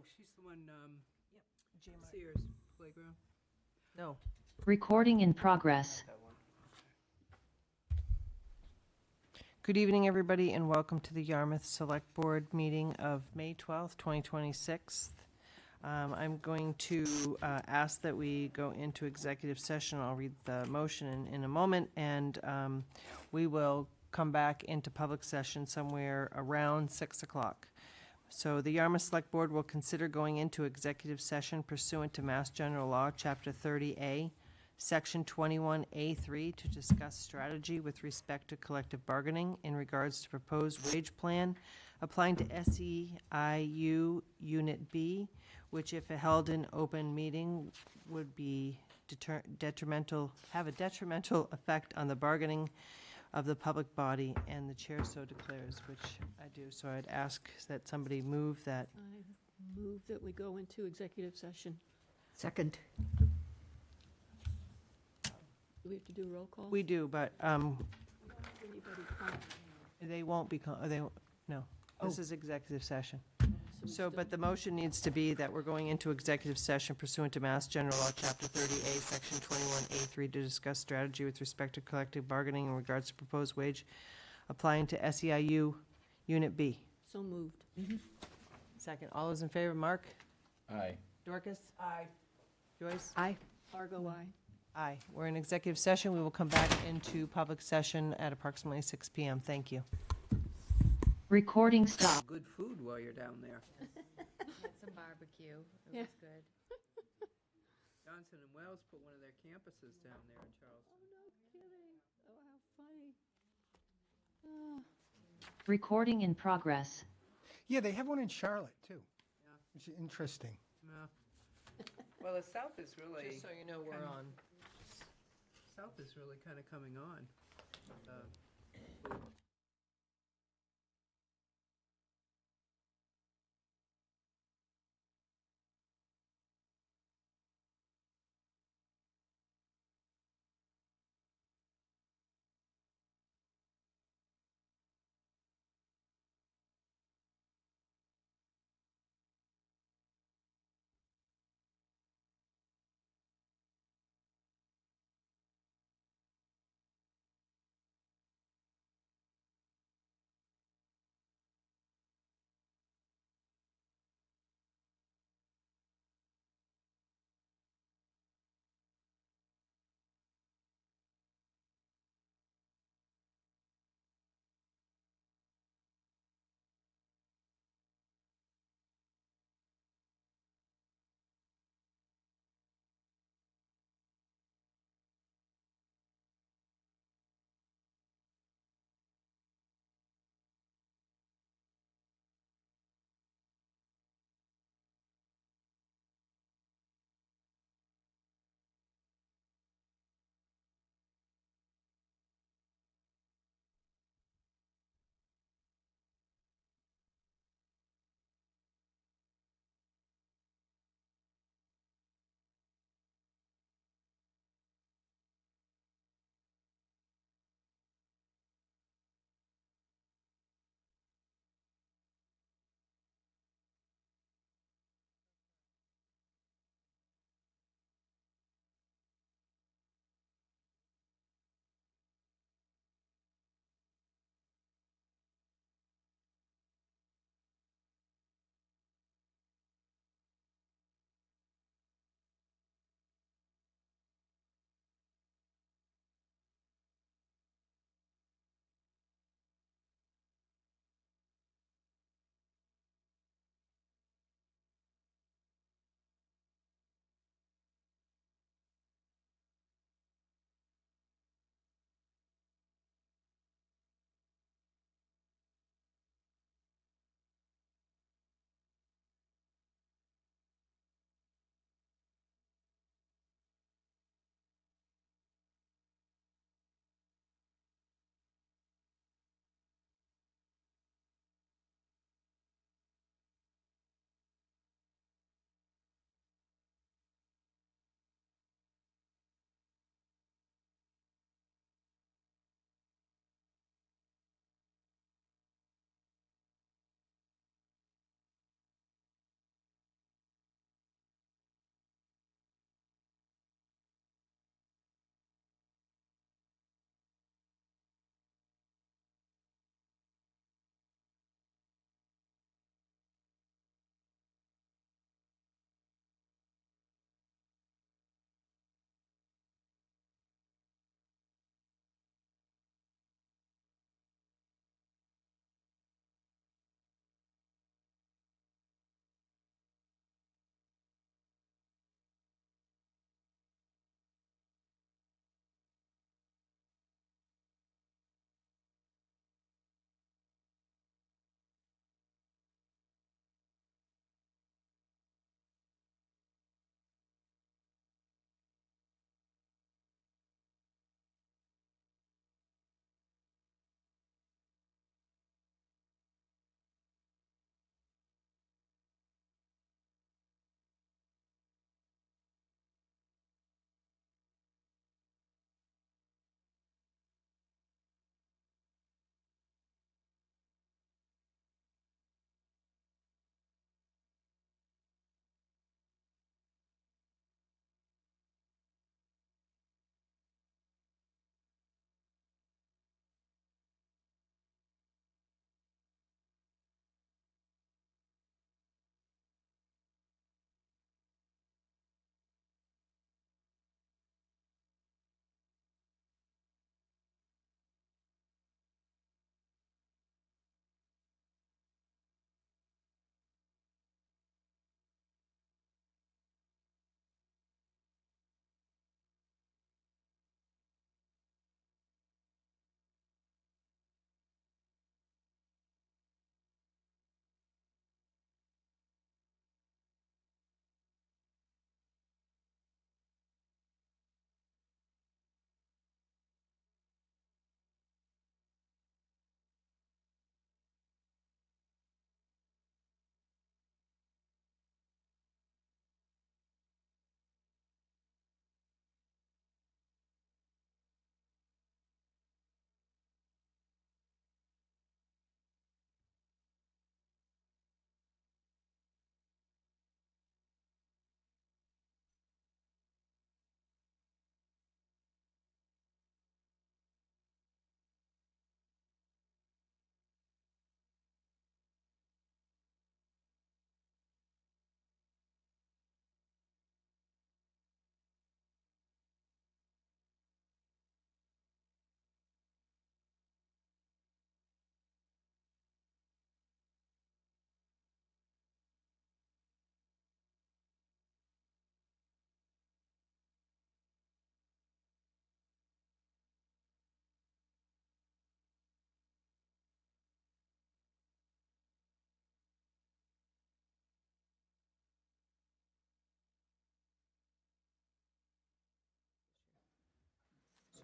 she's the one, J-Mart. Sears Playground. No. Recording in progress. That one. Good evening, everybody, and welcome to the Yarmouth Select Board meeting of May 12th, 2026. I'm going to ask that we go into executive session. I'll read the motion in a moment, and we will come back into public session somewhere around 6 o'clock. So the Yarmouth Select Board will consider going into executive session pursuant to Mass General Law, Chapter 30A, Section 21A3, to discuss strategy with respect to collective bargaining in regards to proposed wage plan applying to SEIU Unit B, which, if held in open meeting, would be have a detrimental effect on the bargaining of the public body, and the chair so declares, which I do. So I'd ask that somebody move that. I move that we go into executive session. Second. Do we have to do a roll call? We do, but Anybody come? they won't be, no. This is executive session. we So, still- but the motion needs to be that we're going into executive session pursuant to Mass General Law, Chapter 30A, Section 21A3, to discuss strategy with respect to collective bargaining in regards to proposed wage applying to SEIU Unit B. So moved. Second. All those in favor? Mark? Aye. Dorcas? Aye. Joyce? Aye. Argo, aye. Aye. We're in executive session. We will come back into public session at approximately 6 PM. Thank you. Recording stop. Good food while you're down there. Had some barbecue. It Yeah. was good. Johnson and Wells put one of their campuses down there in Charleston. Oh, no kidding. Oh, how funny. Ah. Recording in progress. Yeah, they have one in Charlotte, too. Yeah. Which is interesting. No. Well, the South is really, Just so you know, we're on. South is really kind of coming on. Food.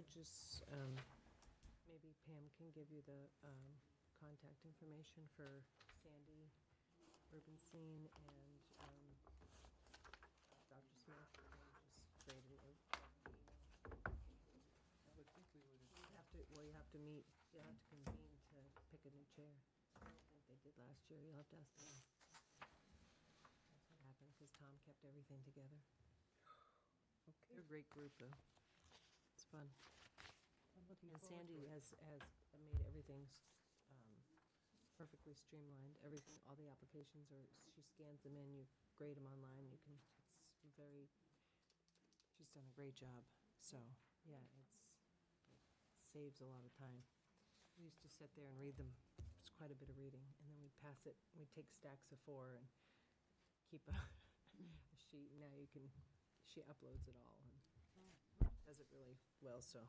just, maybe Pam can give you the contact information for Sandy Urbanstein and Dr. Smith, and just create an I would think we would have. you have to, well, you have to meet, you'll have to convene to pick a new chair. I don't think they did last year, you'll have to ask them. That's what happened, because Tom kept everything together. They're a great group, though. It's fun. I'm looking And forward Sandy to it. has made everything perfectly streamlined, everything, all the applications are, she scans them in, you grade them online, you can, it's very, she's done a great job. So, yeah, it saves a lot of time. We used to sit there and read them, it's quite a bit of reading, and then we'd pass it, we'd take stacks of 4 and keep a sheet, now you can, she uploads it all and does it really well, so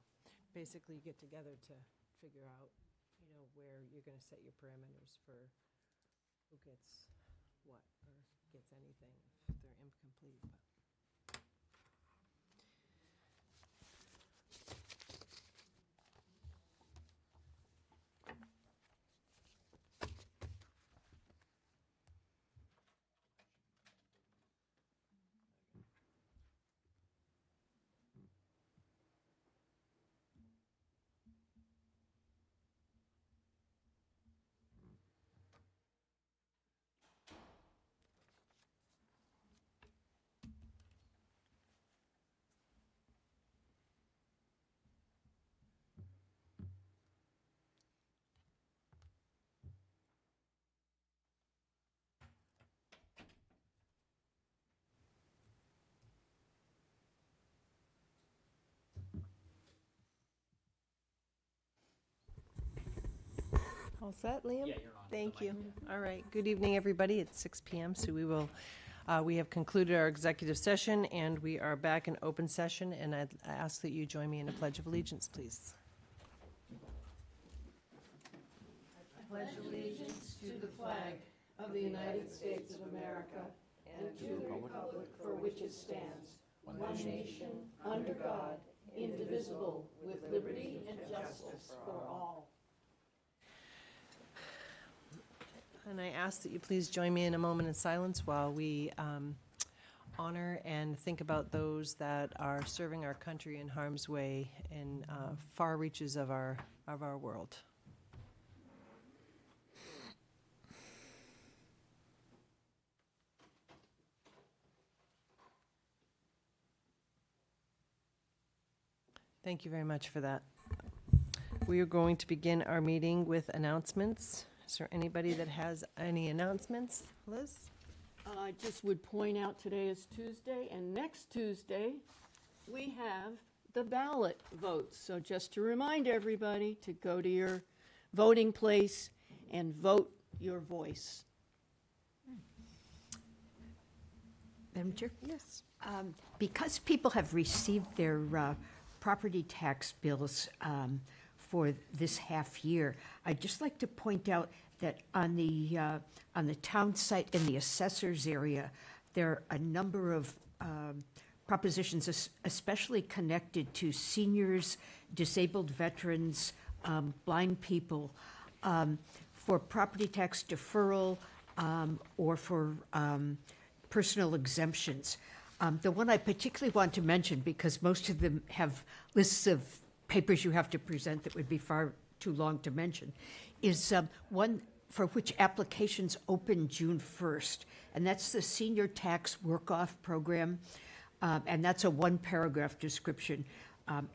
basically you get together to figure out, you know, where you're gonna set your parameters for who gets what, or gets anything if they're incomplete, but. All set, Liam? Yeah, you're on. Thank The mic, you. All right, good evening, everybody. It's 6 PM, so we have concluded our executive session, and we are back in open session, and I ask that you join me in a pledge of allegiance, please. Pledge allegiance to the flag of the United States of America and to the republic for which it stands, one nation, under God, indivisible, with liberty and justice for all. And I ask that you please join me in a moment of silence while we honor and think about those that are serving our country in harm's way in far reaches of our world. Thank you very much for that. We are going to begin our meeting with announcements. Is there anybody that has any announcements? Liz? I just would point out today is Tuesday, and next Tuesday, we have the ballot votes. So just to remind everybody to go to your voting place and vote your voice. Madam Chair? Yes. Because people have received their property tax bills for this half year, I'd just like to point out that on the town site in the assessor's area, there are a number of propositions, especially connected to seniors, disabled veterans, blind people, for property tax deferral or for personal exemptions. The one I particularly want to mention, because most of them have lists of papers you have to present that would be far too long to mention, is one for which applications open June 1st, and that's the Senior Tax Work-Off Program, and that's a one-paragraph description.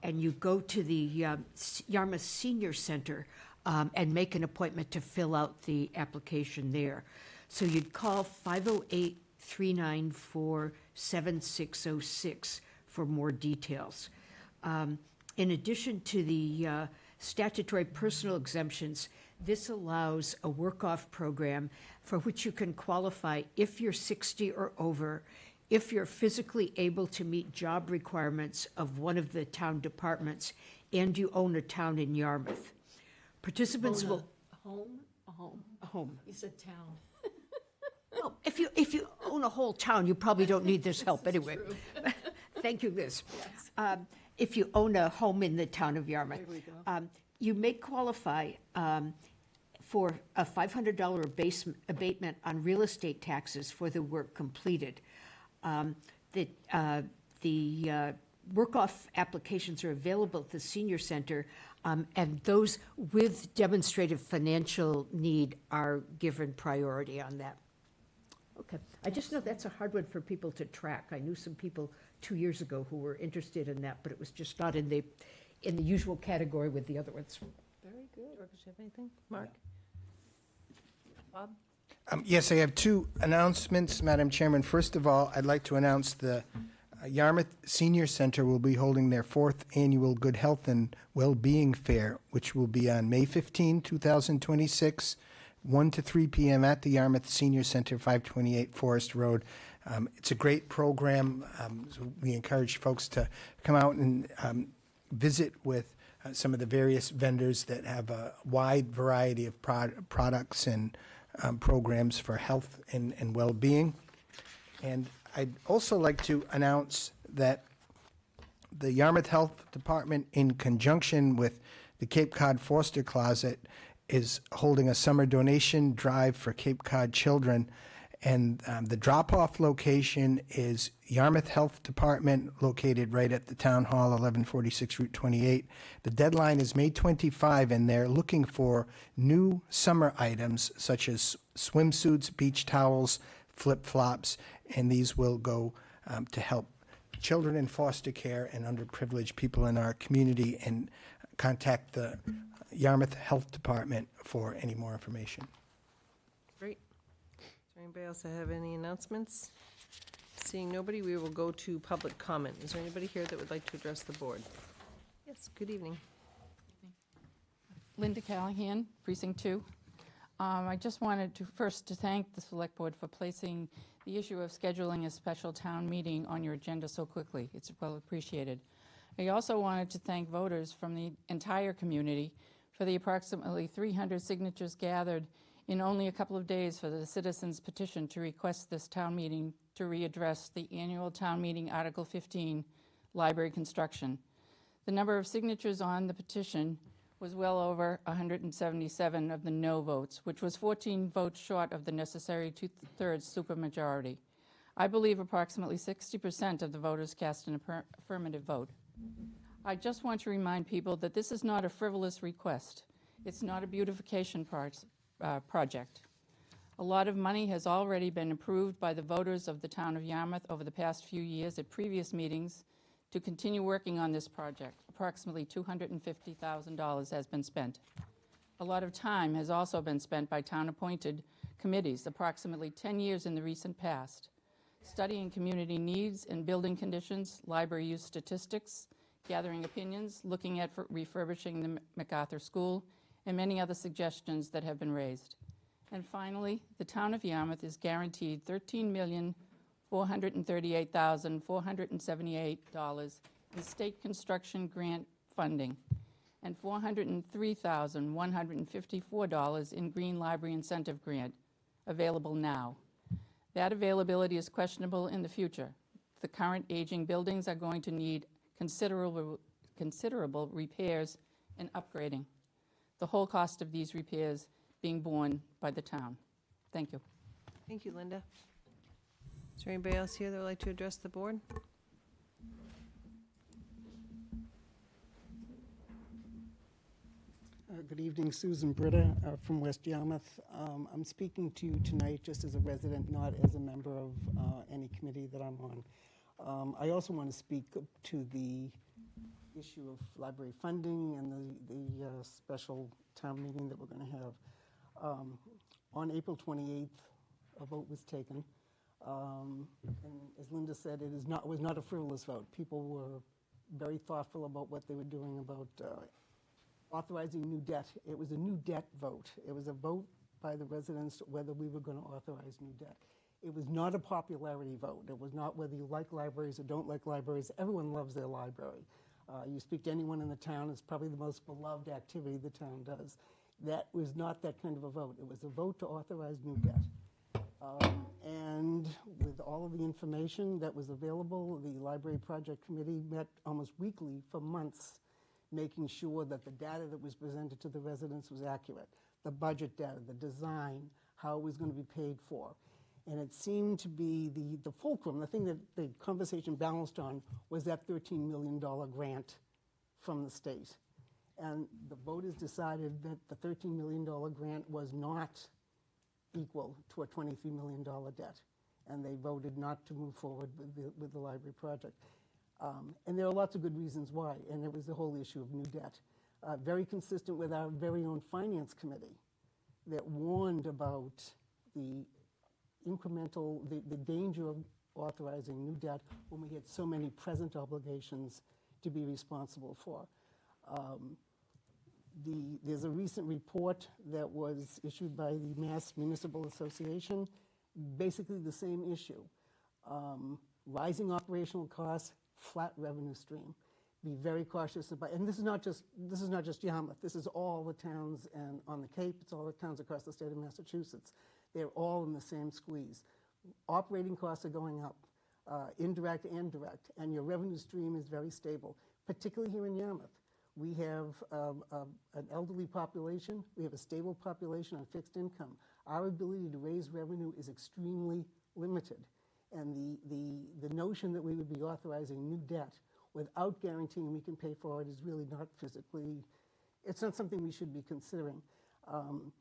And you go to the Yarmouth Senior Center and make an appointment to fill out the application there. So you'd call 508-394-7606 for more details. In addition to the statutory personal exemptions, this allows a work-off program for which you can qualify if you're 60 or over, if you're physically able to meet job requirements of one of the town departments, and you own a town in Yarmouth. Participants will... A home? A home. A home. You said town. Well, if you own a whole town, you probably don't need this help anyway. Thank you, Liz. if you own a home in the town of Yarmouth, you may qualify for a $500 abatement on real estate taxes for the work completed. The work-off applications are available at the senior center, and those with demonstrated financial need are given priority on that. Okay, I just know that's a hard one for people to track. I knew some people 2 years ago who were interested in that, but it was just not in the usual category with the other ones. Very good. Does you have anything? Mark? Bob? Yes, I have two announcements, Madam Chairman. First of all, I'd like to announce the Yarmouth Senior Center will be holding their 4th annual Good Health and Well-Being Fair, which will be on May 15, 2026, 1 to 3 p.m. at the Yarmouth Senior Center, 528 Forest Road. It's a great program. So we encourage folks to come out and visit with some of the various vendors that have a wide variety of products and programs for health and well-being. And I'd also like to announce that the Yarmouth Health Department, in conjunction with the Cape Cod Foster Closet, is holding a summer donation drive for Cape Cod children. And the drop-off location is Yarmouth Health Department, located right at the Town Hall, 1146 Route 28. The deadline is May 25, and they're looking for new summer items such as swimsuits, beach towels, flip-flops, and these will go to help children in foster care and underprivileged people in our community. And contact the Yarmouth Health Department for any more information. Great. Is there anybody else that have any announcements? Seeing nobody, we will go to public comment. Is there anybody here that would like to address the board? Yes, good evening. Linda Callahan, Precinct 2. I just wanted to first thank the Select Board for placing the issue of scheduling a special town meeting on your agenda so quickly. It's well appreciated. I also wanted to thank voters from the entire community for the approximately 300 signatures gathered in only a couple of days for the citizens' petition to request this town meeting to readdress the annual town meeting Article 15, library construction. The number of signatures on the petition was well over 177 of the no votes, which was 14 votes short of the necessary 2/3 supermajority. I believe approximately 60% of the voters cast an affirmative vote. I just want to remind people that this is not a frivolous request. It's not a beautification project. A lot of money has already been approved by the voters of the town of Yarmouth over the past few years at previous meetings to continue working on this project. Approximately $250,000 has been spent. A lot of time has also been spent by town-appointed committees, approximately 10 years in the recent past, studying community needs and building conditions, library use statistics, gathering opinions, looking at refurbishing the MacArthur School, and many other suggestions that have been raised. And finally, the town of Yarmouth is guaranteed $13,438,478 in state construction grant funding and $403,154 in Green Library Incentive Grant available now. That availability is questionable in the future. The current aging buildings are going to need considerable repairs and upgrading. The whole cost of these repairs being borne by the town. Thank you. Thank you, Linda. Is there anybody else here that would like to address the board? Good evening, Susan Britta from West Yarmouth. I'm speaking to you tonight just as a resident, not as a member of any committee that I'm on. I also want to speak to the issue of library funding and the special town meeting that we're going to have. On April 28th, a vote was taken. And as Linda said, it was not a frivolous vote. People were very thoughtful about what they were doing about authorizing new debt. It was a new debt vote. It was a vote by the residents whether we were going to authorize new debt. It was not a popularity vote. It was not whether you like libraries or don't like libraries. Everyone loves their library. You speak to anyone in the town, it's probably the most beloved activity the town does. That was not that kind of a vote. It was a vote to authorize new debt. And with all of the information that was available, the Library Project Committee met almost weekly for months, making sure that the data that was presented to the residents was accurate, the budget data, the design, how it was going to be paid for. And it seemed to be the fulcrum, the thing that the conversation balanced on was that $13 million grant from the state. And the voters decided that the $13 million grant was not equal to a $23 million debt. And they voted not to move forward with the library project. And there are lots of good reasons why, and it was the whole issue of new debt. Very consistent with our very own finance committee that warned about the incremental, the danger of authorizing new debt when we had so many present obligations to be responsible for. There's a recent report that was issued by the Mass Municipal Association, basically the same issue. Rising operational costs, flat revenue stream. Be very cautious about, and this is not just Yarmouth, this is all the towns and on the Cape, it's all the towns across the state of Massachusetts. They're all in the same squeeze. Operating costs are going up, indirect and direct, and your revenue stream is very stable, particularly here in Yarmouth. We have an elderly population, we have a stable population on fixed income. Our ability to raise revenue is extremely limited. And the notion that we would be authorizing new debt without guaranteeing we can pay for it is really not physically, it's not something we should be considering. And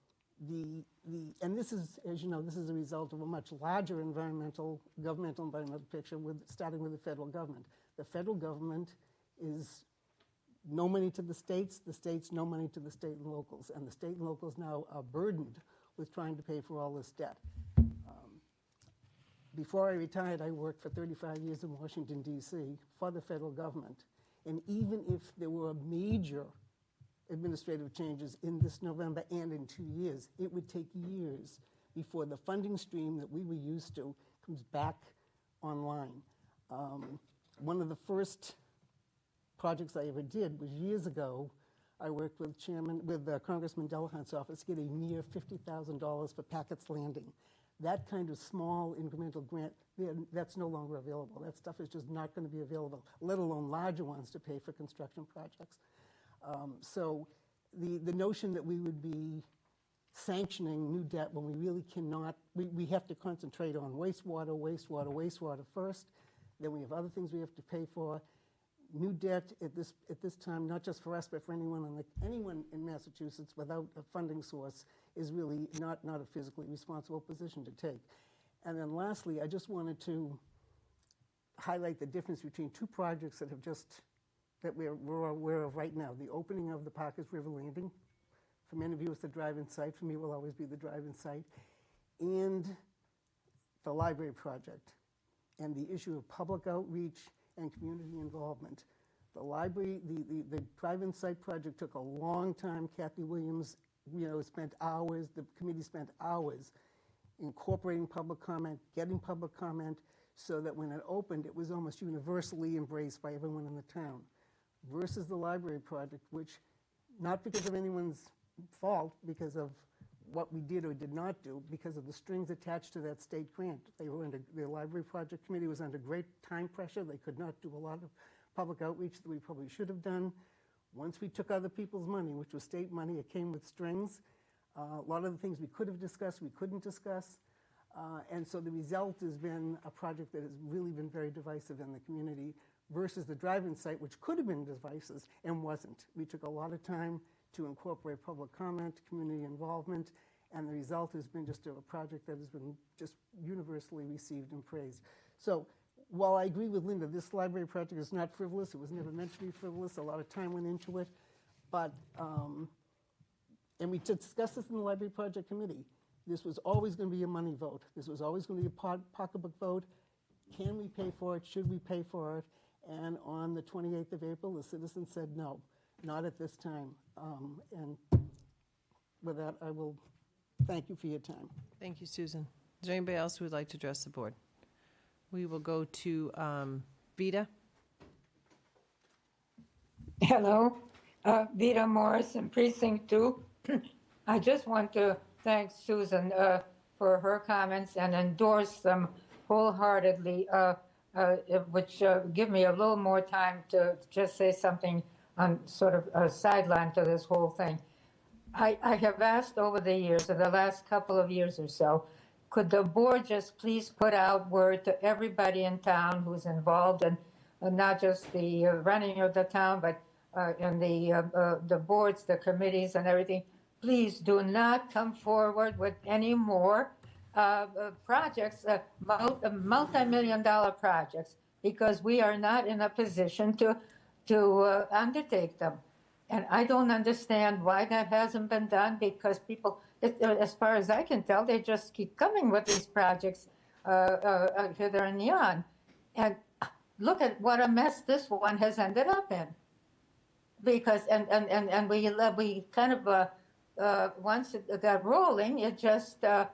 this is, as you know, this is a result of a much larger governmental environmental picture, starting with the federal government. The federal government is no money to the states no money to the state and locals, and the state and locals now are burdened with trying to pay for all this debt. Before I retired, I worked for 35 years in Washington, D.C. for the federal government, and even if there were major administrative changes in this November and in 2 years, it would take years before the funding stream that we were used to comes back online. One of the first projects I ever did was years ago. I worked with Congressman Delahunt's office to get a mere $50,000 for Packett's Landing. That kind of small incremental grant, that's no longer available. That stuff is just not going to be available, let alone larger ones to pay for construction projects. So the notion that we would be sanctioning new debt when we really cannot, we have to concentrate on wastewater first, then we have other things we have to pay for. New debt at this time, not just for us, but for anyone in Massachusetts without a funding source is really not a physically responsible position to take. And then lastly, I just wanted to highlight the difference between two projects that we're aware of right now. The opening of the Parkers River Landing. For many of you, it's the drive-in site. For me, it will always be the drive-in site. And the library project and the issue of public outreach and community involvement. The library, the drive-in site project took a long time. Kathy Williams, spent hours, the committee spent hours incorporating public comment, getting public comment, so that when it opened, it was almost universally embraced by everyone in the town. Versus the library project, which, not because of anyone's fault, because of what we did or did not do, because of the strings attached to that state grant. The library project committee was under great time pressure. They could not do a lot of public outreach that we probably should have done. Once we took other people's money, which was state money, it came with strings. A lot of the things we could have discussed, we couldn't discuss. And so the result has been a project that has really been very divisive in the community versus the drive-in site, which could have been divisive and wasn't. We took a lot of time to incorporate public comment, community involvement, and the result has been just a project that has been just universally received and praised. So while I agree with Linda, this library project is not frivolous. It was never meant to be frivolous. A lot of time went into it. But, and we discussed this in the library project committee. This was always going to be a money vote. This was always going to be a pocketbook vote. Can we pay for it? Should we pay for it? And on the 28th of April, the citizens said no, not at this time. And with that, I will thank you for your time. Thank you, Susan. Is there anybody else who would like to address the board? We will go to Vita. Hello, Vita Morrison, Precinct 2. I just want to thank Susan. for her comments and endorse them wholeheartedly, which give me a little more time to just say something on sort of a sideline to this whole thing. I have asked over the years, or the last couple of years or so, could the board just please put out word to everybody in town who's involved, and not just the running of the town, but and the boards, the committees and everything, please do not come forward with any more projects, multi-million-dollar projects, because we are not in a position to undertake them. And I don't understand why that hasn't been done, because people, as far as I can tell, they just keep coming with these projects hither and yon. And look at what a mess this one has ended up in. Because, and we kind of, once it got rolling, it just got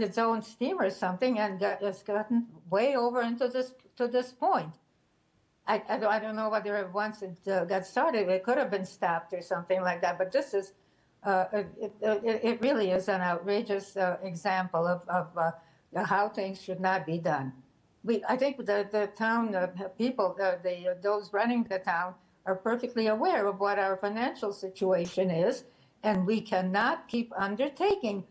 its own steam or something, and it's gotten way over into to this point. I don't know whether once it got started, it could have been stopped or something like that. But this is, it really is an outrageous example of how things should not be done. I think the town people, those running the town, are perfectly aware of what our financial situation is, and we cannot keep undertaking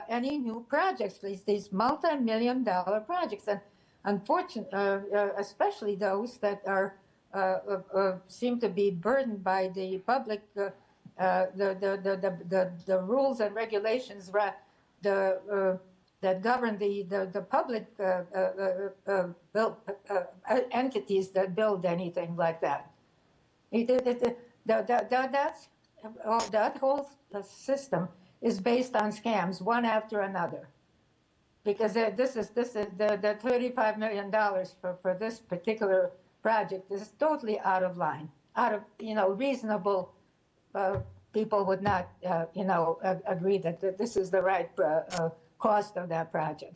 any new projects, these multi-million-dollar projects. And unfortunately, especially those that are seem to be burdened by the public, the rules and regulations that govern the public entities that build anything like that. That whole system is based on scams, one after another. Because this is the $35 million for this particular project is totally out of line, out of reasonable people would not agree that this is the right cost of that project,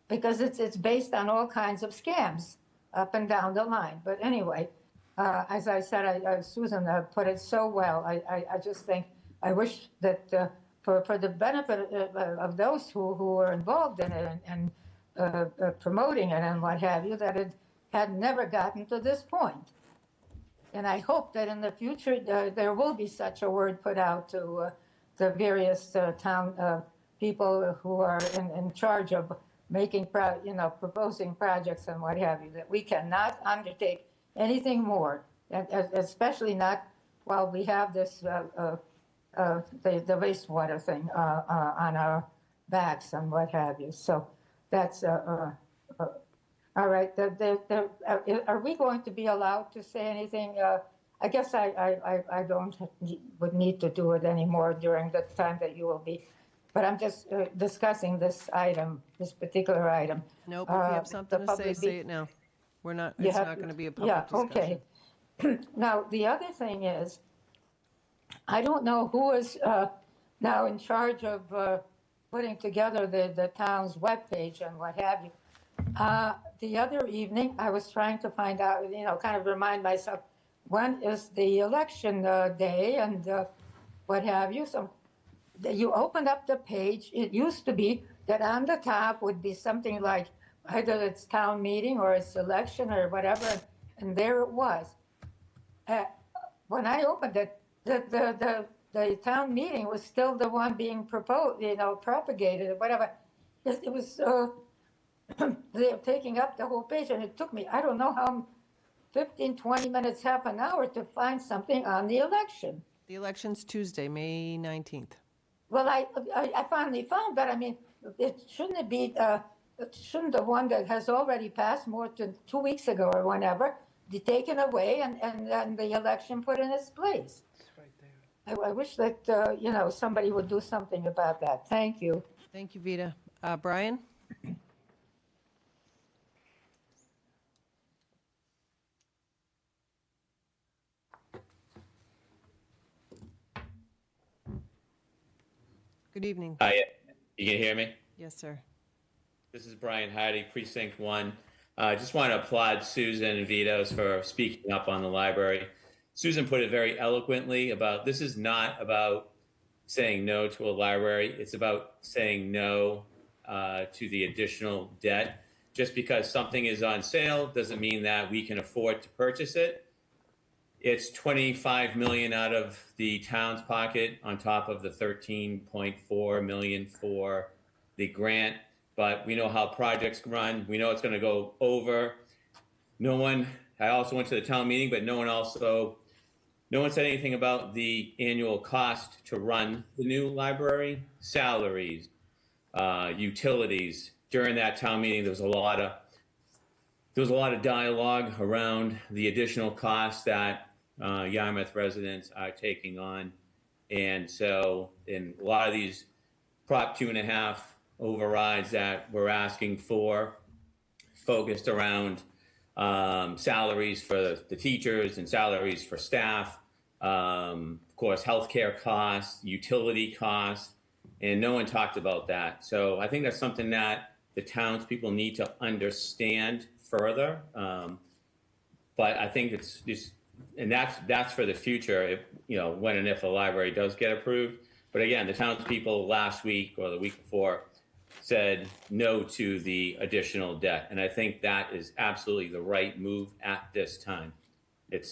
because it's based on all kinds of scams up and down the line. But anyway, as I said, Susan put it so well. I just think I wish that. For the benefit of those who are involved in it and promoting it and what have you, that it had never gotten to this point. And I hope that in the future there will be such a word put out to the various town people who are in charge of making, proposing projects and what have you, that we cannot undertake anything more, especially not while we have this the wastewater thing on our backs and what have you. So that's all right. Are we going to be allowed to say anything? I guess I would need to do it anymore during the time that you will be. But I'm just discussing this item, this particular item. Nope, if you have something to say it now. We're not, it's not going to be a public discussion. Okay. Now, the other thing is, I don't know who is now in charge of putting together the town's webpage and what have you. The other evening, I was trying to find out, kind of remind myself, when is the election day and what have you. So you opened up the page. It used to be that on the top would be something like either it's town meeting or it's election or whatever, and there it was. When I opened it, the town meeting was still the one being proposed, propagated or whatever. It was they're taking up the whole page, and it took me, I don't know how, 15, 20 minutes, half an hour to find something on the election. The election's Tuesday, May 19th. Well, I finally found, but I mean, shouldn't the one that has already passed more than 2 weeks ago or whenever be taken away and the election put in its place? I wish that, somebody would do something about that. Thank you. Thank you, Vita. Brian? Good evening. Hi, you can hear me? Yes, sir. This is Brian Hardy, Precinct 1. I just want to applaud Susan and Vitos for speaking up on the library. Susan put it very eloquently about this is not about saying no to a library. It's about saying no to the additional debt. Just because something is on sale doesn't mean that we can afford to purchase it. It's 25 million out of the town's pocket on top of the 13.4 million for the grant. But we know how projects run. We know it's going to go over. I also went to the town meeting, but no one said anything about the annual cost to run the new library, salaries, utilities. During that town meeting, there was a lot of dialogue around the additional costs that Yarmouth residents are taking on. And so in a lot of these Prop 2.5 overrides that we're asking for focused around salaries for the teachers and salaries for staff, of course, healthcare costs, utility costs, and no one talked about that. So I think that's something that the townspeople need to understand further. But I think it's just, and that's for the future, if, when and if the library does get approved. But again, the townspeople last week or the week before said no to the additional debt. And I think that is absolutely the right move at this time. It's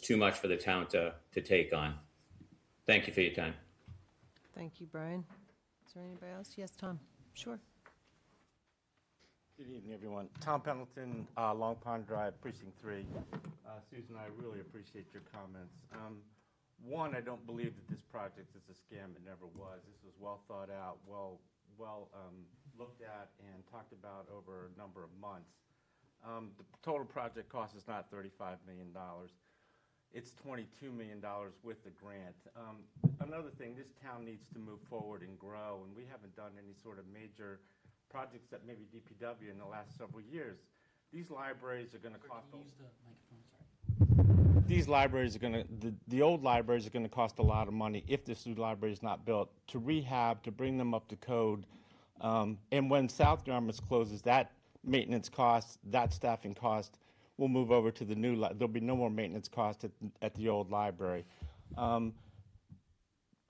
too much for the town to take on. Thank you for your time. Thank you, Brian. Is there anybody else? Yes, Tom. Sure. Good evening, everyone. Tom Pendleton, Long Pond Drive, Precinct 3. Susan, I really appreciate your comments. One, I don't believe that this project is a scam. It never was. This was well thought out, well looked at and talked about over a number of months. The total project cost is not $35 million. It's $22 million with the grant. Another thing, this town needs to move forward and grow, and we haven't done any sort of major projects that maybe DPW in the last several years. These libraries are going to cost. These libraries are going to, the old libraries are going to cost a lot of money if this new library is not built, to rehab, to bring them up to code. And when South Yarmouth closes, that maintenance cost, that staffing cost will move over to the new, there'll be no more maintenance cost at the old library.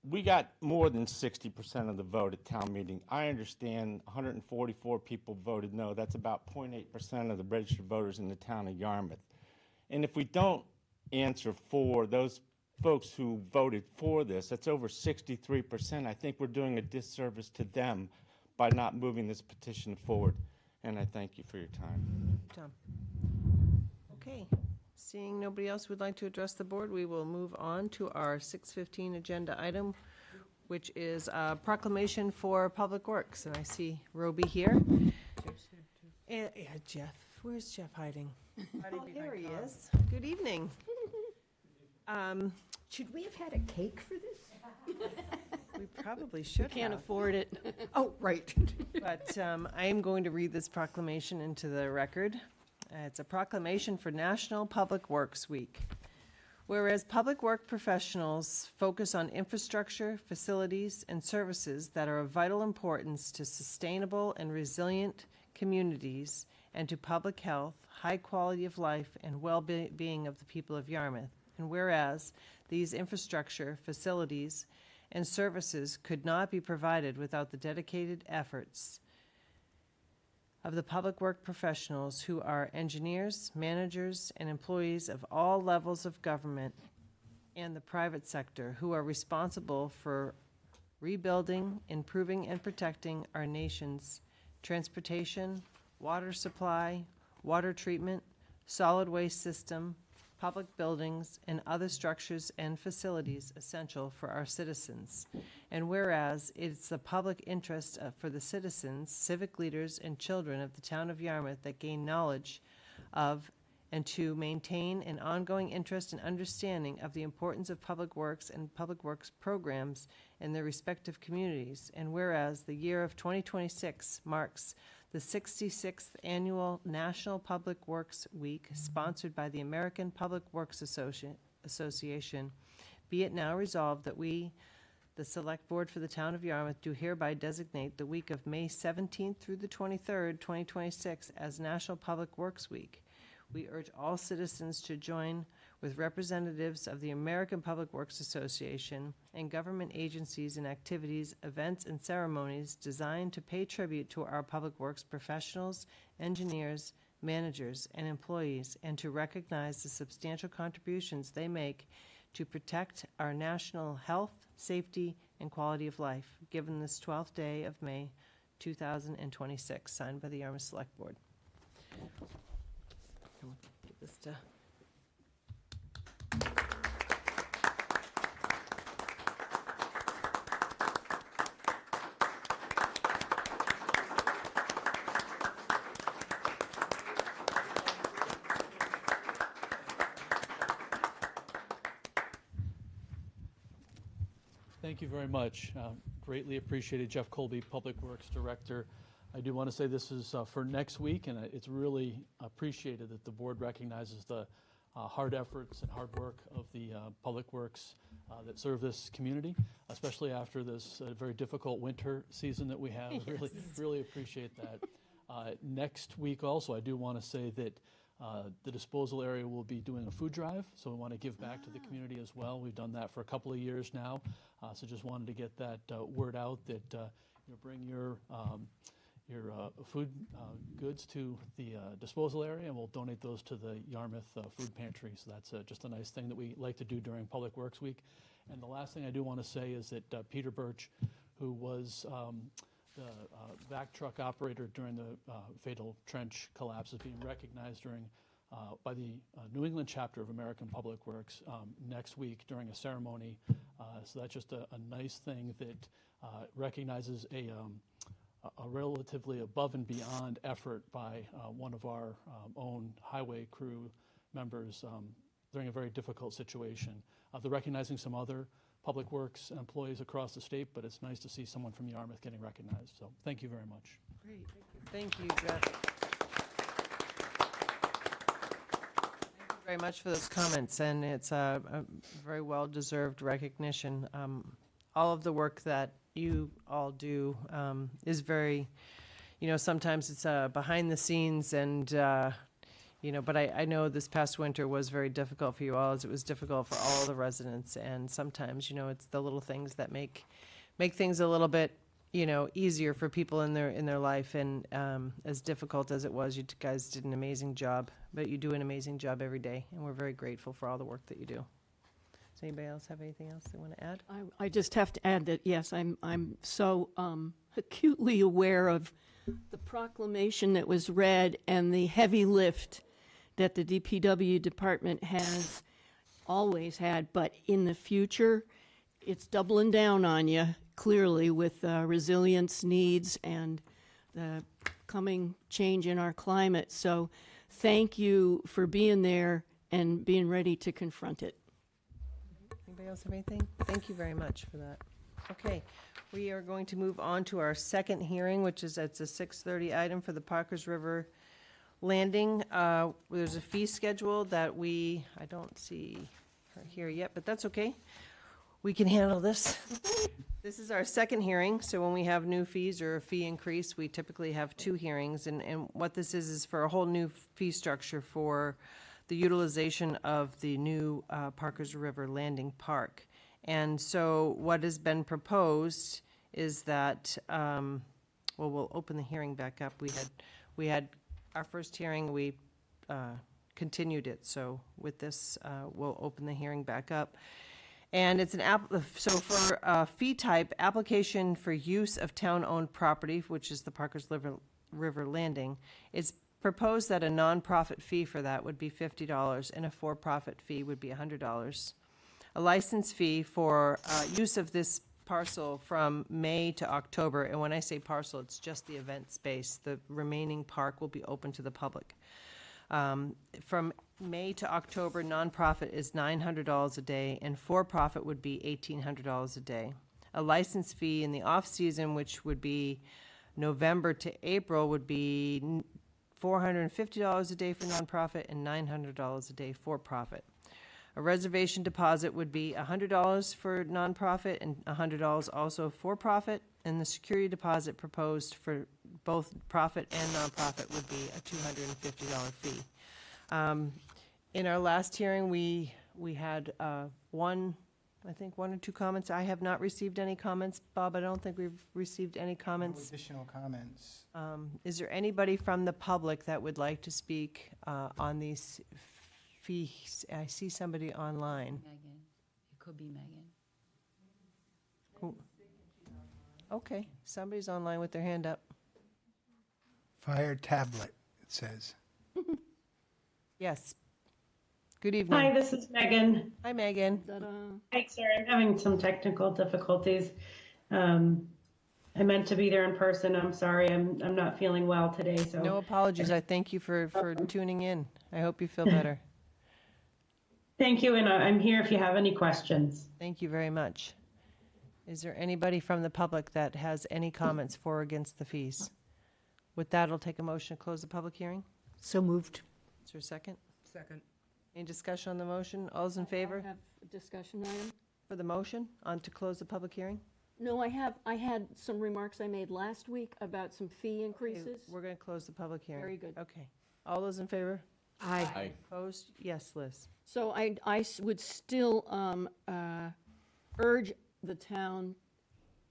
We got more than 60% of the vote at town meeting. I understand 144 people voted no. That's about 0.8% of the registered voters in the town of Yarmouth. And if we don't answer for those folks who voted for this, that's over 63%. I think we're doing a disservice to them by not moving this petition forward. And I thank you for your time. Tom. Okay. Seeing nobody else would like to address the board, we will move on to our 6:15 agenda item, which is a proclamation for Public Works. And I see Roby here. Yeah, Jeff. Where's Jeff hiding? Oh, there he is. Good evening. Should we have had a cake for this? We probably should have. Can't afford it. Oh, right. But I am going to read this proclamation into the record. It's a proclamation for National Public Works Week. Whereas public work professionals focus on infrastructure, facilities, and services that are of vital importance to sustainable and resilient communities and to public health, high quality of life, and well-being of the people of Yarmouth. And whereas these infrastructure, facilities, and services could not be provided without the dedicated efforts of the public work professionals who are engineers, managers, and employees of all levels of government and the private sector who are responsible for rebuilding, improving, and protecting our nation's transportation, water supply, water treatment, solid waste system, public buildings, and other structures and facilities essential for our citizens. And whereas it's the public interest for the citizens, civic leaders, and children of the town of Yarmouth that gain knowledge of and to maintain an ongoing interest and understanding of the importance of public works and public works programs in their respective communities. And whereas the year of 2026 marks the 66th Annual National Public Works Week, sponsored by the American Public Works Association, be it now resolved that we, the Select Board for the Town of Yarmouth, do hereby designate the week of May 17th through the 23rd, 2026, as National Public Works Week. We urge all citizens to join with representatives of the American Public Works Association and government agencies and activities, events, and ceremonies designed to pay tribute to our public works professionals, engineers, managers, and employees, and to recognize the substantial contributions they make to protect our national health, safety, and quality of life, given this 12th day of May 2026, signed by the Yarmouth Select Board. Give this to Thank you very much. Greatly appreciated. Jeff Colby, Public Works Director. I do want to say this is for next week, and it's really appreciated that the board recognizes the hard efforts and hard work of the Public Works that serve this community, especially after this very difficult winter season that we have. Yes. Really appreciate that. Next week also, I do want to say that the disposal area will be doing a food drive, so we want to give back to the community as well. We've done that for a couple of years now, so just wanted to get that word out that bring your food goods to the disposal area, and we'll donate those to the Yarmouth Food Pantry. So that's just a nice thing that we like to do during Public Works Week. And the last thing I do want to say is that Peter Birch, who was the vac truck operator during the fatal trench collapse, is being recognized by the New England chapter of American Public Works next week during a ceremony. So that's just a nice thing that recognizes a relatively above and beyond effort by one of our own highway crew members during a very difficult situation. They're recognizing some other Public Works employees across the state, but it's nice to see someone from Yarmouth getting recognized. So thank you very much. Great. Thank you, Jeff. Thank you very much for those comments, and it's a very well-deserved recognition. All of the work that you all do is very, sometimes it's behind the scenes and, but I know this past winter was very difficult for you all, as it was difficult for all the residents. And sometimes, it's the little things that make things a little bit, easier for people in their life. And as difficult as it was, you guys did an amazing job. But you do an amazing job every day, and we're very grateful for all the work that you do. Does anybody else have anything else they want to add? I just have to add that, yes, I'm so acutely aware of the proclamation that was read and the heavy lift that the DPW department has always had, but in the future, it's doubling down on you, clearly, with resilience needs and the coming change in our climate. So thank you for being there and being ready to confront it. Anybody else have anything? Thank you very much for that. Okay, we are going to move on to our second hearing, which is it's a 6:30 item for the Parkers River Landing. There's a fee schedule that I don't see her here yet, but that's okay. We can handle this. This is our second hearing, so when we have new fees or a fee increase, we typically have 2 hearings. And what this is for a whole new fee structure for the utilization of the new Parkers River Landing Park. And so what has been proposed is that, we'll open the hearing back up. We had our first hearing, we continued it. So with this, we'll open the hearing back up. And it's so for fee type, application for use of town-owned property, which is the Parkers River Landing, it's proposed that a nonprofit fee for that would be $50 and a for-profit fee would be $100. A license fee for use of this parcel from May to October, and when I say parcel, it's just the event space. The remaining park will be open to the public. From May to October, nonprofit is $900 a day, and for-profit would be $1,800 a day. A license fee in the off-season, which would be November to April, would be $450 a day for nonprofit and $900 a day for profit. A reservation deposit would be $100 for nonprofit and $100 also for profit, and the security deposit proposed for both profit and nonprofit would be a $250 fee. In our last hearing, we had one or two comments. I have not received any comments. Bob, I don't think we've received any No comments. additional comments. Is there anybody from the public that would like to speak on these fees? I see somebody online. Megan. It could be Megan. Okay, somebody's online with their hand up. Fire tablet, it says. Yes. Good evening. Hi, this is Megan. Hi, Megan. Hi, sorry, I'm having some technical difficulties. I meant to be there in person. I'm sorry, I'm not feeling well today, so. No apologies. I thank you for tuning in. I hope you feel better. Thank you, and I'm here if you have any questions. Thank you very much. Is there anybody from the public that has any comments for or against the fees? With that, I'll take a motion to close the public hearing. So moved. Is there a second? Second. Any discussion on the motion? All those in favor Have a discussion item? for the motion on to close the public hearing? No, I had some remarks I made last week about some fee Okay, increases. we're going to close the public hearing. Very good. Okay. All those in favor? Aye. Opposed? Yes, Liz. So would still urge the town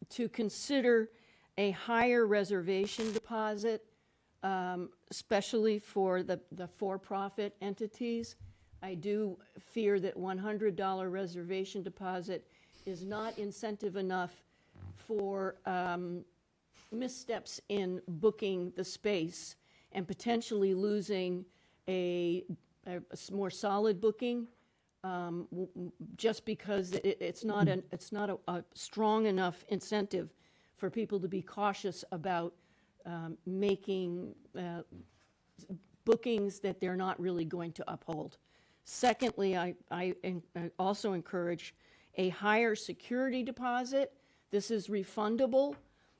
to consider a higher reservation deposit, especially for the for-profit entities. I do fear that $100 reservation deposit is not incentive enough for missteps in booking the space and potentially losing a more solid booking, just because it's not a strong enough incentive for people to be cautious about making bookings that they're not really going to uphold. Secondly, I also encourage a higher security deposit. This is refundable,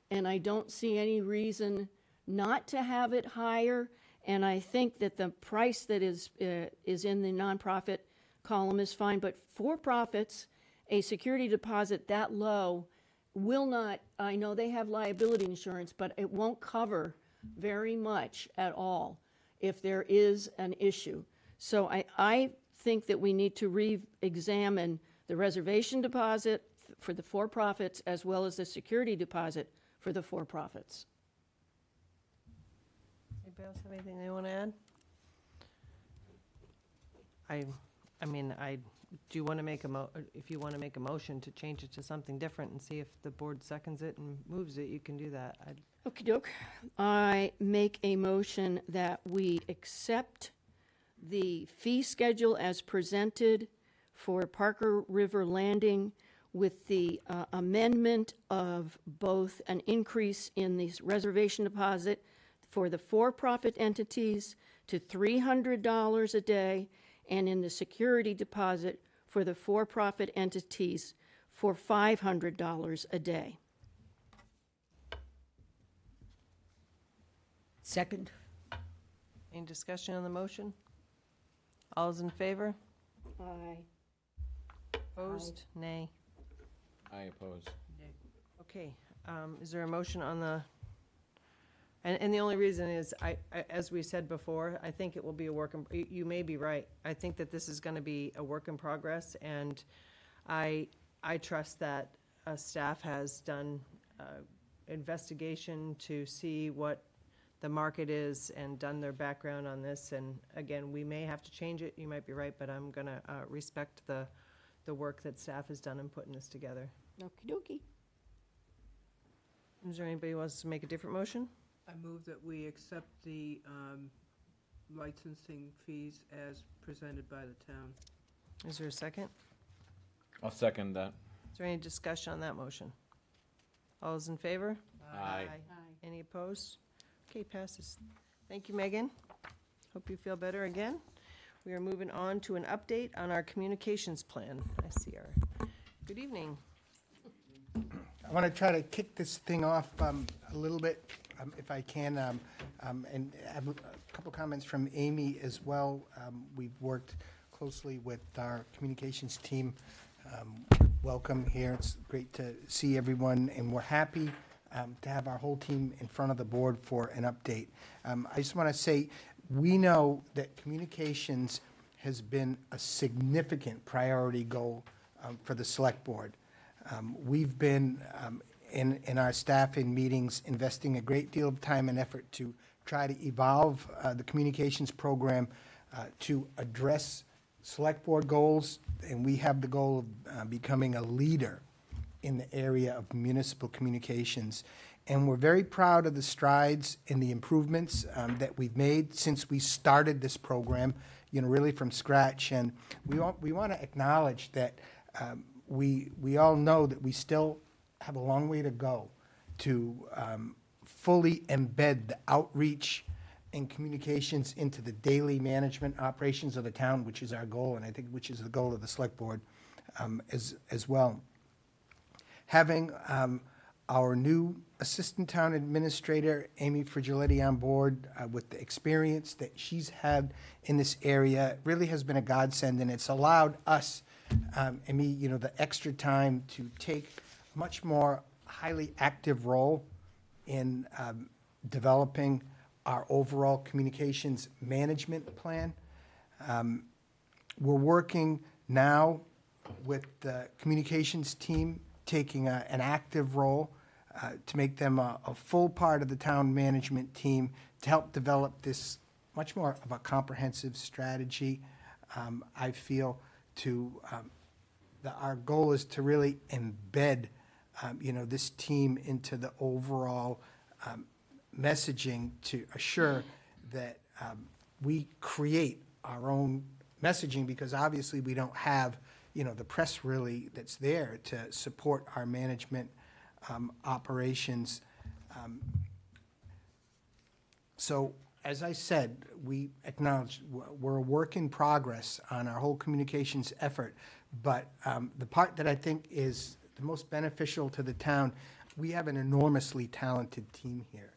and I don't see any reason not to have it higher. And I think that the price that is in the nonprofit column is fine, but for profits, a security deposit that low will not, I know they have liability insurance, but it won't cover very much at all if there is an issue. So I think that we need to re-examine the reservation deposit for the for-profits as well as the security deposit for the for-profits. Anybody else have anything they want to add? Do you want to make if you want to make a motion to change it to something different and see if the board seconds it and moves it, you can do that. Okey doke. I make a motion that we accept the fee schedule as presented for Parker River Landing with the amendment of both an increase in the reservation deposit for the for-profit entities to $300 a day, and in the security deposit for the for-profit entities for $500 a day. Second. Any discussion on the motion? All those in favor? Aye. Opposed? Nay. I oppose. Okay, is there a motion on the, and the only reason is, as we said before, I think it will be a work, you may be right. I think that this is gonna be a work in progress, and I trust that staff has done investigation to see what the market is and done their background on this, and again, we may have to change it, you might be right, but I'm gonna respect the work that staff has done in putting this together. Okie dokie. Is there anybody who wants to make a different motion? I move that we accept the licensing fees as presented by the town. Is there a second? I'll second that. Is there any discussion on that motion? All those in favor? Aye. Any opposed? Okay, passes. Thank you, Megan. Hope you feel better again. We are moving on to an update on our communications plan. I see our, good evening. I want to try to kick this thing off a little bit, if I can, and have a couple comments from Amy as well. We've worked closely with our communications team. Welcome here. It's great to see everyone, and we're happy to have our whole team in front of the board for an update. I just want to say, we know that communications has been a significant priority goal for the Select Board. We've been, in our staffing meetings, investing a great deal of time and effort to try to evolve the communications program to address Select Board goals, and we have the goal of becoming a leader in the area of municipal communications. And we're very proud of the strides and the improvements that we've made since we started this program, really from scratch. And we want to acknowledge that we all know that we still have a long way to go to fully embed the outreach and communications into the daily management operations of the town, which is our goal, and I think which is the goal of the Select Board as well. Having our new Assistant Town Administrator, Amy Frigiletti, on board with the experience that she's had in this area really has been a godsend, and it's allowed us and me, the extra time to take a much more highly active role in developing our overall communications management plan. We're working now with the communications team taking an active role to make them a full part of the town management team to help develop this much more of a comprehensive strategy. I feel our goal is to really embed, this team into the overall messaging to assure that we create our own messaging, because obviously we don't have, the press really that's there to support our management operations. So, as I said, we acknowledge we're a work in progress on our whole communications effort, but the part that I think is the most beneficial to the town, we have an enormously talented team here,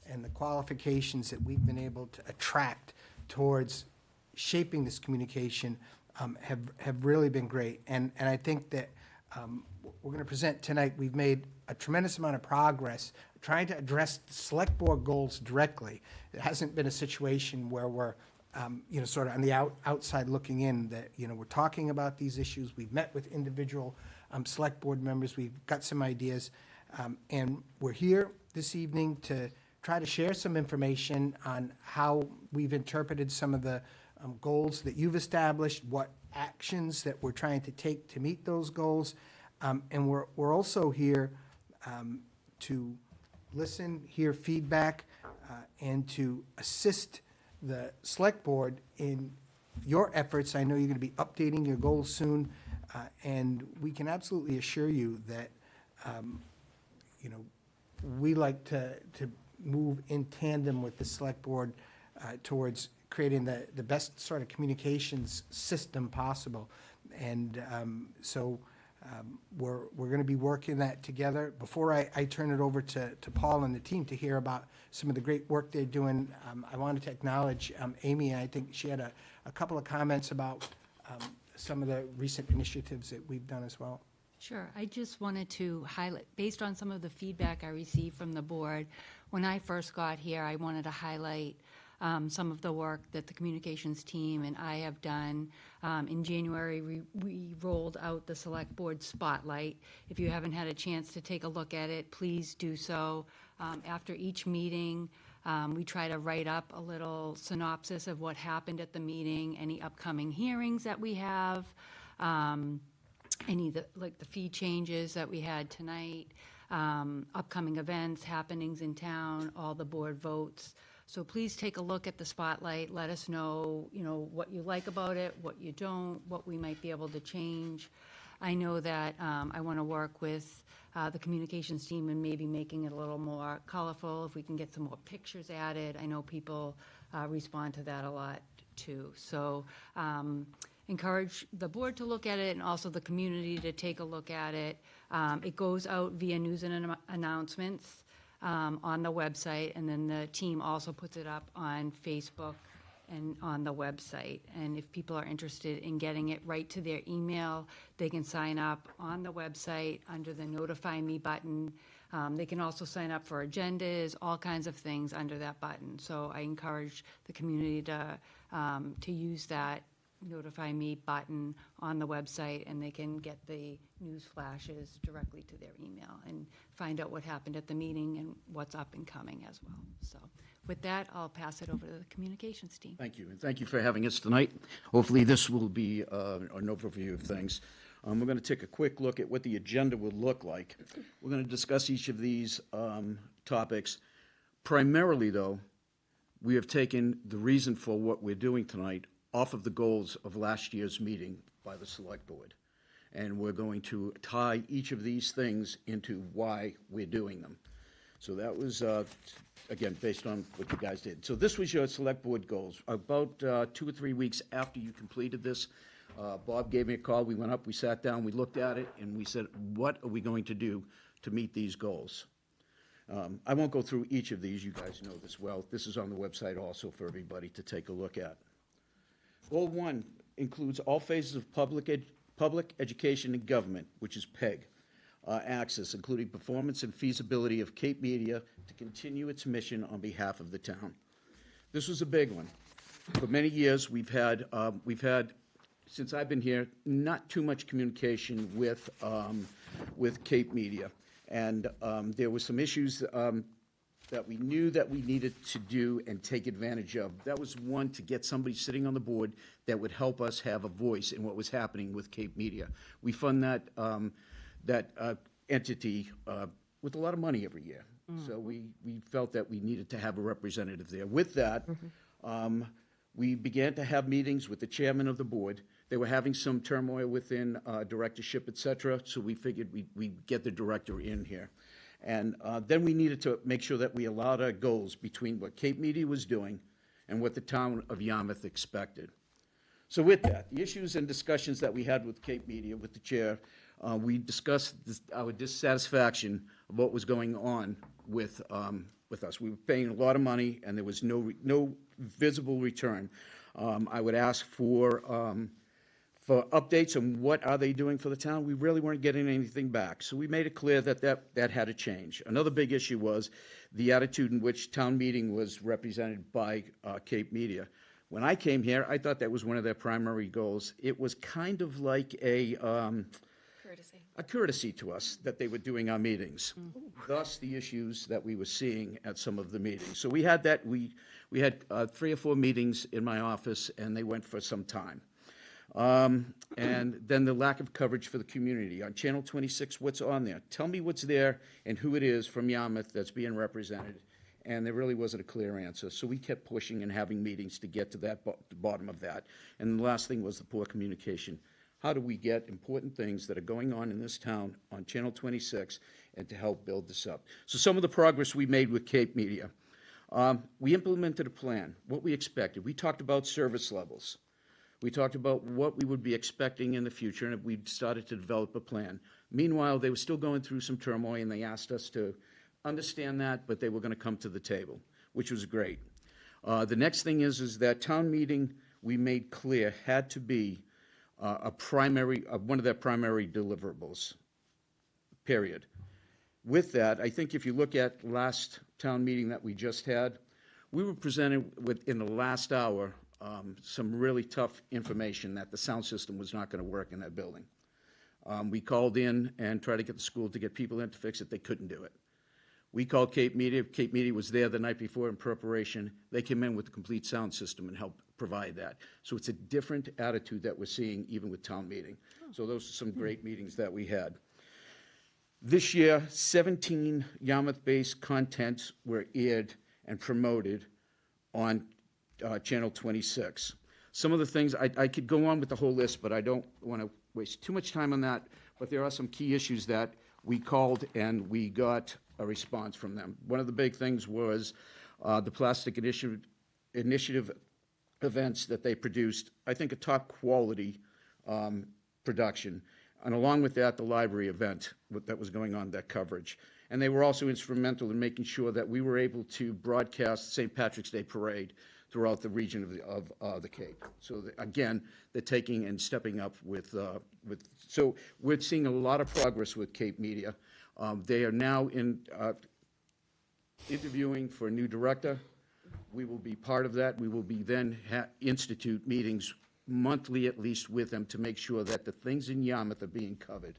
and the qualifications that we've been able to attract towards shaping this communication have really been great. And I think that we're going to present tonight, we've made a tremendous amount of progress trying to address the Select Board goals directly. It hasn't been a situation where we're, sort of on the outside looking in, that, we're talking about these issues. We've met with individual Select Board members. We've got some ideas. And we're here this evening to try to share some information on how we've interpreted some of the goals that you've established, what actions that we're trying to take to meet those goals. And we're also here to listen, hear feedback, and to assist the Select Board in your efforts. I know you're going to be updating your goals soon, and we can absolutely assure you that, we like to move in tandem with the Select Board towards creating the best sort of communications system possible. And so we're going to be working that together. Before I turn it over to Paul and the team to hear about some of the great work they're doing, I wanted to acknowledge Amy, and I think she had a couple of comments about some of the recent initiatives that we've done as well. Sure. I just wanted to highlight, based on some of the feedback I received from the board, when I first got here, I wanted to highlight some of the work that the communications team and I have done. In January, we rolled out the Select Board Spotlight. If you haven't had a chance to take a look at it, please do so. After each meeting, we try to write up a little synopsis of what happened at the meeting, any upcoming hearings that we have, any the fee changes that we had tonight, upcoming events, happenings in town, all the board votes. So please take a look at the Spotlight. Let us know, what you like about it, what you don't, what we might be able to change. I know that I want to work with the communications team and maybe making it a little more colorful, if we can get some more pictures added. I know people respond to that a lot too. So encourage the board to look at it and also the community to take a look at it. It goes out via news and announcements on the website, and then the team also puts it up on Facebook and on the website. And if people are interested in getting it right to their email, they can sign up on the website under the Notify Me button. They can also sign up for agendas, all kinds of things under that button. So I encourage the community to use that notify me button on the website, and they can get the news flashes directly to their email and find out what happened at the meeting and what's up and coming as well. So with that, I'll pass it over to the communications team. Thank you, and thank you for having us tonight. Hopefully, this will be an overview of things. We're going to take a quick look at what the agenda would look like. We're going to discuss each of these topics. Primarily, though, we have taken the reason for what we're doing tonight off of the goals of last year's meeting by the Select Board. And we're going to tie each of these things into why we're doing them. So that was, again, based on what you guys did. So this was your Select Board goals. About 2 or 3 weeks after you completed this, Bob gave me a call. We went up, we sat down, we looked at it, and we said, what are we going to do to meet these goals? I won't go through each of these. You guys know this well. This is on the website also for everybody to take a look at. Goal 1 includes all phases of public education and government, which is PEG, access, including performance and feasibility of Cape Media to continue its mission on behalf of the town. This was a big one. For many years, we've had, since I've been here, not too much communication with Cape Media. And there were some issues that we knew that we needed to do and take advantage of. That was one, to get somebody sitting on the board that would help us have a voice in what was happening with Cape Media. We fund that entity with a lot of money every year. So we felt that we needed to have a representative there. With that, we began to have meetings with the chairman of the board. They were having some turmoil within directorship, et cetera, so we figured we'd get the director in here. And then we needed to make sure that we allowed our goals between what Cape Media was doing and what the town of Yarmouth expected. So with that, the issues and discussions that we had with Cape Media, with the chair, we discussed our dissatisfaction of what was going on with us. We were paying a lot of money, and there was no visible return. I would ask for updates on what are they doing for the town. We really weren't getting anything back. So we made it clear that had to change. Another big issue was the attitude in which town meeting was represented by Cape Media. When I came here, I thought that was one of their primary goals. It was kind of like a courtesy to us that they were doing our meetings. Thus, the issues that we were seeing at some of the meetings. So we had that. We had 3 or 4 meetings in my office, and they went for some time. And then the lack of coverage for the community. On Channel 26, what's on there? Tell me what's there and who it is from Yarmouth that's being represented. And there really wasn't a clear answer. So we kept pushing and having meetings to get to that the bottom of that. And the last thing was the poor communication. How do we get important things that are going on in this town on Channel 26 and to help build this up? So some of the progress we made with Cape Media. We implemented a plan, what we expected. We talked about service levels. We talked about what we would be expecting in the future, and we started to develop a plan. Meanwhile, they were still going through some turmoil, and they asked us to understand that, but they were going to come to the table, which was great. The next thing is that town meeting, we made clear, had to be one of their primary deliverables, period. With that, I think if you look at last town meeting that we just had, we were presented with, in the last hour, some really tough information that the sound system was not going to work in that building. We called in and tried to get the school to get people in to fix it. They couldn't do it. We called Cape Media. Cape Media was there the night before in preparation. They came in with a complete sound system and helped provide that. So it's a different attitude that we're seeing even with town meeting. So those are some great meetings that we had. This year, 17 Yarmouth-based contents were aired and promoted on Channel 26. Some of the things, I could go on with the whole list, but I don't want to waste too much time on that. But there are some key issues that we called and we got a response from them. One of the big things was the Plastic Initiative events that they produced. I think a top quality production. And along with that, the library event that was going on, that coverage. And they were also instrumental in making sure that we were able to broadcast St. Patrick's Day Parade throughout the region of the Cape. So again, they're taking and stepping up with. So we're seeing a lot of progress with Cape Media. They are now interviewing for a new director. We will be part of that. We will be then institute meetings monthly at least with them to make sure that the things in Yarmouth are being covered.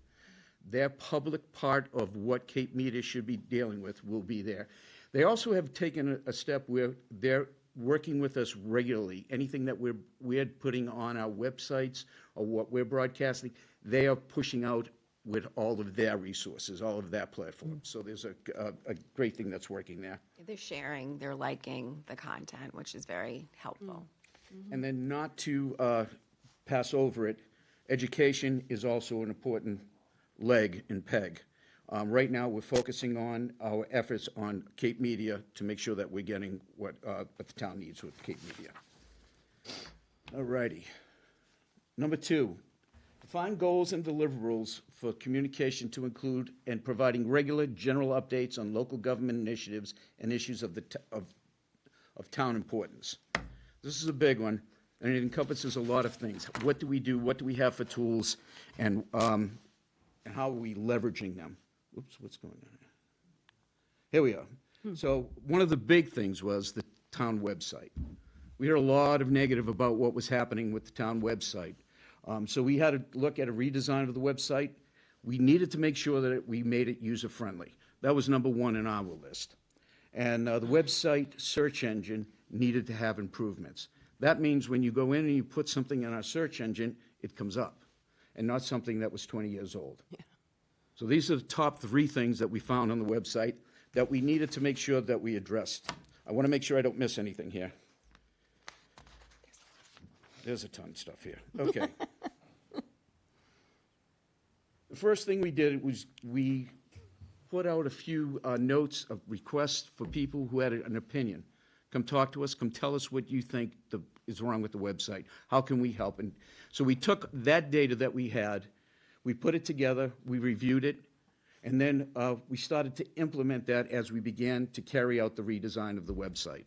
Their public part of what Cape Media should be dealing with will be there. They also have taken a step where they're working with us regularly. Anything that we're putting on our websites or what we're broadcasting, they are pushing out with all of their resources, all of their platforms. So there's a great thing that's working there. They're sharing, they're liking the content, which is very helpful. And then not to pass over it, education is also an important leg and peg. Right now, we're focusing on our efforts on Cape Media to make sure that we're getting what the town needs with Cape Media. All righty. Number 2, define goals and deliverables for communication to include and providing regular general updates on local government initiatives and issues of town importance. This is a big one, and it encompasses a lot of things. What do we do? What do we have for tools? And how are we leveraging them? Oops, what's going on here? Here we are. So one of the big things was the town website. We heard a lot of negative about what was happening with the town website. So we had to look at a redesign of the website. We needed to make sure that we made it user-friendly. That was number 1 in our list. And the website search engine needed to have improvements. That means when you go in and you put something in our search engine, it comes up, and not something that was 20 years old. Yeah. So these are the top 3 things that we found on the website that we needed to make sure that we addressed. I want to make sure I don't miss anything here. There's a ton of stuff here. Okay. The first thing we did was we put out a few notes of requests for people who had an opinion. Come talk to us. Come tell us what you think is wrong with the website. How can we help? And so we took that data that we had, we put it together, we reviewed it, and then we started to implement that as we began to carry out the redesign of the website.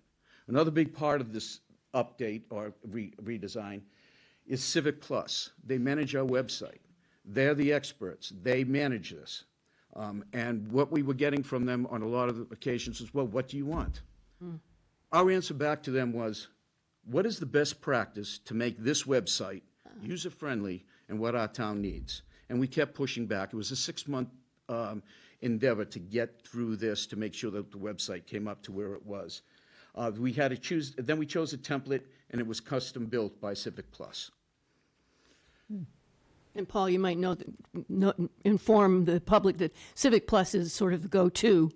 Another big part of this update or redesign is Civic Plus. They manage our website. They're the experts. They manage this. And what we were getting from them on a lot of occasions was, well, what do you want? Our answer back to them was, what is the best practice to make this website user-friendly and what our town needs? And we kept pushing back. It was a 6-month endeavor to get through this to make sure that the website came up to where it was. We had to choose, then we chose a template, and it was custom built by Civic Plus. And Paul, you might inform the public that Civic Plus is sort of the go-to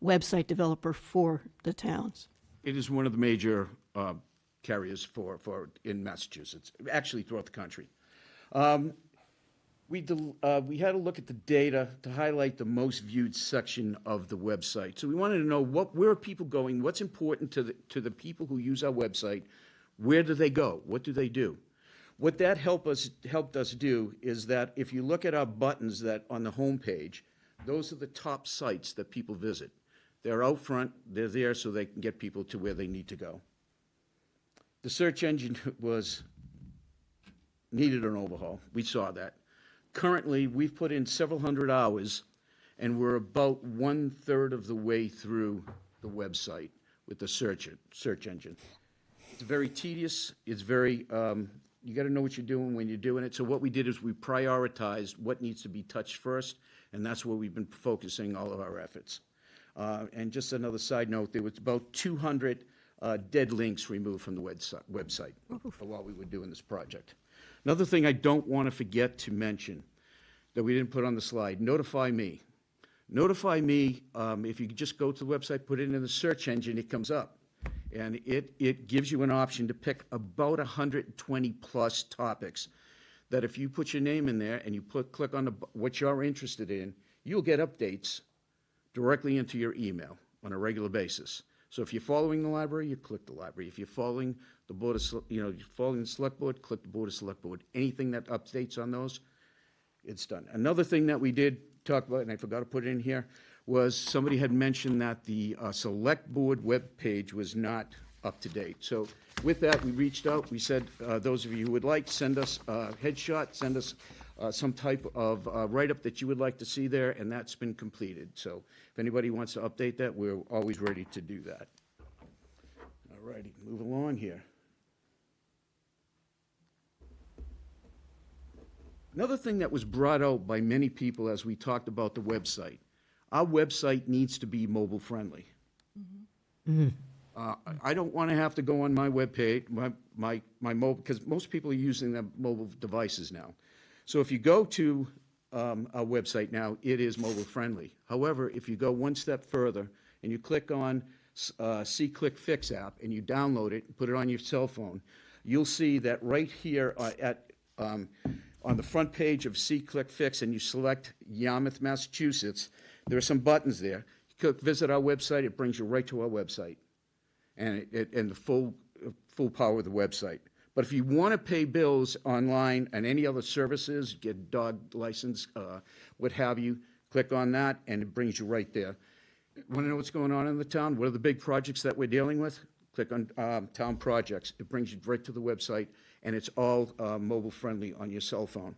website developer for the towns. It is one of the major carriers for in Massachusetts, actually throughout the country. We had to look at the data to highlight the most viewed section of the website. So we wanted to know where are people going, what's important to the people who use our website, where do they go, what do they do? What that helped us do is that if you look at our buttons that on the home page, those are the top sites that people visit. They're out front, they're there so they can get people to where they need to go. The search engine needed an overhaul. We saw that. Currently, we've put in several hundred hours, and we're about 1/3 of the way through the website with the search engine. It's very tedious. It's very, you got to know what you're doing when you're doing it. So what we did is we prioritized what needs to be touched first, and that's where we've been focusing all of our efforts. And just another side note, there was about 200 dead links removed from the website while we were doing this project. Another thing I don't want to forget to mention that we didn't put on the slide, Notify Me. Notify Me, if you just go to the website, put it in the search engine, it comes up. And it gives you an option to pick about 120 plus topics that if you put your name in there and you click on what you're interested in, you'll get updates directly into your email on a regular basis. So if you're following the library, you click the library. If you're following the board of, you're following the select board, click the board of select board. Anything that updates on those, it's done. Another thing that we did talk about, and I forgot to put it in here, was somebody had mentioned that the select board web page was not up to date. So with that, we reached out. We said, those of you who would like, send us a headshot, send us some type of write-up that you would like to see there, and that's been completed. So if anybody wants to update that, we're always ready to do that. All righty, move along here. Another thing that was brought out by many people as we talked about the website, our website needs to be mobile-friendly. I don't want to have to go on my webpage, my mobile, because most people are using their mobile devices now. So if you go to our website now, it is mobile-friendly. However, if you go one step further and you click on C-Click Fix app and you download it and put it on your cell phone, you'll see that right here on the front page of C-Click Fix, and you select Yarmouth, Massachusetts, there are some buttons there. You click visit our website, it brings you right to our website, and the full power of the website. But if you want to pay bills online and any other services, get dog license, what have you, click on that, and it brings you right there. Want to know what's going on in the town? What are the big projects that we're dealing with? Click on Town Projects. It brings you right to the website, and it's all mobile-friendly on your cell phone.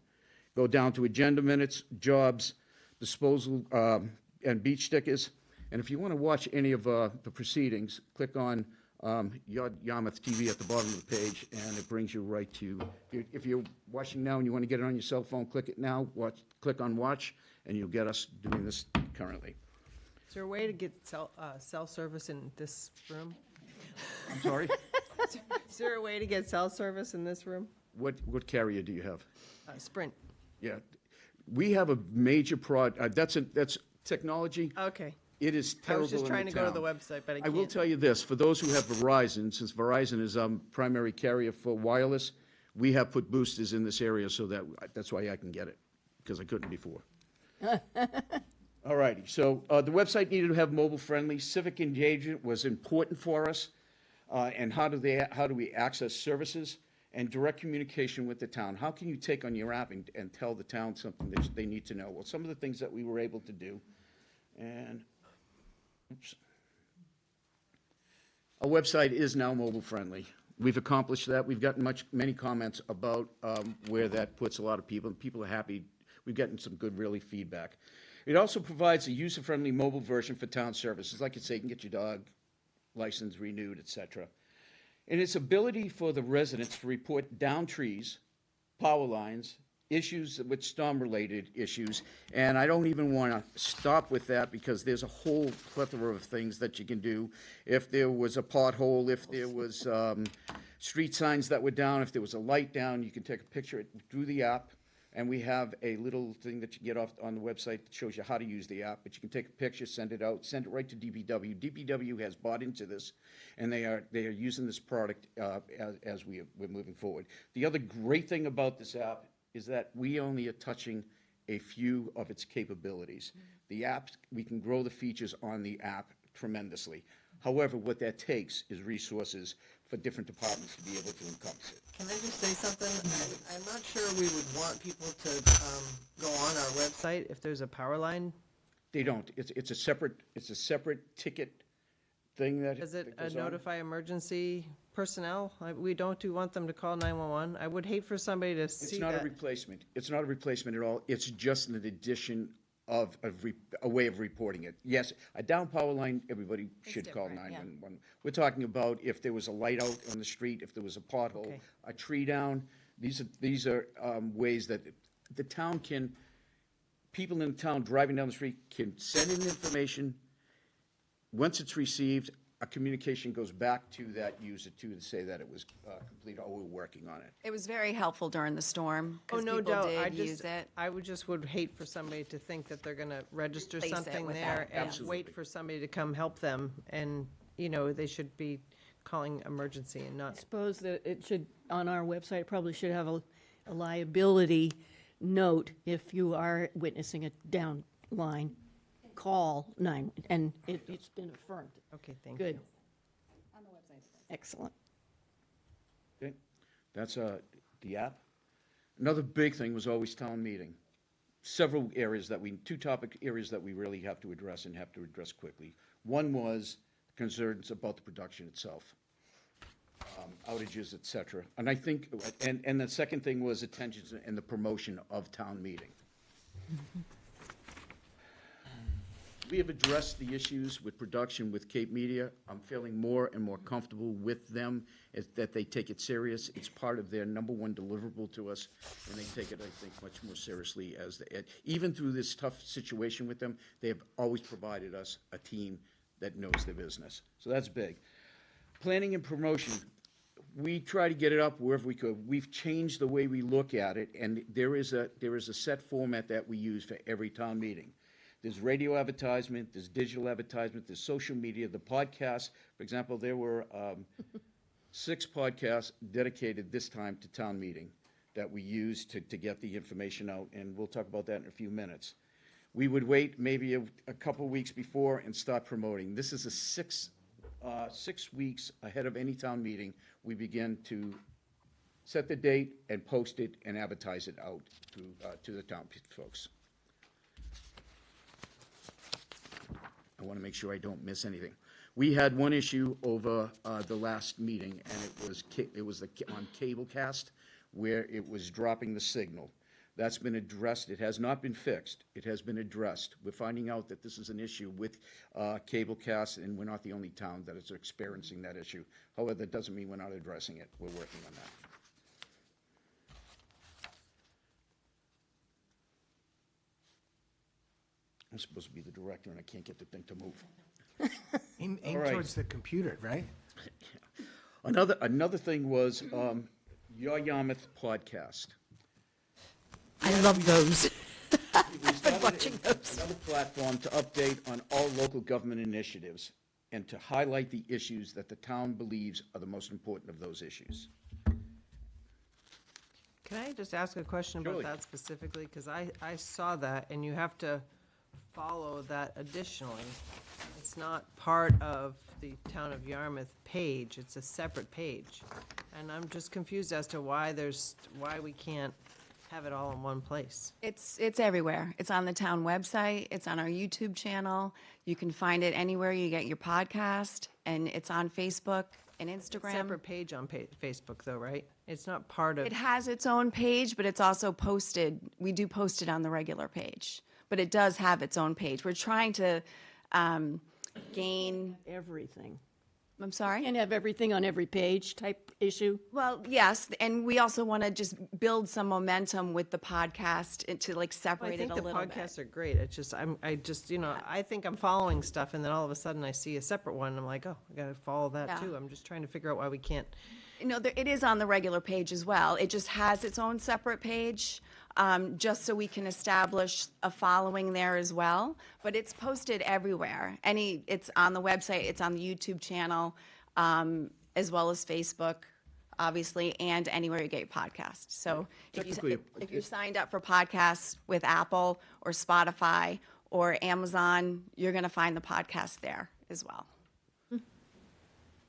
Go down to agenda minutes, jobs, disposal, and beach stickers. And if you want to watch any of the proceedings, click on Yarmouth TV at the bottom of the page, and it brings you right to, if you're watching now and you want to get it on your cell phone, click it now, click on watch, and you'll get us doing this currently. Is there a way to get cell service in this room? I'm sorry? Is there a way to get cell service in this room? What carrier do you have? Sprint. Yeah. We have a major that's technology. Okay. It is I terrible was just in trying the to go to town. the website, but I I can't. will tell you this, for those who have Verizon, since Verizon is primary carrier for wireless, we have put boosters in this area so that's why I can get it, because I couldn't before. All righty, so the website needed to have mobile-friendly. Civic engagement was important for us, and how do we access services and direct communication with the town? How can you take on your app and tell the town something that they need to know? Well, some of the things that we were able to do, and oops. Our website is now mobile-friendly. We've accomplished that. We've gotten many comments about where that puts a lot of people, and people are happy. We've gotten some good, really, feedback. It also provides a user-friendly mobile version for town services. Like I say, you can get your dog license renewed, etc. And its ability for the residents to report down trees, power lines, issues with storm-related issues. And I don't even want to stop with that because there's a whole plethora of things that you can do. If there was a pothole, if there was street signs that were down, if there was a light down, you can take a picture through the app. And we have a little thing that you get off on the website that shows you how to use the app. But you can take a picture, send it out, send it right to DPW. DPW has bought into this, and they are using this product as we're moving forward. The other great thing about this app is that we only are touching a few of its capabilities. The app, we can grow the features on the app tremendously. However, what that takes is resources for different departments to be able to encompass it. Can I just say something? I'm not sure we would want people to go on our website if there's a power line. They don't. It's a separate ticket thing that Does it goes on. notify emergency personnel? We don't want them to call 911. I would hate for somebody to see It's not that. a replacement. It's not a replacement at all. It's just an addition of a way of reporting it. Yes, a down power line, everybody should call 911. We're talking about if there was a light out on the street, if there was a pothole, Okay. a tree down. These are ways that the town can, people in the town driving down the street can send in information. Once it's received, a communication goes back to that user to say that it was complete, or we're working on it. It was very helpful during the storm Oh, because no people doubt. did use it. I would hate for somebody to think that they're going to register Replace it something with there that, and Absolutely. wait for somebody to come help them. And, they should be calling emergency and not. Suppose that it should, on our website, probably should have a liability note if you are witnessing a down line, call 9, and it's been affirmed. Okay, thank you. Good. Excellent. Okay, that's the app. Another big thing was always town meeting. Several areas two topic areas that we really have to address and have to address quickly. One was concerns about the production itself, outages, et cetera. And I think, and the second thing was attention and the promotion of town meeting. We have addressed the issues with production with Cape Media. I'm feeling more and more comfortable with them, that they take it serious. It's part of their number one deliverable to us, and they take it, I think, much more seriously even through this tough situation with them, they have always provided us a team that knows their business. So that's big. Planning and promotion, we try to get it up wherever we could. We've changed the way we look at it, and there is a set format that we use for every town meeting. There's radio advertisement, there's digital advertisement, there's social media, the podcasts. For example, there were 6 podcasts dedicated this time to town meeting that we used to get the information out, and we'll talk about that in a few minutes. We would wait maybe a couple weeks before and start promoting. This is a 6 weeks ahead of any town meeting. We begin to set the date and post it and advertise it out to the town folks. I want to make sure I don't miss anything. We had one issue over the last meeting, and it was on Cablecast, where it was dropping the signal. That's been addressed. It has not been fixed. It has been addressed. We're finding out that this is an issue with Cablecast, and we're not the only town that is experiencing that issue. However, that doesn't mean we're not addressing it. We're working on that. I'm supposed to be the director, and I can't get the thing to move. Aim All right. towards the computer, right? Another thing was Your Yarmouth podcast. I love those. We started another platform to update on all local government initiatives and to highlight the issues that the town believes are the most important of those issues. Can I just ask a question about Surely. that specifically? Because I saw that, and you have to follow that additionally. It's not part of the Town of Yarmouth page, it's a separate page. And I'm just confused as to why we can't have it all in one place. It's everywhere. It's on the town website. It's on our YouTube channel. You can find it anywhere you get your podcast, and it's on Facebook and Instagram. Separate page on Facebook though, right? It's not part of. It has its own page, but it's also posted. We do post it on the regular page, but it does have its own page. We're trying to gain. Everything. I'm sorry? And have everything on every page type issue? Well, yes, and we also want to just build some momentum with the podcast and to like separate it a little bit. I think the podcasts are great. It's just, I think I'm following stuff, and then all of a sudden I see a separate one, and I'm like, oh, I gotta follow that Yeah. too. I'm just trying to figure out why we can't. No, it is on the regular page as well. It just has its own separate page, just so we can establish a following there as well. But it's posted everywhere. It's on the website, it's on the YouTube channel, as well as Facebook, obviously, and anywhere you get your podcasts. So if you're signed up for podcasts with Apple or Spotify or Amazon, you're going to find the podcast there as well.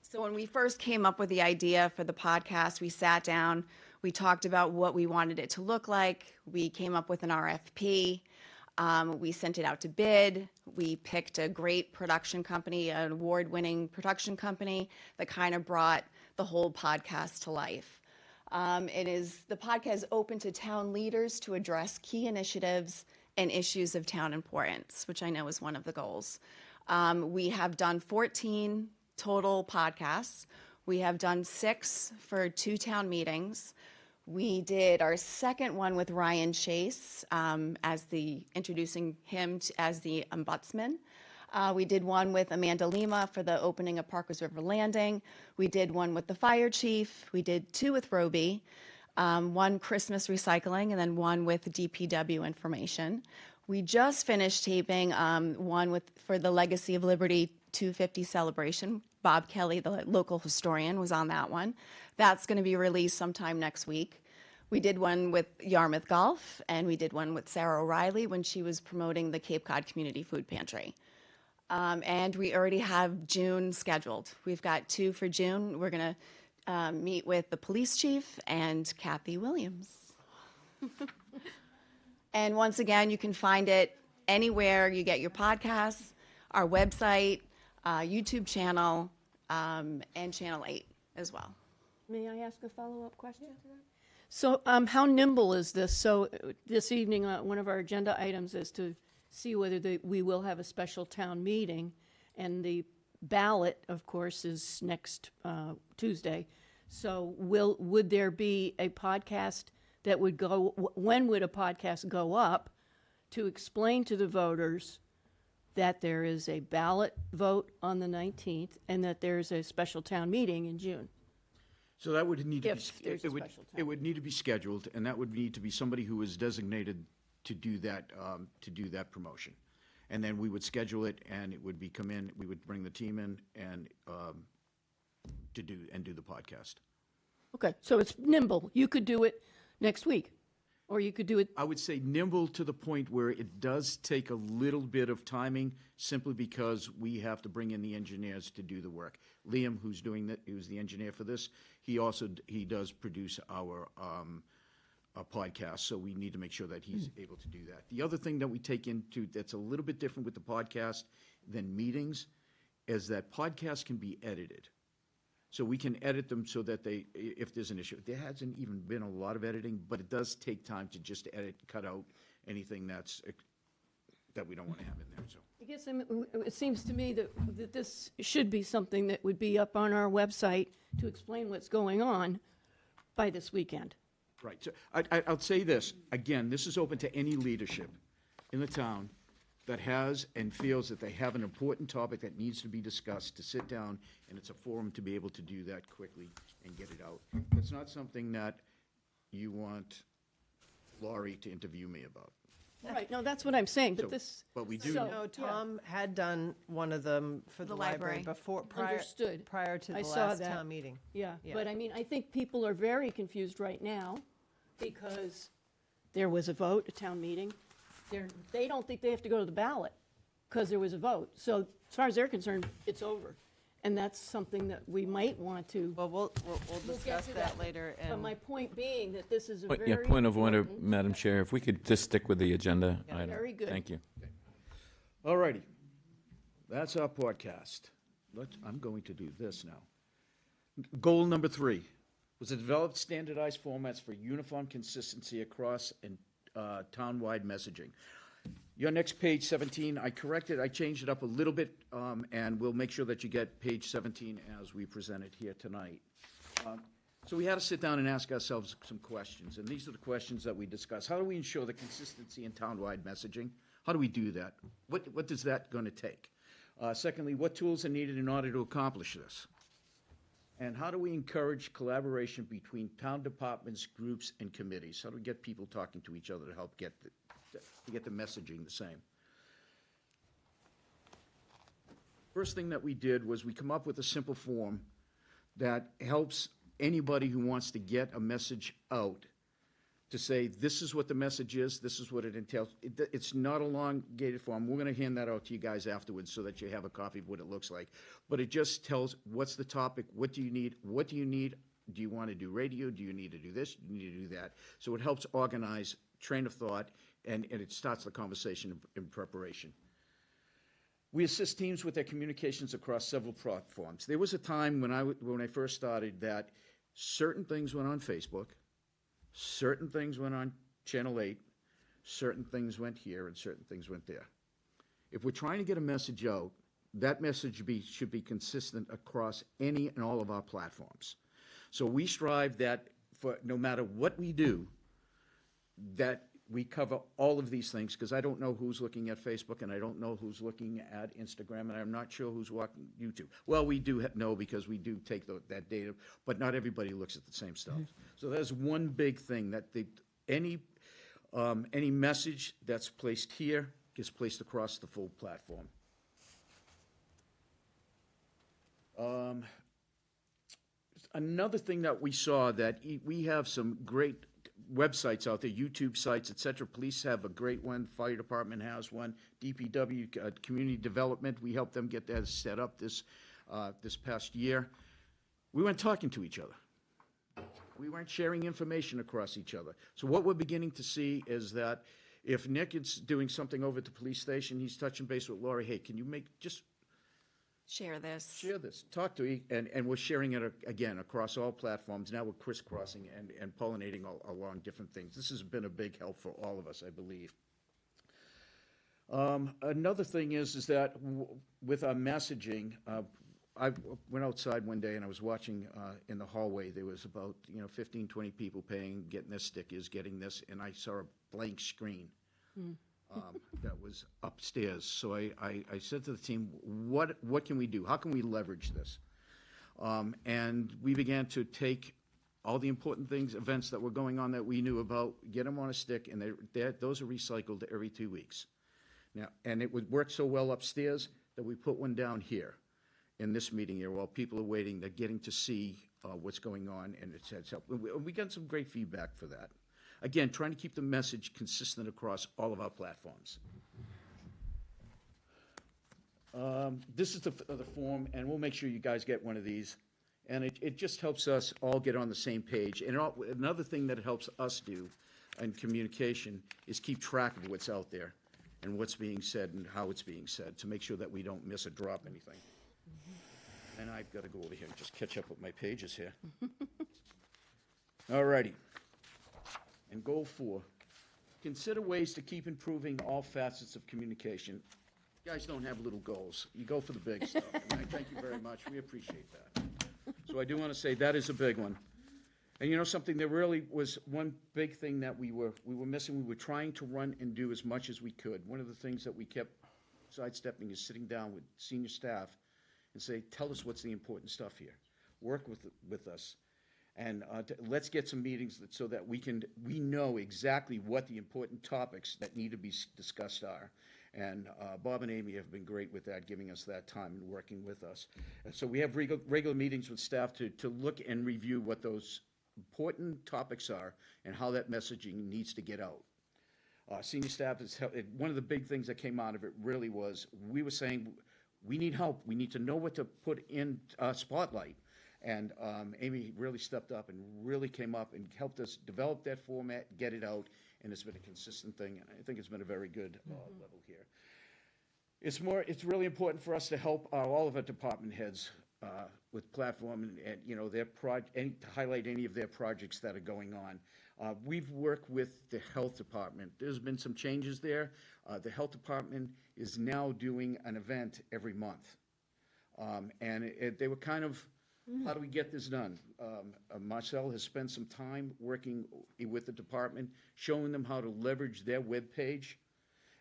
So when we first came up with the idea for the podcast, we sat down, we talked about what we wanted it to look like. We came up with an RFP. We sent it out to bid. We picked a great production company, an award-winning production company that kind of brought the whole podcast to life. The podcast is open to town leaders to address key initiatives and issues of town importance, which I know is one of the goals. We have done 14 total podcasts. We have done 6 for 2 town meetings. We did our second one with Ryan Chase, introducing him as the ombudsman. We did one with Amanda Lima for the opening of Parkers River Landing. We did one with the fire chief. We did 2 with Roby, one Christmas recycling, and then one with DPW information. We just finished taping one for the Legacy of Liberty 250 celebration. Bob Kelly, the local historian, was on that one. That's going to be released sometime next week. We did one with Yarmouth Golf, and we did one with Sarah O'Reilly when she was promoting the Cape Cod Community Food Pantry. And we already have June scheduled. We've got 2 for June. We're going to meet with the police chief and Kathy Williams. And once again, you can find it anywhere you get your podcasts, our website, YouTube channel, and Channel 8 as well. May I ask a follow-up question to that? So how nimble is this? So this evening, one of our agenda items is to see whether we will have a special town meeting. And the ballot, of course, is next Tuesday. So would there be a podcast that would go, when would a podcast go up to explain to the voters that there is a ballot vote on the 19th and that there's a special town meeting in June? So that would need to If be, there's a it would, special it would need to be scheduled, and that would need to be somebody who is designated to do that promotion. And then we would schedule it, and it would be come in, we would bring the team in and, do the podcast. Okay, so it's nimble. You could do it next week, or you could do it. I would say nimble to the point where it does take a little bit of timing, simply because we have to bring in the engineers to do the work. Liam, who's the engineer for this, he does produce our podcast, so we need to make sure that he's able to do that. The other thing that we take into that's a little bit different with the podcast than meetings is that podcasts can be edited. So we can edit them so that if there's an issue, there hasn't even been a lot of editing, but it does take time to just edit, cut out anything that we don't want to have in there, so. I guess it seems to me that this should be something that would be up on our website to explain what's going on by this weekend. Right, so I'll say this, again, this is open to any leadership in the town that has and feels that they have an important topic that needs to be discussed, to sit down, and it's a forum to be able to do that quickly and get it out. It's not something that you want Laurie to interview me about. Right, no, that's what I'm saying, but So- this. but we do- so- No, Tom had done one of them for the The library library. Understood. prior to I the saw last that. town meeting. Yeah, Yeah. but I mean, I think people are very confused right now because there was a vote, a town meeting. They don't think they have to go to the ballot because there was a vote. So as far as they're concerned, it's over. And that's something that we might want to. Well, we'll We'll get discuss to that later. But And my point being that this is a Point- very. Yeah, point of order, important- Madam Chair, if we could just stick with the agenda item. Very good. Thank you. All righty, that's our podcast. I'm going to do this now. Goal number 3 was to develop standardized formats for uniform consistency across and town-wide messaging. Your next page 17, I changed it up a little bit, and we'll make sure that you get page 17 as we present it here tonight. So we had to sit down and ask ourselves some questions, and these are the questions that we discussed. How do we ensure the consistency in town-wide messaging? How do we do that? What is that going to take? Secondly, what tools are needed in order to accomplish this? And how do we encourage collaboration between town departments, groups, and committees? How do we get people talking to each other to help get the messaging the same? First thing that we did was we come up with a simple form that helps anybody who wants to get a message out to say, this is what the message is, this is what it entails. It's not a elongated form. We're going to hand that out to you guys afterwards so that you have a copy of what it looks like. But it just tells what's the topic, what do you need, do you want to do radio, do you need to do this, do you need to do that? So it helps organize train of thought, and it starts the conversation in preparation. We assist teams with their communications across several platforms. There was a time when I first started that certain things went on Facebook, certain things went on Channel 8, certain things went here, and certain things went there. If we're trying to get a message out, that message should be consistent across any and all of our platforms. So we strive that for no matter what we do, that we cover all of these things, because I don't know who's looking at Facebook, and I don't know who's looking at Instagram, and I'm not sure who's watching YouTube. Well, we do know, because we do take that data, but not everybody looks at the same stuff. So there's one big thing, that any message that's placed here gets placed across the full platform. Another thing that we saw, that we have some great websites out there, YouTube sites, etc. Police have a great one. Fire department has one. DPW, community development, we helped them get that set up this past year. We weren't talking to each other. We weren't sharing information across each other. So what we're beginning to see is that if Nick is doing something over at the police station, he's touching base with Laurie. Hey, can you share this? Talk to me, and we're sharing it again across all platforms. Now we're crisscrossing and pollinating along different things. This has been a big help for all of us, I believe. Another thing is that with our messaging, I went outside one day and I was watching in the hallway, there was about, 15, 20 people paying, getting their stickers, getting this, and I saw a blank screen that was upstairs. So I said to the team, what can we do? How can we leverage this? And we began to take all the important things, events that were going on that we knew about, get them on a stick, and those are recycled every 2 weeks. Now, and it would work so well upstairs that we put one down here in this meeting here while people are waiting. They're getting to see what's going on, and it's helped. We got some great feedback for that. Again, trying to keep the message consistent across all of our platforms. This is the form, and we'll make sure you guys get one of these. And it just helps us all get on the same page. And another thing that it helps us do in communication is keep track of what's out there and what's being said and how it's being said to make sure that we don't miss or drop anything. And I've got to go over here and just catch up with my pages here. All righty. And goal 4, consider ways to keep improving all facets of communication. You guys don't have little goals. You go for the big stuff. And I thank you very much. We appreciate that. So I do want to say that is a big one. And something, there really was one big thing that we were missing. We were trying to run and do as much as we could. One of the things that we kept sidestepping is sitting down with senior staff and say, tell us what's the important stuff here. Work with us. And let's get some meetings so that we know exactly what the important topics that need to be discussed are. And Bob and Amy have been great with that, giving us that time and working with us. And so we have regular meetings with staff to look and review what those important topics are and how that messaging needs to get out. Senior staff is one of the big things that came out of it really was we were saying we need help. We need to know what to put in Spotlight. And Amy really stepped up and really came up and helped us develop that format, get it out, and it's been a consistent thing. And I think it's been a very good level here. It's really important for us to help all of our department heads with platform and to highlight any of their projects that are going on. We've worked with the health department. There's been some changes there. The health department is now doing an event every month. And they were kind of, how do we get this done? Marcel has spent some time working with the department, showing them how to leverage their webpage.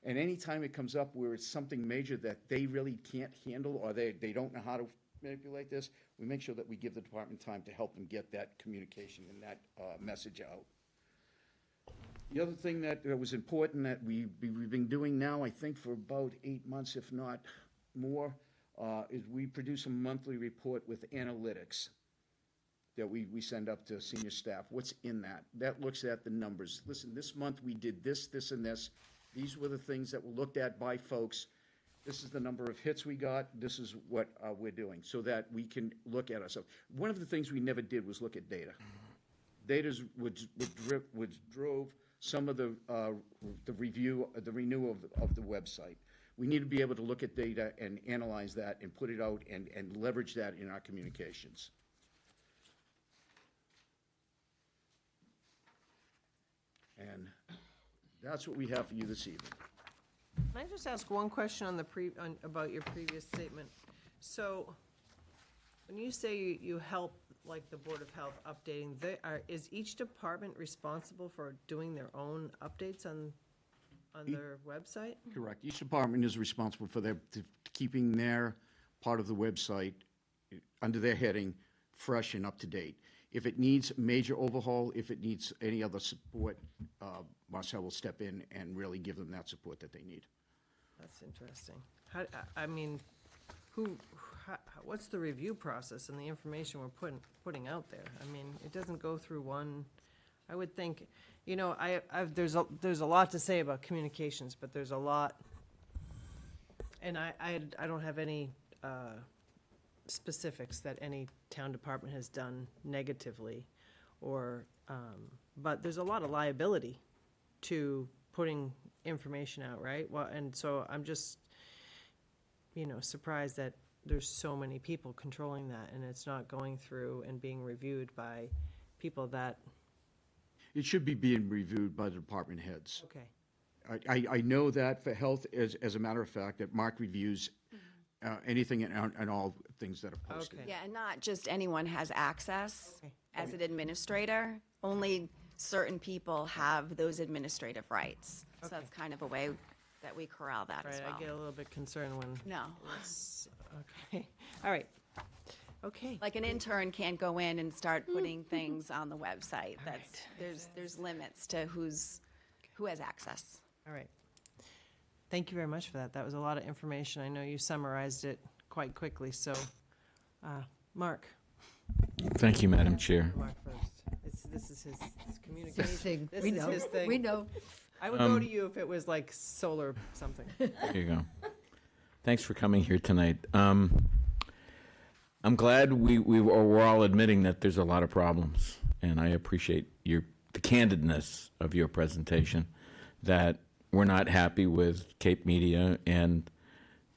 And anytime it comes up where it's something major that they really can't handle or they don't know how to manipulate this, we make sure that we give the department time to help them get that communication and that message out. The other thing that was important that we've been doing now, I think for about 8 months, if not more, is we produce a monthly report with analytics that we send up to senior staff. What's in that? That looks at the numbers. Listen, this month we did this, this, and this. These were the things that were looked at by folks. This is the number of hits we got. This is what we're doing so that we can look at ourselves. One of the things we never did was look at data. Data drove some of the renewal of the website. We need to be able to look at data and analyze that and put it out and leverage that in our communications. And that's what we have for you this evening. Can I just ask one question on about your previous statement? So, when you say you help, like the Board of Health updating, is each department responsible for doing their own updates on their website? Correct. Each department is responsible for keeping their part of the website under their heading fresh and up to date. If it needs major overhaul, if it needs any other support, Marcel will step in and really give them that support that they need. That's interesting. What's the review process and the information we're putting out there? I mean, it doesn't go through one. I would think, there's a lot to say about communications, but there's a lot, and I don't have any specifics that any town department has done negatively, but there's a lot of liability to putting information out, right? Well, and so I'm just, surprised that there's so many people controlling that, and it's not going through and being reviewed by people that. It should be being reviewed by the department heads. Okay. I know that for health, as a matter of fact, that Mark reviews anything and all things that are posted. Yeah, and not just anyone has access as an administrator. Only certain people have those administrative rights. So that's kind of a way that we corral that as well. I get a little bit concerned when. No. Okay, all right. Okay. Like an intern can't go in and start putting things on the website. There's limits to who has access. All right. Thank you very much for that. That was a lot of information. I know you summarized it quite quickly, so, Mark. Thank you, Madam Chair. Mark first. This is his communication. thing. This We is know. his thing. We know. I would go to you if it was like solar something. There you go. Thanks for coming here tonight. I'm glad we're all admitting that there's a lot of problems, and I appreciate the candidness of your presentation, that we're not happy with Cape Media, and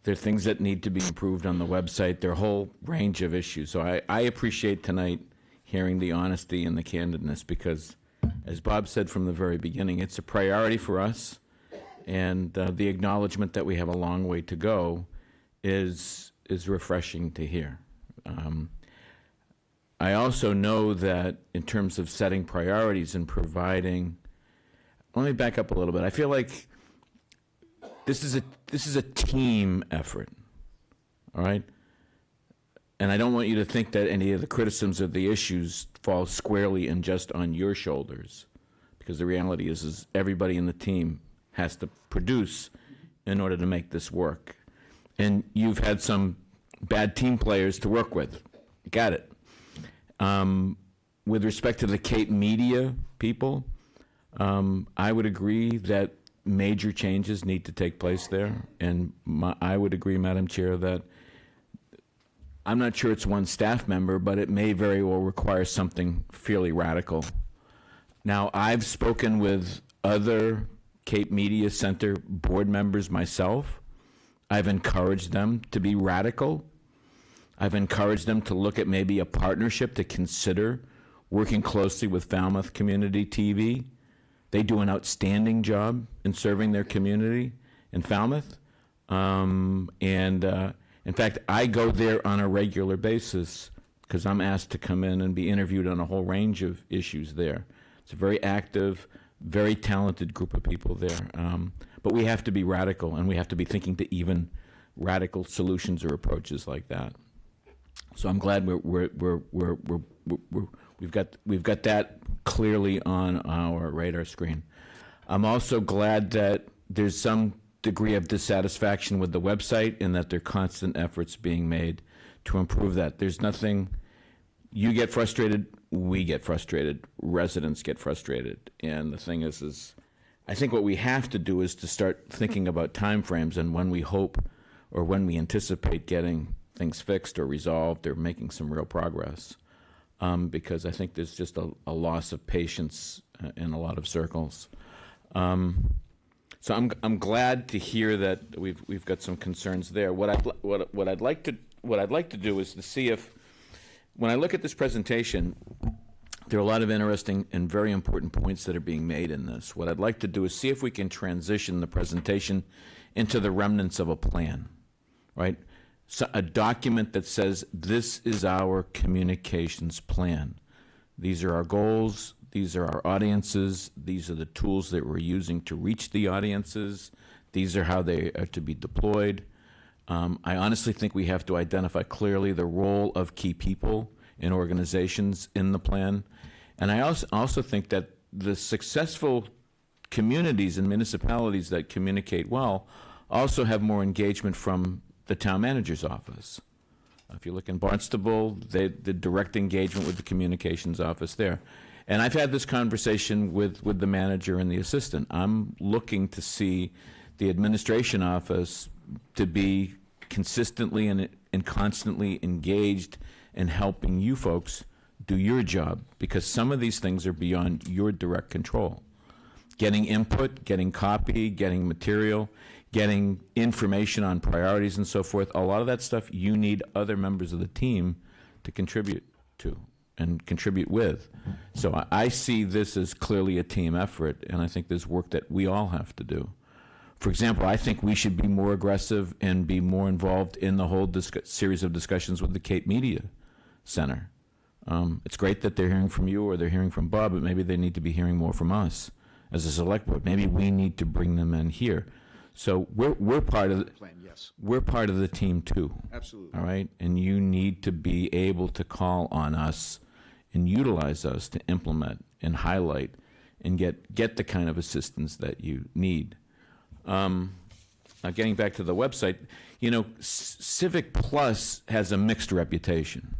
there are things that need to be improved on the website. There are a whole range of issues. So I appreciate tonight hearing the honesty and the candidness, because, as Bob said from the very beginning, it's a priority for us, and the acknowledgement that we have a long way to go is refreshing to hear. I also know that in terms of setting priorities and providing, let me back up a little bit. I feel like this is a team effort, all right? And I don't want you to think that any of the criticisms of the issues fall squarely and just on your shoulders, because the reality is everybody in the team has to produce in order to make this work. And you've had some bad team players to work with. Got it. With respect to the Cape Media people, I would agree that major changes need to take place there. And I would agree, Madam Chair, that I'm not sure it's one staff member, but it may very well require something fairly radical. Now, I've spoken with other Cape Media Center board members myself. I've encouraged them to be radical. I've encouraged them to look at maybe a partnership, to consider working closely with Falmouth Community TV. They do an outstanding job in serving their community in Falmouth. In fact, I go there on a regular basis because I'm asked to come in and be interviewed on a whole range of issues there. It's a very active, very talented group of people there. But we have to be radical, and we have to be thinking to even radical solutions or approaches like that. So I'm glad we've got that clearly on our radar screen. I'm also glad that there's some degree of dissatisfaction with the website, and that there are constant efforts being made to improve that. There's nothing, you get frustrated, we get frustrated, residents get frustrated. And the thing is I think what we have to do is to start thinking about timeframes and when we hope or when we anticipate getting things fixed or resolved or making some real progress. Because I think there's just a loss of patience in a lot of circles. So I'm glad to hear that we've got some concerns there. What I'd like to do is to see if, when I look at this presentation, there are a lot of interesting and very important points that are being made in this. What I'd like to do is see if we can transition the presentation into the remnants of a plan, right? So a document that says, this is our communications plan. These are our goals. These are our audiences. These are the tools that we're using to reach the audiences. These are how they are to be deployed. I honestly think we have to identify clearly the role of key people in organizations in the plan. And I also think that the successful communities and municipalities that communicate well also have more engagement from the town manager's office. If you look in Barnstable, the direct engagement with the communications office there. And I've had this conversation with the manager and the assistant. I'm looking to see the administration office to be consistently and constantly engaged in helping you folks do your job, because some of these things are beyond your direct control. Getting input, getting copy, getting material, getting information on priorities and so forth, a lot of that stuff you need other members of the team to contribute to and contribute with. So I see this as clearly a team effort, and I think there's work that we all have to do. For example, I think we should be more aggressive and be more involved in the whole series of discussions with the Cape Media Center. It's great that they're hearing from you or they're hearing from Bob, but maybe they need to be hearing more from us as a select board. Maybe we need to bring them in here. So we're part of the Plan, yes. we're part of the team too. Absolutely. All right, and you need to be able to call on us and utilize us to implement and highlight and get the kind of assistance that you need. Now, getting back to the website, Civic Plus has a mixed reputation.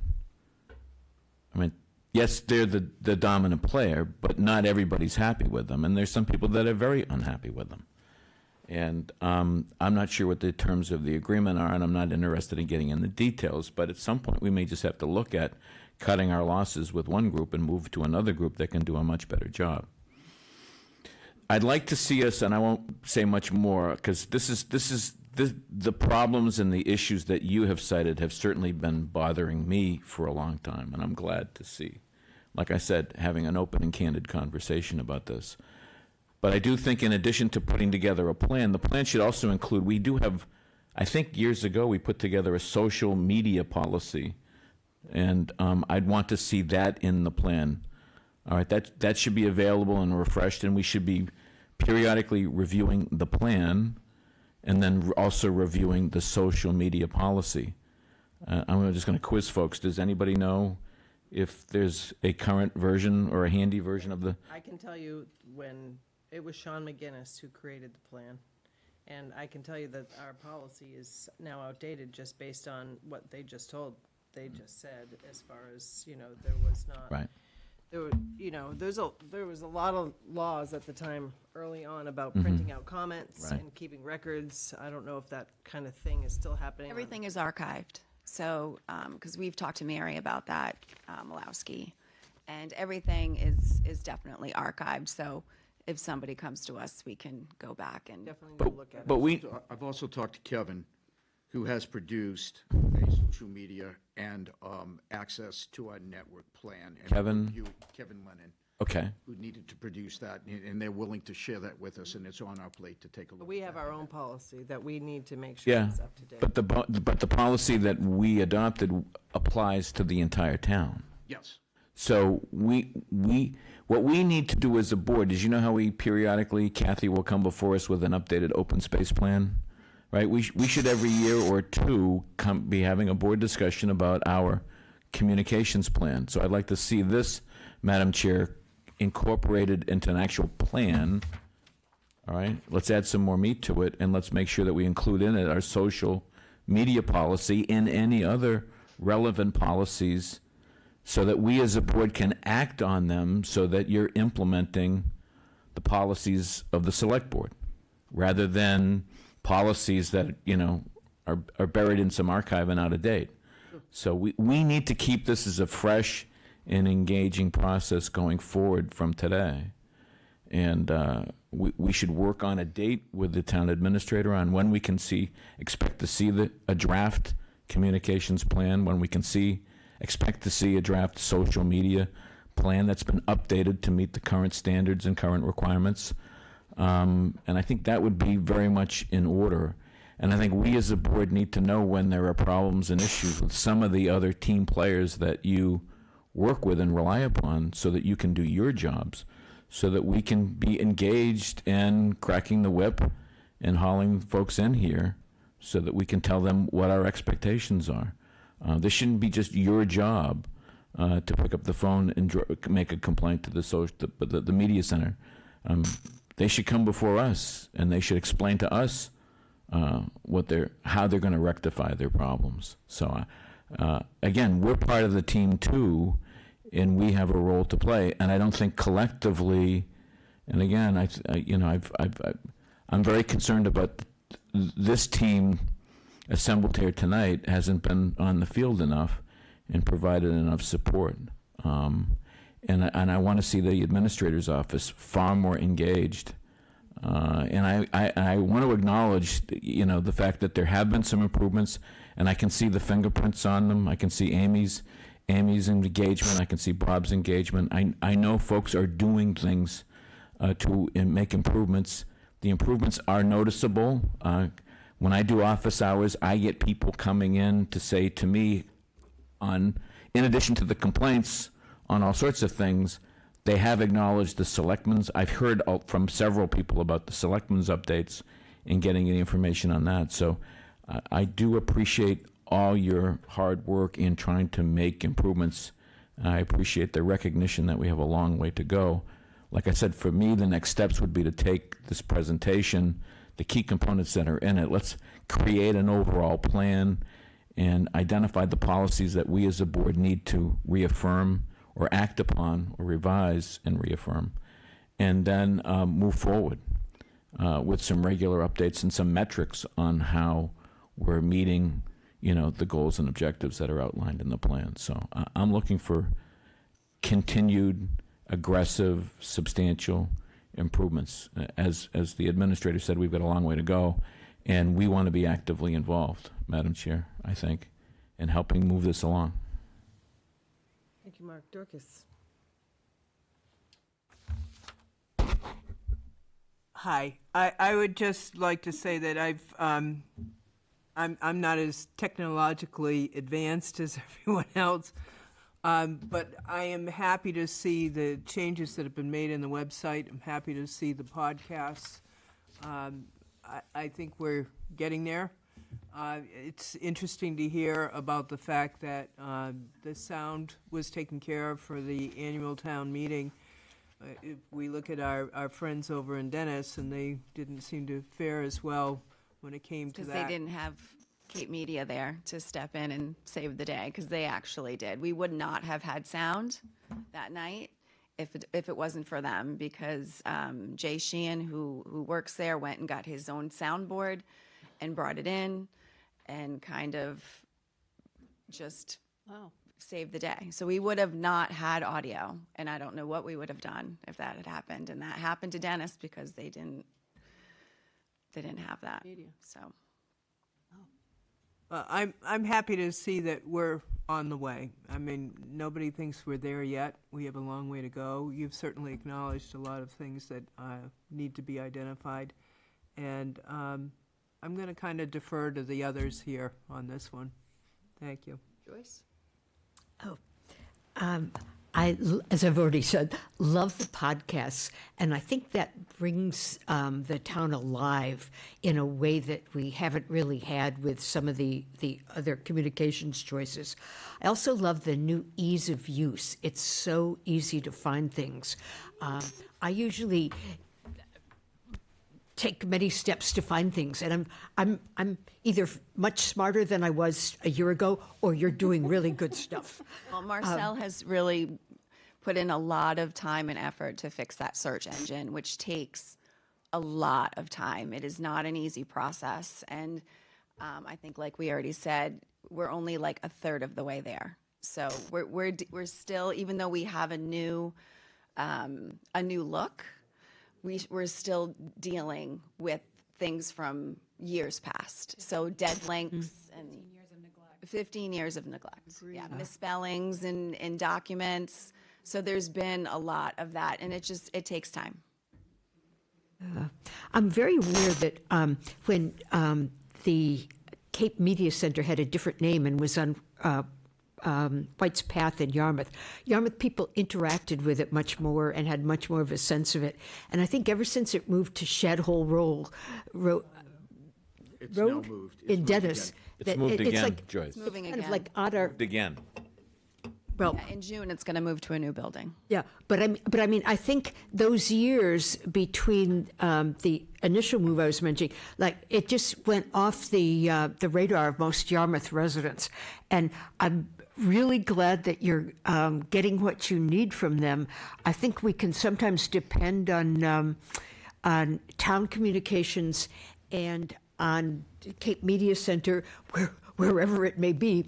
I mean, yes, they're the dominant player, but not everybody's happy with them, and there's some people that are very unhappy with them. And I'm not sure what the terms of the agreement are, and I'm not interested in getting in the details, but at some point we may just have to look at cutting our losses with one group and move to another group that can do a much better job. I'd like to see us, and I won't say much more, because the problems and the issues that you have cited have certainly been bothering me for a long time, and I'm glad to see, like I said, having an open and candid conversation about this. But I do think in addition to putting together a plan, the plan should also include, we do have, I think years ago we put together a social media policy, and I'd want to see that in the plan. All right, that should be available and refreshed, and we should be periodically reviewing the plan and then also reviewing the social media policy. I'm just going to quiz folks. Does anybody know if there's a current version or a handy version of the? I can tell you when it was Sean McGinnis who created the plan. And I can tell you that our policy is now outdated just based on what they just said, as far as, there was not. Right. There were, there was a lot of laws at the time early on about printing out comments Right. and keeping records. I don't know if that kind of thing is still happening. Everything is archived. So, because we've talked to Mary about that, Malowski, and everything is definitely archived. So if somebody comes to us, we can go back and definitely look at it. But I've also talked to Kevin, who has produced a social media and access to our network plan. And Kevin? Kevin Lennon. Okay. Who needed to produce that, and they're willing to share that with us, and it's on our plate to take a look. But we have our own policy that we need to make sure Yeah, is up to date. but the policy that we adopted applies to the entire town. Yes. So what we need to do as a board is, how we periodically, Kathy will come before us with an updated open space plan, right? We should every year or two be having a board discussion about our communications plan. So I'd like to see this, Madam Chair, incorporated into an actual plan. All right, let's add some more meat to it, and let's make sure that we include in it our social media policy and any other relevant policies, so that we as a board can act on them, so that you're implementing the policies of the select board, rather than policies that, are buried in some archive and out of date. So we need to keep this as a fresh and engaging process going forward from today. And we should work on a date with the town administrator on when we can expect to see a draft communications plan, when we can expect to see a draft social media plan that's been updated to meet the current standards and current requirements. And I think that would be very much in order. And I think we as a board need to know when there are problems and issues with some of the other team players that you work with and rely upon, so that you can do your jobs, so that we can be engaged in cracking the whip and hauling folks in here, so that we can tell them what our expectations are. This shouldn't be just your job to pick up the phone and make a complaint to the media center. They should come before us, and they should explain to us how they're going to rectify their problems. So, again, we're part of the team too, and we have a role to play. And I don't think collectively, and again, I'm very concerned about this team assembled here tonight hasn't been on the field enough and provided enough support. And I want to see the administrator's office far more engaged. And I want to acknowledge, the fact that there have been some improvements, and I can see the fingerprints on them. I can see Amy's engagement. I can see Bob's engagement. I know folks are doing things to make improvements, The improvements are noticeable. When I do office hours, I get people coming in to say to me, in addition to the complaints on all sorts of things, they have acknowledged the selectmen's. I've heard from several people about the selectmen's updates and getting any information on that. So I do appreciate all your hard work in trying to make improvements. I appreciate the recognition that we have a long way to go. Like I said, for me, the next steps would be to take this presentation, the key components that are in it. Let's create an overall plan and identify the policies that we as a board need to reaffirm or act upon or revise and reaffirm, and then move forward with some regular updates and some metrics on how we're meeting, the goals and objectives that are outlined in the plan. So I'm looking for continued, aggressive, substantial improvements. As the administrator said, we've got a long way to go, and we want to be actively involved, Madam Chair, I think, in helping move this along. Thank you, Mark. Dorcas? Hi, I would just like to say that I'm not as technologically advanced as everyone else, but I am happy to see the changes that have been made in the website. I'm happy to see the podcasts. I think we're getting there. It's interesting to hear about the fact that the sound was taken care of for the annual town meeting. If we look at our friends over in Dennis, and they didn't seem to fare as well when it came to Because that. they didn't have Cape Media there to step in and save the day, because they actually did. We would not have had sound that night if it wasn't for them, because Jay Sheehan, who works there, went and got his own soundboard and brought it in and kind of just saved the day. So we would have not had audio, and I don't know what we would have done if that had happened. And that happened to Dennis because they didn't have that. So I'm happy to see that we're on the way. I mean, nobody thinks we're there yet. We have a long way to go. You've certainly acknowledged a lot of things that need to be identified, and I'm going to kind of defer to the others here on this one. Thank you. Joyce? As I've already said, love the podcasts, and I think that brings the town alive in a way that we haven't really had with some of the other communications choices. I also love the new ease of use. It's so easy to find things. I usually take many steps to find things, and I'm either much smarter than I was a year ago, or you're doing really good stuff. Well, Marcel has really put in a lot of time and effort to fix that search engine, which takes a lot of time. It is not an easy process, and I think, like we already said, we're only like a third of the way there. So we're still, even though we have a new look, we're still dealing with things from years past. So dead links and 15 years of neglect. Yeah, misspellings in documents. So there's been a lot of that, and it takes time. I'm very aware that when the Cape Media Center had a different name and was on White's Path in Yarmouth people interacted with it much more and had much more of a sense of it. And I think ever since it moved to Shed Hole Road It's now moved. It's in moved Dennis, again. It's moved again, like, Joyce. it's Moving kind of again. like on our, Moved again. well, Yeah, in June, it's going to move to a new building. yeah, but I mean, I think those years between the initial move I was mentioning, like, it just went off the radar of most Yarmouth residents, and I'm really glad that you're getting what you need from them. I think we can sometimes depend on town communications and on Cape Media Center, wherever it may be,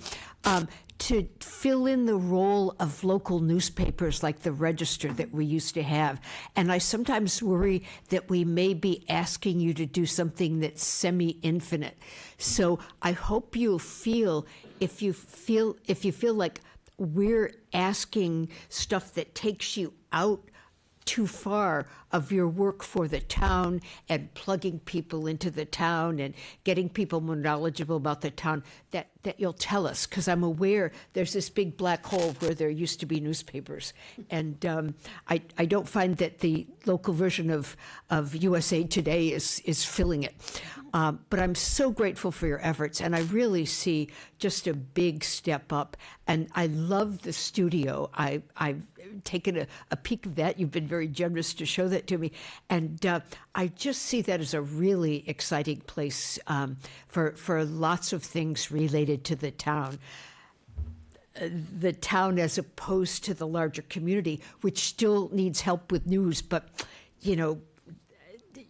to fill in the role of local newspapers like the Register that we used to have. And I sometimes worry that we may be asking you to do something that's semi-infinite. So I hope you'll feel, if you feel like we're asking stuff that takes you out too far of your work for the town and plugging people into the town and getting people more knowledgeable about the town, that you'll tell us, because I'm aware there's this big black hole where there used to be newspapers. And I don't find that the local version of USA Today is filling it. But I'm so grateful for your efforts, and I really see just a big step up. And I love the studio. I've taken a peek of that. You've been very generous to show that to me. And I just see that as a really exciting place for lots of things related to the town. The town as opposed to the larger community, which still needs help with news. But, you know,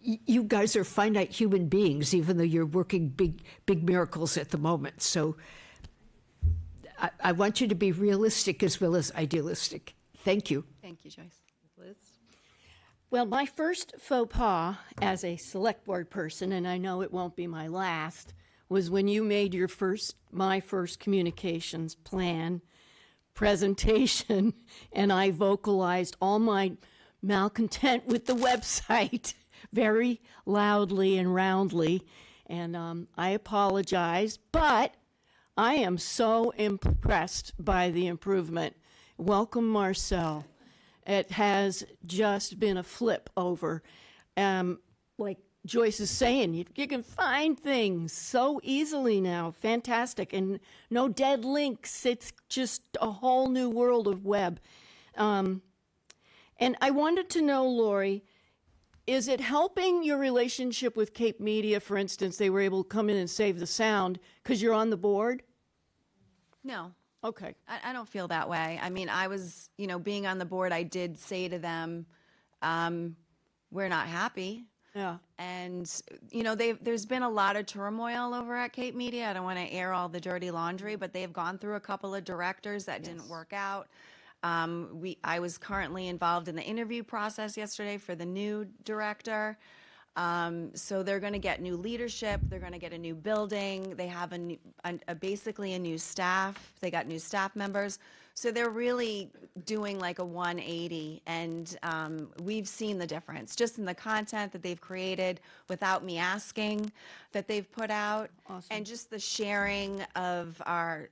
you guys are finite human beings, even though you're working big miracles at the moment. So I want you to be realistic as well as idealistic. Thank you. Thank you, Joyce. Liz? Well, my first faux pas as a select board person, and I know it won't be my last, was when you made my first communications plan presentation, and I vocalized all my malcontent with the website very loudly and roundly, and I apologize, but I am so impressed by the improvement. Welcome, Marcel. It has just been a flip over. Like Joyce is saying, you can find things so easily now. Fantastic. And no dead links. It's just a whole new world of web. And I wanted to know, Lori, is it helping your relationship with Cape Media, for instance? They were able to come in and save the sound because you're on the board? No. Okay. I don't feel that way. I mean, I was, being on the board, I did say to them, we're not happy. Yeah. And, there's been a lot of turmoil over at Cape Media. I don't want to air all the dirty laundry, but they've gone through a couple of directors that didn't work out. I was currently involved in the interview process yesterday for the new director. So they're going to get new leadership. They're going to get a new building. They have basically a new staff. They got new staff members. So they're really doing like a 180. And we've seen the difference just in the content that they've created without me asking that they've put out. Awesome. And just the sharing of our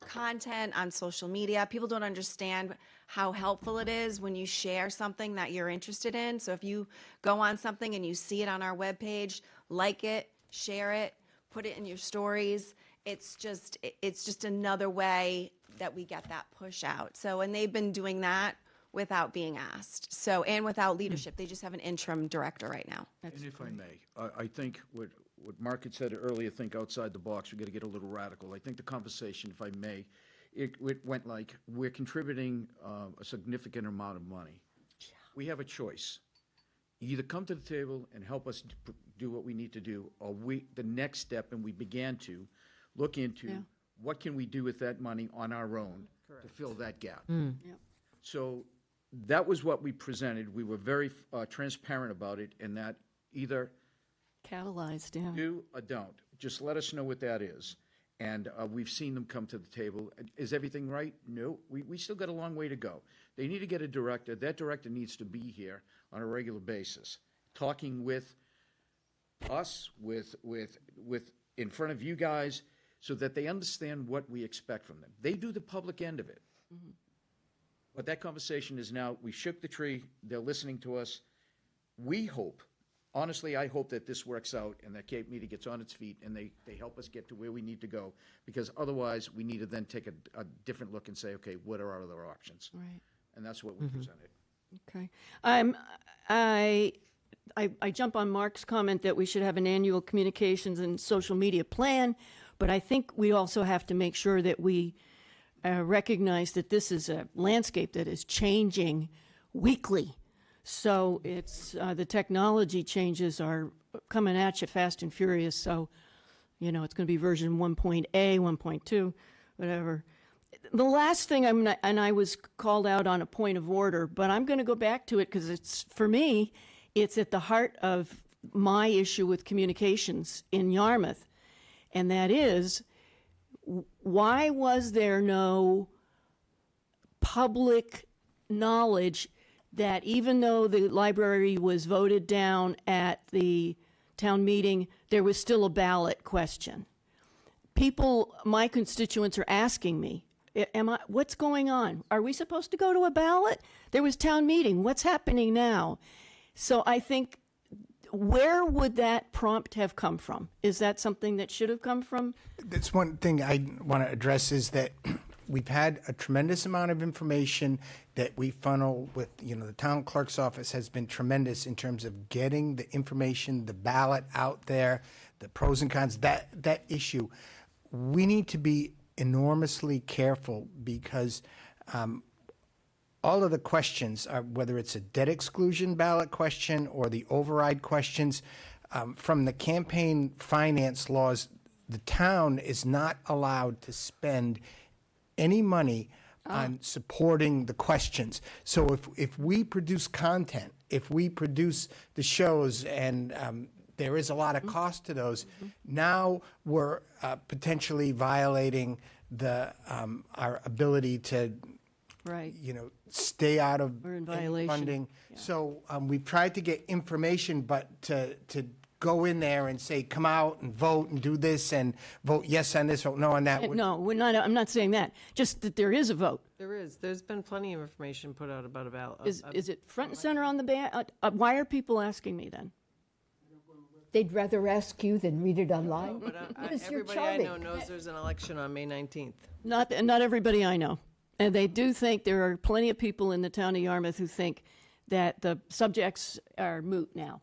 content on social media. People don't understand how helpful it is when you share something that you're interested in. So if you go on something and you see it on our webpage, like it, share it, put it in your stories. It's just another way that we get that push out. So, and they've been doing that without being asked. So, and without leadership. They just have an interim director right now. And if I may, I think what Mark had said earlier, think outside the box. We got to get a little radical. I think the conversation, if I may, it went like, we're contributing a significant amount of money. We have a choice. Either come to the table and help us do what we need to do, or the next step, and we began to look into what can we do with that money on our own to fill that gap. Yep. So that was what we presented. We were very transparent about it, and that either Catalyzed, yeah. do or don't. Just let us know what that is. And we've seen them come to the table. Is everything right? No. We still got a long way to go. They need to get a director. That director needs to be here on a regular basis, talking with us, with in front of you guys, so that they understand what we expect from them. They do the public end of it. Mm-hmm. But that conversation is now, we shook the tree. They're listening to us. We hope, honestly, I hope that this works out and that Cape Media gets on its feet and they help us get to where we need to go, because otherwise we need to then take a different look and say, okay, what are our other options? Right. And that's what we presented. Okay. I jump on Mark's comment that we should have an annual communications and social media plan, but I think we also have to make sure that we recognize that this is a landscape that is changing weekly. So it's the technology changes are coming at you fast and furious. So, it's going to be version 1.A, 1.2, whatever. The last thing and I was called out on a point of order, but I'm going to go back to it because for me, it's at the heart of my issue with communications in Yarmouth. And that is, why was there no public knowledge that even though the library was voted down at the town meeting, there was still a ballot question. People, my constituents are asking me, what's going on? Are we supposed to go to a ballot? There was town meeting. What's happening now? So I think, where would that prompt have come from? Is that something that should have come from? That's one thing I want to address, is that we've had a tremendous amount of information that we funnel with, the town clerk's office has been tremendous in terms of getting the information, the ballot out there, the pros and cons, that issue. We need to be enormously careful, because all of the questions, whether it's a debt exclusion ballot question or the override questions, from the campaign finance laws, the town is not allowed to spend any money on supporting the questions. So if we produce content, if we produce the shows, and there is a lot of cost to those, now we're potentially violating our ability to Right. stay out of We're in any violation. funding. So we've tried to get information, but to go in there and say, come out and vote and do this and vote yes on this, vote no on that. No, we're not, I'm not saying that, just that there is a vote. There is. There's been plenty of information put out about a ballot. Is it front and center on the why are people asking me then? They'd rather ask you than read it online? But Because you're everybody I know charming. knows there's an election on May 19th. Not everybody I know. And they do think, there are plenty of people in the town of Yarmouth who think that the subjects are moot now.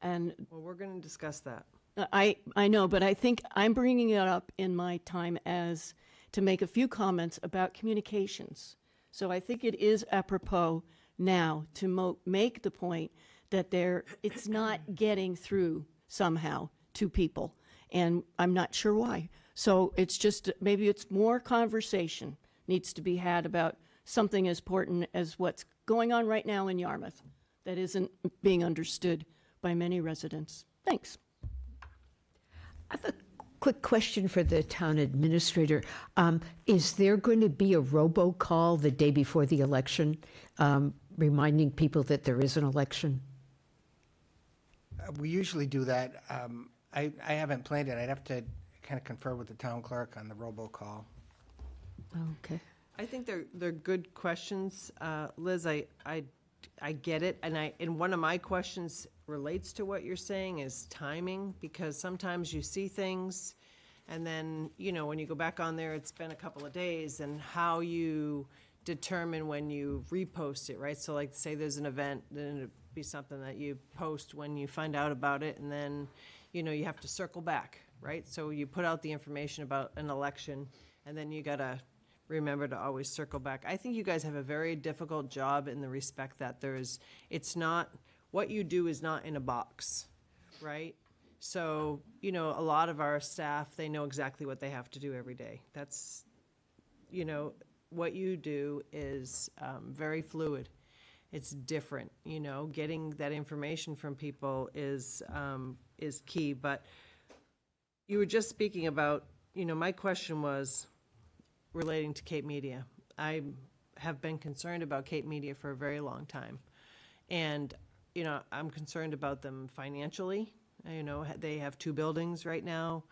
And Well, we're going to discuss that. I know, but I think I'm bringing it up in my time as to make a few comments about communications. So I think it is apropos now to make the point that it's not getting through somehow to people, and I'm not sure why. So it's just, maybe it's more conversation needs to be had about something as important as what's going on right now in Yarmouth that isn't being understood by many residents. Thanks. I have a quick question for the town administrator. Is there going to be a robocall the day before the election, reminding people that there is an election? We usually do that. I haven't planned it. I'd have to kind of confer with the town clerk on the robocall. Okay. I think they're good questions. Liz, I get it, and one of my questions relates to what you're saying is timing, because sometimes you see things, and then, when you go back on there, it's been a couple of days, and how you determine when you repost it, right? So like, say there's an event, then it'd be something that you post when you find out about it, and then, you have to circle back, right? So you put out the information about an election, and then you gotta remember to always circle back. I think you guys have a very difficult job in the respect that it's not, what you do is not in a box, right? So, a lot of our staff, they know exactly what they have to do every day. That's, what you do is very fluid. It's different, getting that information from people is key. But you were just speaking about, my question was relating to Cape Media. I have been concerned about Cape Media for a very long time. And, I'm concerned about them financially. They have 2 buildings right now.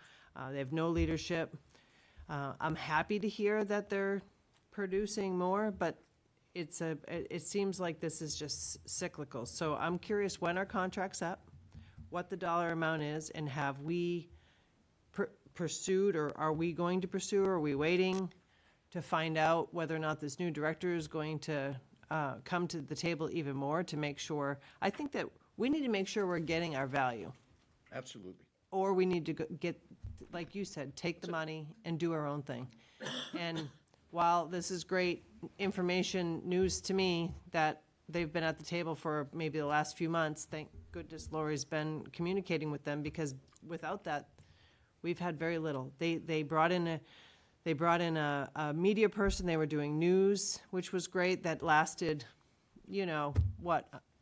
They have no leadership. I'm happy to hear that they're producing more, but it seems like this is just cyclical. So I'm curious when our contract's up, what the dollar amount is, and have we pursued, or are we going to pursue, or are we waiting to find out whether or not this new director is going to come to the table even more to make sure. I think that we need to make sure we're getting our value. Absolutely. Or we need to get, like you said, take the money and do our own thing. And while this is great information, news to me that they've been at the table for maybe the last few months, thank goodness Lori's been communicating with them, because without that, we've had very little. They brought in a media person. They were doing news, which was great. That lasted,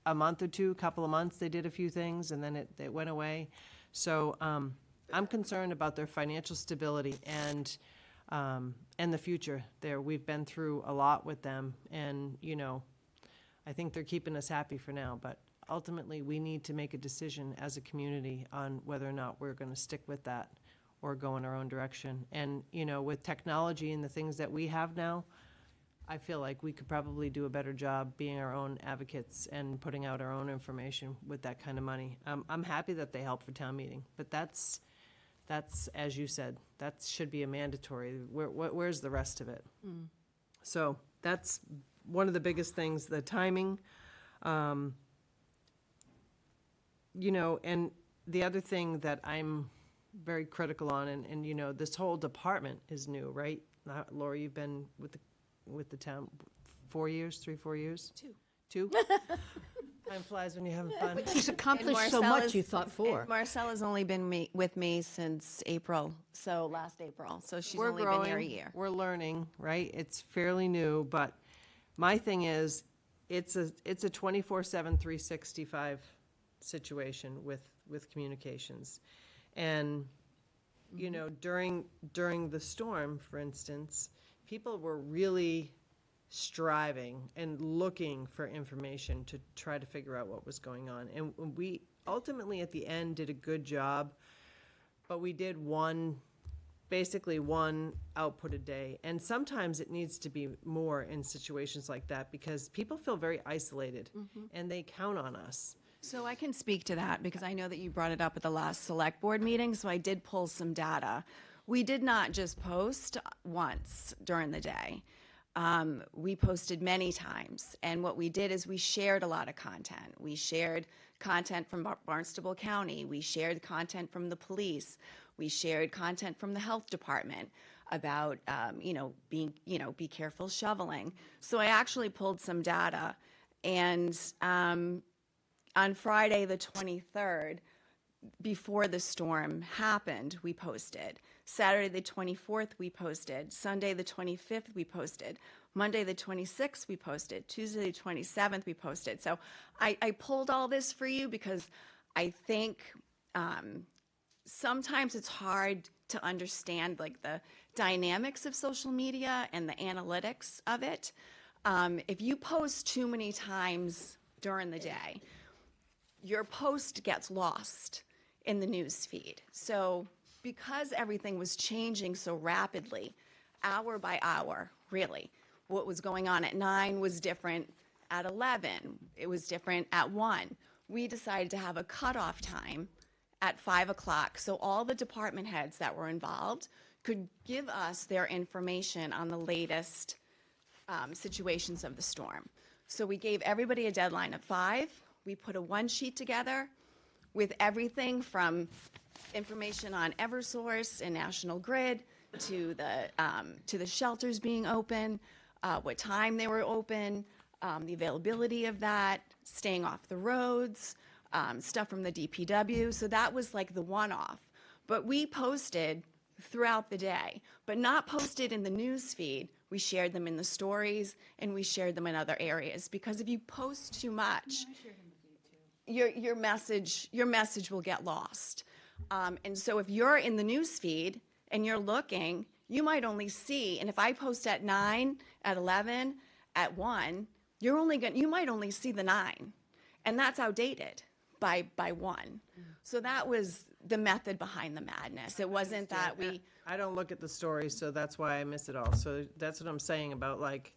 a month or two, couple of months. They did a few things, and then it went away. So I'm concerned about their financial stability and the future there. We've been through a lot with them, and I think they're keeping us happy for now, but ultimately, we need to make a decision as a community on whether or not we're gonna stick with that or go in our own direction. And, you know, with technology and the things that we have now, I feel like we could probably do a better job being our own advocates and putting out our own information with that kind of money. I'm happy that they help for town meeting, but that's, as you said, that should be a mandatory. Where's the rest of it? So that's one of the biggest things, the timing. You know, and the other thing that I'm very critical on, and you know, this whole department is new, right? Laura, you've been with the town 4 years, 4 years? Two? Time flies when you're having fun. But she's accomplished so much, you thought 4. Marcella's only been with me since April, so last April. So she's only been here a year. We're learning, right? It's fairly new, but my thing is, it's a 24/7, 365 situation with communications. And, you know, during the storm, for instance, people were really striving and looking for information to try to figure out what was going on. And we ultimately, at the end, did a good job, but we did basically one output a day. And sometimes it needs to be more in situations like that because people feel very isolated and they count on us. So I can speak to that because I know that you brought it up at the last select board meeting, so I did pull some data. We did not just post once during the day. We posted many times, and what we did is we shared a lot of content. We shared content from Barnstable County. We shared content from the police. We shared content from the health department about, be careful shoveling. So I actually pulled some data, and on Friday, the 23rd, before the storm happened, we posted. Saturday, the 24th, we posted. Sunday, the 25th, we posted. Monday, the 26th, we posted. Tuesday, the 27th, we posted. So I pulled all this for you because I think sometimes it's hard to understand like the dynamics of social media and the analytics of it. If you post too many times during the day, your post gets lost in the news feed. So because everything was changing so rapidly, hour by hour, really, what was going on at 9 was different at 11. It was different at 1. We decided to have a cutoff time at 5 o'clock so all the department heads that were involved could give us their information on the latest situations of the storm. So we gave everybody a deadline of 5. We put a one sheet together with everything from information on Eversource and National Grid to the shelters being open, what time they were open, the availability of that, staying off the roads, stuff from the DPW. So that was like the one-off. But we posted throughout the day, but not posted in the news feed. We shared them in the stories and we shared them in other areas because if you post too much, your message will get lost. And so if you're in the news feed and you're looking, you might only see, and if I post at 9, at 11, at 1, you might only see the 9. And that's outdated by 1. So that was the method behind the madness. It wasn't that we... I don't look at the stories, so that's why I miss it all. So that's what I'm saying about like,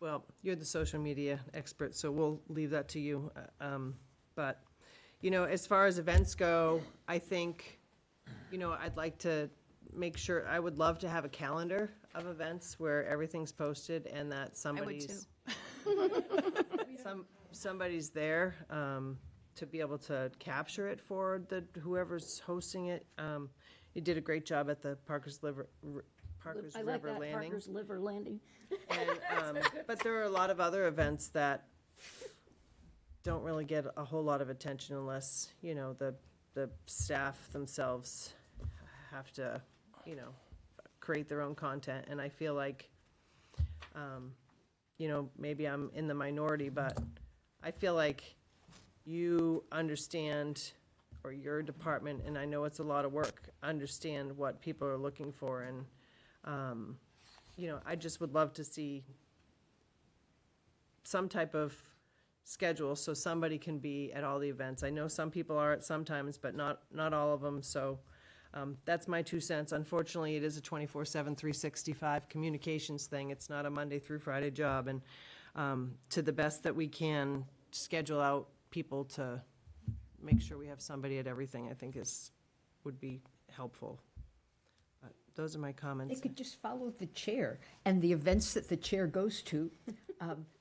well, you're the social media expert, so we'll leave that to you. But, you know, as far as events go, I think, you know, I'd like to make sure, I would love to have a calendar of events where everything's posted and that somebody's somebody's there to be able to capture it for whoever's hosting it. You did a great job at the Parker's River Landing. Parker's Liver Landing. And, but there are a lot of other events that don't really get a whole lot of attention unless, you know, the staff themselves have to, you know, create their own content. And I feel like, you know, maybe I'm in the minority, but I feel like you understand, or your department, and I know it's a lot of work, understand what people are looking for. And, you know, I just would love to see some type of schedule so somebody can be at all the events. I know some people are at some times, but not all of them, so that's my 2 cents. Unfortunately, it is a 24/7, 365 communications thing. It's not a Monday through Friday job, and to the best that we can, schedule out people to make sure we have somebody at everything, I think would be helpful. But those are my They comments. could just follow the chair, and the events that the chair goes to,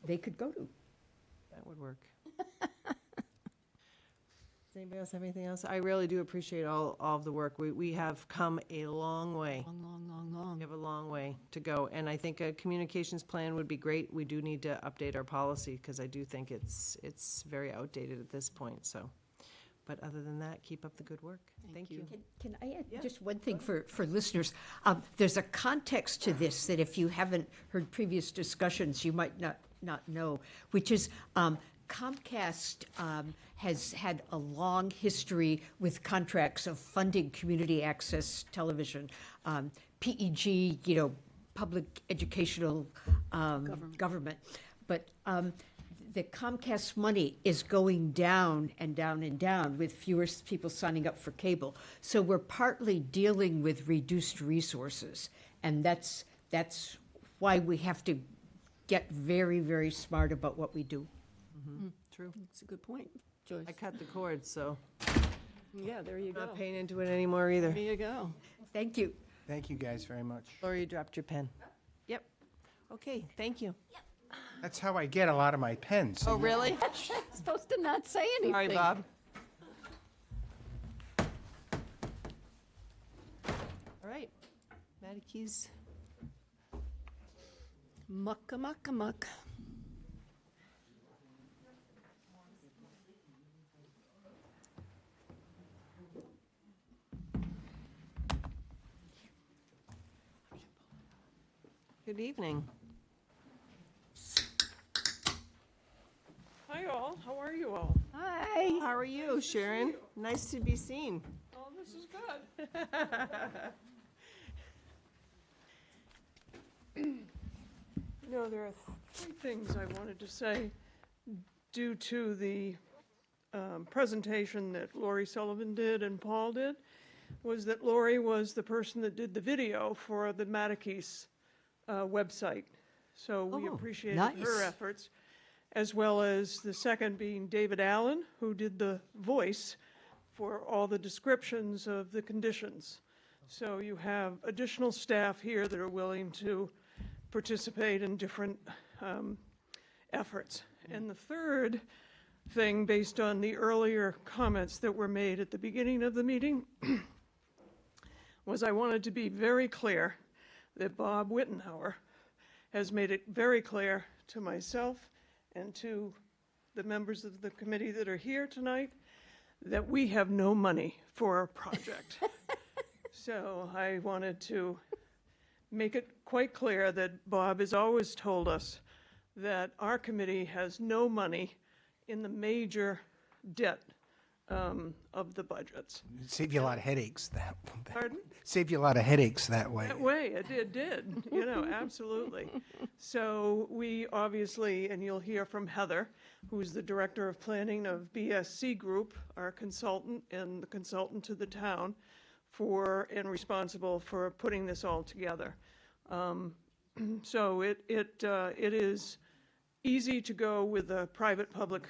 they could go to. That would work. Does anybody else have anything else? I really do appreciate all of the work. We have come a long way. Long. We have a long way to go, and I think a communications plan would be great. We do need to update our policy, because I do think it's very outdated at this point, so. But other than that, keep up the good work. Thank you. Can I add just one thing for listeners? There's a context to this that if you haven't heard previous discussions, you might not know, which is Comcast has had a long history with contracts of funding community access television, PEG, public educational government. But the Comcast money is going down and down and down with fewer people signing up for cable. So we're partly dealing with reduced resources, and that's why we have to get very, very smart about what we do. True. That's a good point, Joyce. I cut the cord, so Yeah, there you go. not paying into it anymore either. There you go. Thank you. Thank you guys very much. Lori, you dropped your pen. Yep. Okay, thank you. That's how I get a lot of my pens. Oh, really? Supposed to not say anything. Sorry, Bob. All right, Matty Keys. Muck. Good evening. Hi all, how are you all? Hi. How are you, Sharon? Nice to be seen. Oh, this is good. There are 3 things I wanted to say due to the presentation that Lori Sullivan did and Paul did, was that Lori was the person that did the video for the Mattakese website. So we appreciated her nice. efforts, as well as the second being David Allen, who did the voice for all the descriptions of the conditions. So you have additional staff here that are willing to participate in different efforts. And the third thing, based on the earlier comments that were made at the beginning of the meeting, was I wanted to be very clear that Bob Wittenhauer has made it very clear to myself and to the members of the committee that are here tonight that we have no money for our project. So I wanted to make it quite clear that Bob has always told us that our committee has no money in the major debt of the budgets. Save you a lot of headaches that. Pardon? Save you a lot of headaches that way. That way, it did, absolutely. So we obviously, and you'll hear from Heather, who's the Director of Planning of BSC Group, our consultant and the consultant to the town and responsible for putting this all together. So it is easy to go with a private-public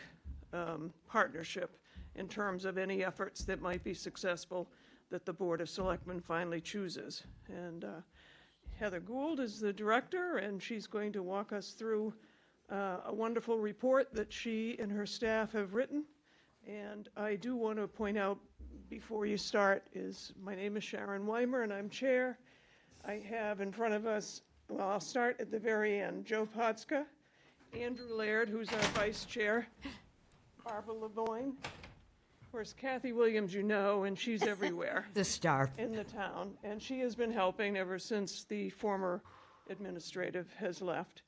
partnership in terms of any efforts that might be successful that the Board of Selectmen finally chooses. And Heather Gould is the director, and she's going to walk us through a wonderful report that she and her staff have written. And I do want to point out before you start my name is Sharon Weimer, and I'm chair. I have in front of us, well, I'll start at the very end, Joe Potska, Andrew Laird, who's our vice chair, Barbara Lavoine. Of course, Kathy Williams, and she's everywhere. The star. In the town, and she has been helping ever since the former administrative has left.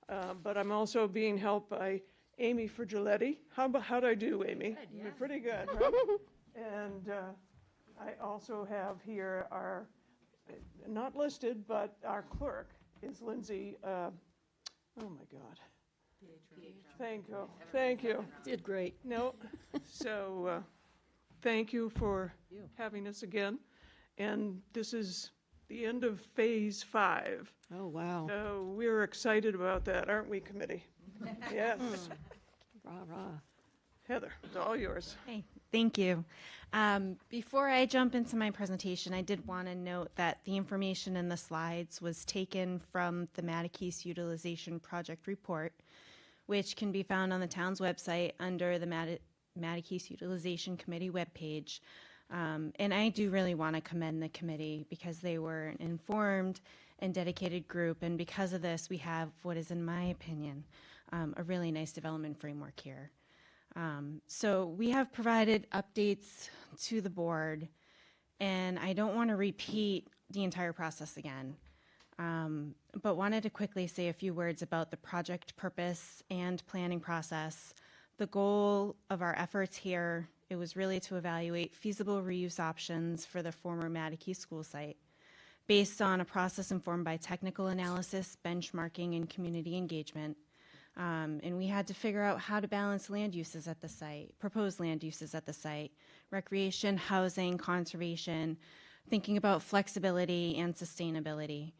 But I'm also being helped by Amy Frigiletti. How'd I do, Amy? Good, yeah. You're pretty good, right? And I also have here our, not listed, but our clerk is Lindsay, oh my God. Thank you, thank you. Did great. No, so, thank you for having us again. And this is the end of Phase 5. Oh, wow. So we're excited about that, aren't we, committee? Yes. Rah, rah. Heather, it's all yours. Hey, thank you. Before I jump into my presentation, I did want to note that the information in the slides was taken from the Mattakese Utilization Project Report, which can be found on the town's website under the Mattakese Utilization Committee webpage. And I do really want to commend the committee because they were an informed and dedicated group. And because of this, we have what is, in my opinion, a really nice development framework here. So we have provided updates to the board, and I don't want to repeat the entire process again, but wanted to quickly say a few words about the project purpose and planning process. The goal of our efforts here, it was really to evaluate feasible reuse options for the former Mattakese school site based on a process informed by technical analysis, benchmarking, and community engagement. And we had to figure out how to balance land uses at the site, proposed land uses at the site, recreation, housing, conservation, thinking about flexibility and sustainability.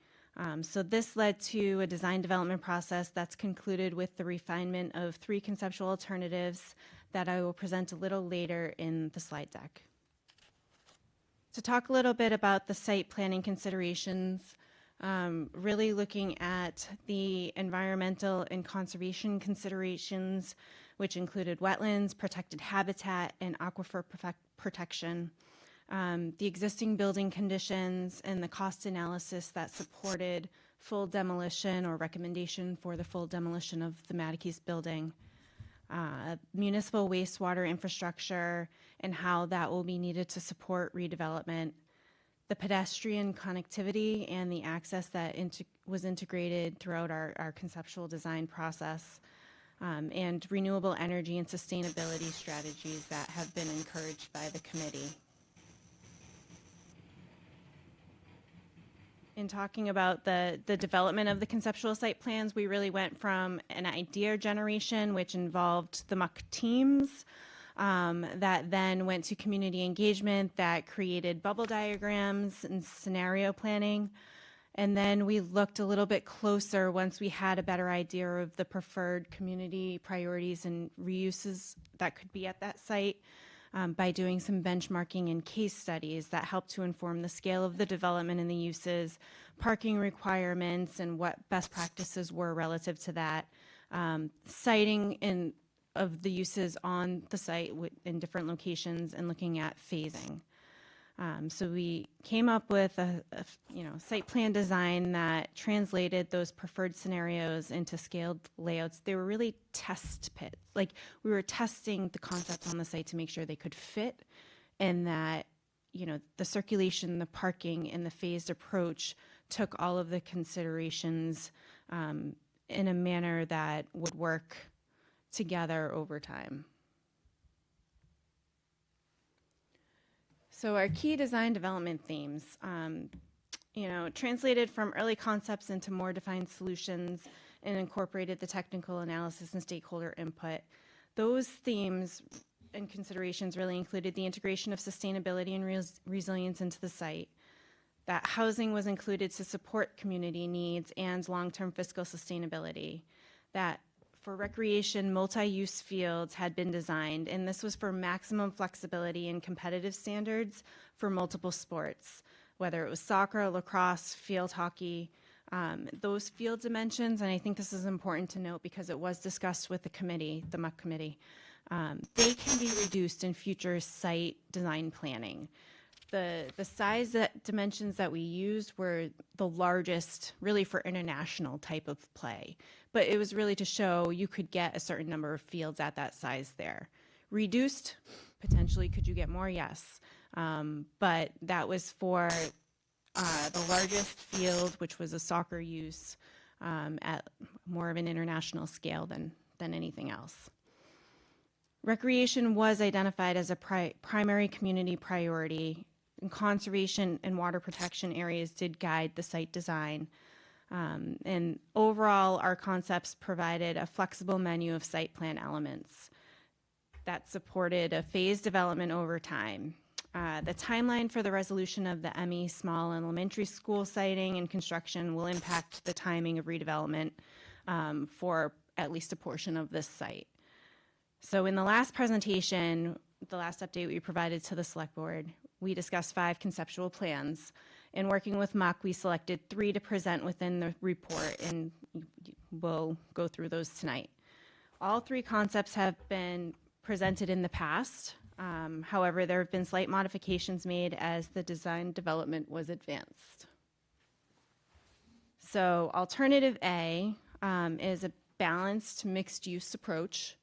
So this led to a design development process that's concluded with the refinement of 3 conceptual alternatives that I will present a little later in the slide deck. To talk a little bit about the site planning considerations, really looking at the environmental and conservation considerations, which included wetlands, protected habitat, and aquifer protection, the existing building conditions, and the cost analysis that supported full demolition or recommendation for the full demolition of the Mattakese building, municipal wastewater infrastructure, and how that will be needed to support redevelopment, the pedestrian connectivity and the access that was integrated throughout our conceptual design process, and renewable energy and sustainability strategies that have been encouraged by the committee. In talking about the development of the conceptual site plans, we really went from an idea generation, which involved the MUC teams, that then went to community engagement that created bubble diagrams and scenario planning. And then we looked a little bit closer once we had a better idea of the preferred community priorities and reuses that could be at that site, by doing some benchmarking and case studies that helped to inform the scale of the development and the uses, parking requirements, and what best practices were relative to that, citing of the uses on the site in different locations, and looking at phasing. So we came up with a site plan design that translated those preferred scenarios into scaled layouts. They were really test pits. Like, we were testing the concepts on the site to make sure they could fit, and that, the circulation, the parking, and the phased approach took all of the considerations in a manner that would work together over time. So our key design development themes, translated from early concepts into more defined solutions and incorporated the technical analysis and stakeholder input. Those themes and considerations really included the integration of sustainability and resilience into the site, that housing was included to support community needs and long-term fiscal sustainability, that for recreation, multi-use fields had been designed, and this was for maximum flexibility and competitive standards for multiple sports, whether it was soccer, lacrosse, field hockey, those field dimensions, and I think this is important to note because it was discussed with the committee, the MUC committee, they can be reduced in future site design planning. The size dimensions that we used were the largest really for international type of play, but it was really to show you could get a certain number of fields at that size there. Reduced, potentially, could you get more? Yes. But that was for the largest field, which was a soccer use at more of an international scale than anything else. Recreation was identified as a primary community priority, and conservation and water protection areas did guide the site design. And overall, our concepts provided a flexible menu of site plan elements that supported a phased development over time. The timeline for the resolution of the Emmy Small Elementary School siting and construction will impact the timing of redevelopment for at least a portion of this site. So in the last presentation, the last update we provided to the select board, we discussed 5 conceptual plans. In working with Muck, we selected 3 to present within the report, and we'll go through those tonight. All 3 concepts have been presented in the past. However, there have been slight modifications made as the design development was advanced. So alternative A is a balanced mixed-use approach,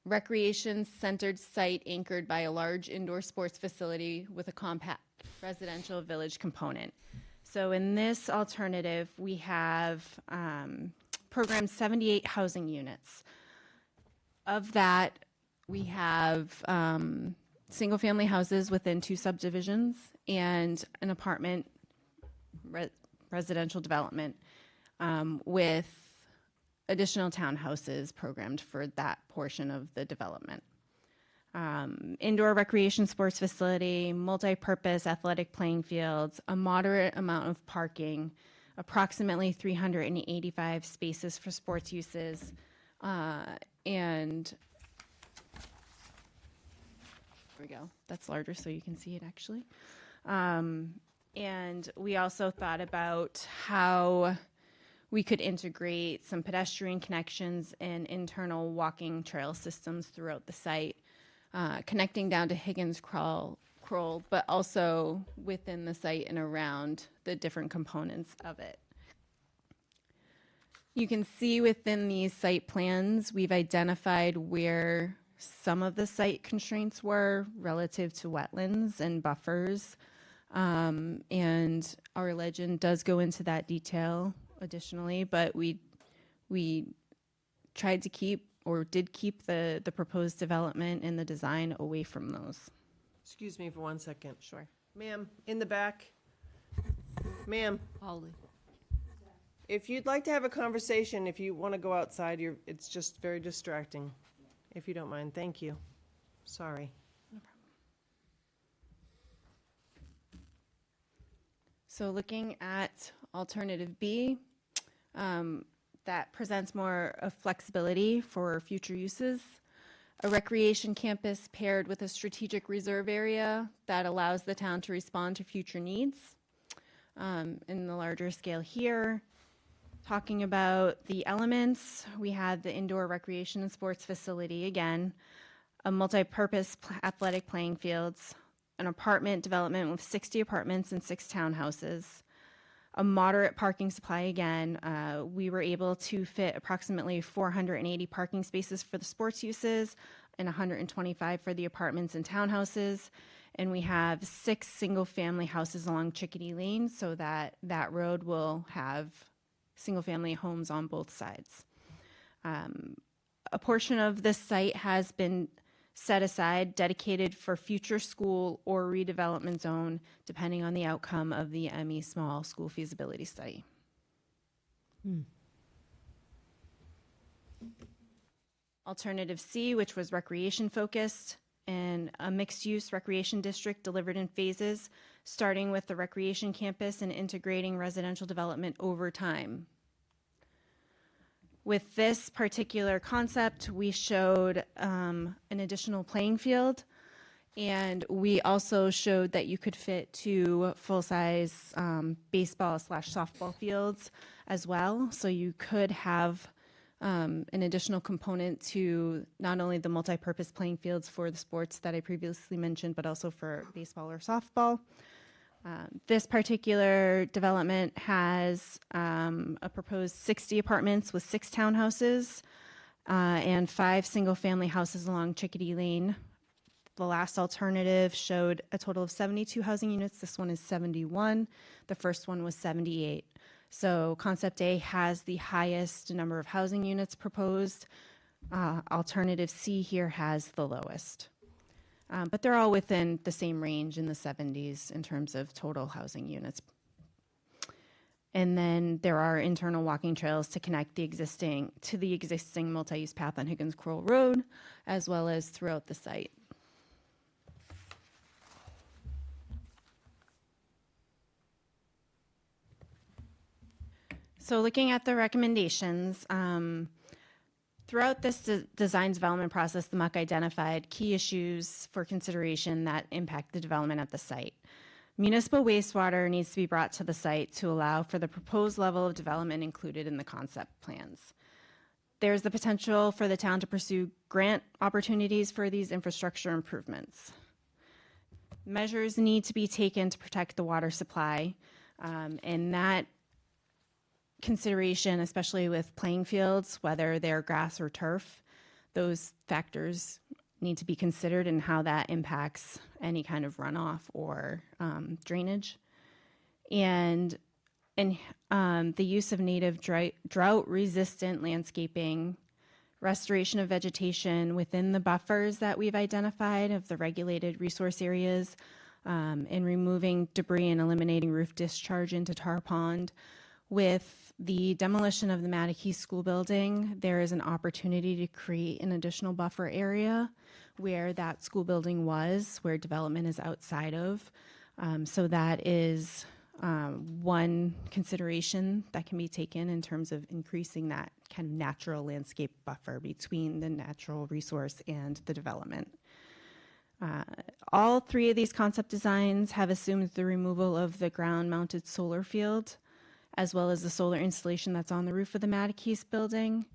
recreation-centered site anchored by a large indoor sports facility with a compact residential village component. So in this alternative, we have programmed 78 housing units. Of that, we have single-family houses within 2 subdivisions and an apartment residential development with additional townhouses programmed for that portion of the development. Indoor recreation sports facility, multi-purpose athletic playing fields, a moderate amount of parking, approximately 385 spaces for sports uses, and there we go. That's larger so you can see it actually. And we also thought about how we could integrate some pedestrian connections and internal walking trail systems throughout the site, connecting down to Higgins Kroll, but also within the site and around the different components of it. You can see within these site plans, we've identified where some of the site constraints were relative to wetlands and buffers. And our legend does go into that detail additionally, but we tried to keep, or did keep, the proposed development and the design away from those. Excuse me for 1 second. Sure. Ma'am, in the back. Ma'am, Holly. if you'd like to have a conversation, if you want to go outside, it's just very distracting. If you don't mind, thank you. Sorry. So looking at alternative B, that presents more of flexibility for future uses. A recreation campus paired with a strategic reserve area that allows the town to respond to future needs. In the larger scale here, talking about the elements, we had the indoor recreation and sports facility again, a multi-purpose athletic playing fields, an apartment development with 60 apartments and 6 townhouses, a moderate parking supply again. We were able to fit approximately 480 parking spaces for the sports uses and 125 for the apartments and townhouses. And we have 6 single-family houses along Chickadee Lane, so that road will have single-family homes on both sides. A portion of this site has been set aside, dedicated for future school or redevelopment zone, depending on the outcome of the Emmy Small School Feasibility Study. Alternative C, which was recreation focused, and a mixed-use recreation district delivered in phases, starting with the recreation campus and integrating residential development over time. With this particular concept, we showed an additional playing field, and we also showed that you could fit 2 full-size baseball/softball fields as well. So you could have an additional component to not only the multi-purpose playing fields for the sports that I previously mentioned, but also for baseball or softball. This particular development has a proposed 60 apartments with 6 townhouses and 5 single-family houses along Chickadee Lane. The last alternative showed a total of 72 housing units. This one is 71. The first one was 78. So Concept A has the highest number of housing units proposed. Alternative C here has the lowest. But they're all within the same range in the 70s in terms of total housing units. And then there are internal walking trails to connect the existing multi-use path on Higgins Croll Road, as well as throughout the site. So looking at the recommendations, throughout this design development process, the MUC identified key issues for consideration that impact the development at the site. Municipal wastewater needs to be brought to the site to allow for the proposed level of development included in the concept plans. There's the potential for the town to pursue grant opportunities for these infrastructure improvements. Measures need to be taken to protect the water supply, and that consideration, especially with playing fields, whether they're grass or turf, those factors need to be considered and how that impacts any kind of runoff or drainage. And the use of native drought-resistant landscaping, restoration of vegetation within the buffers that we've identified of the regulated resource areas, and removing debris and eliminating roof discharge into Tar Pond. With the demolition of the Mattakey School building, there is an opportunity to create an additional buffer area where that school building was, where development is outside of. So that is one consideration that can be taken in terms of increasing that kind of natural landscape buffer between the natural resource and the development. All three of these concept designs have assumed the removal of the ground-mounted solar field, as well as the solar installation that's on the roof of the Mattakey's building.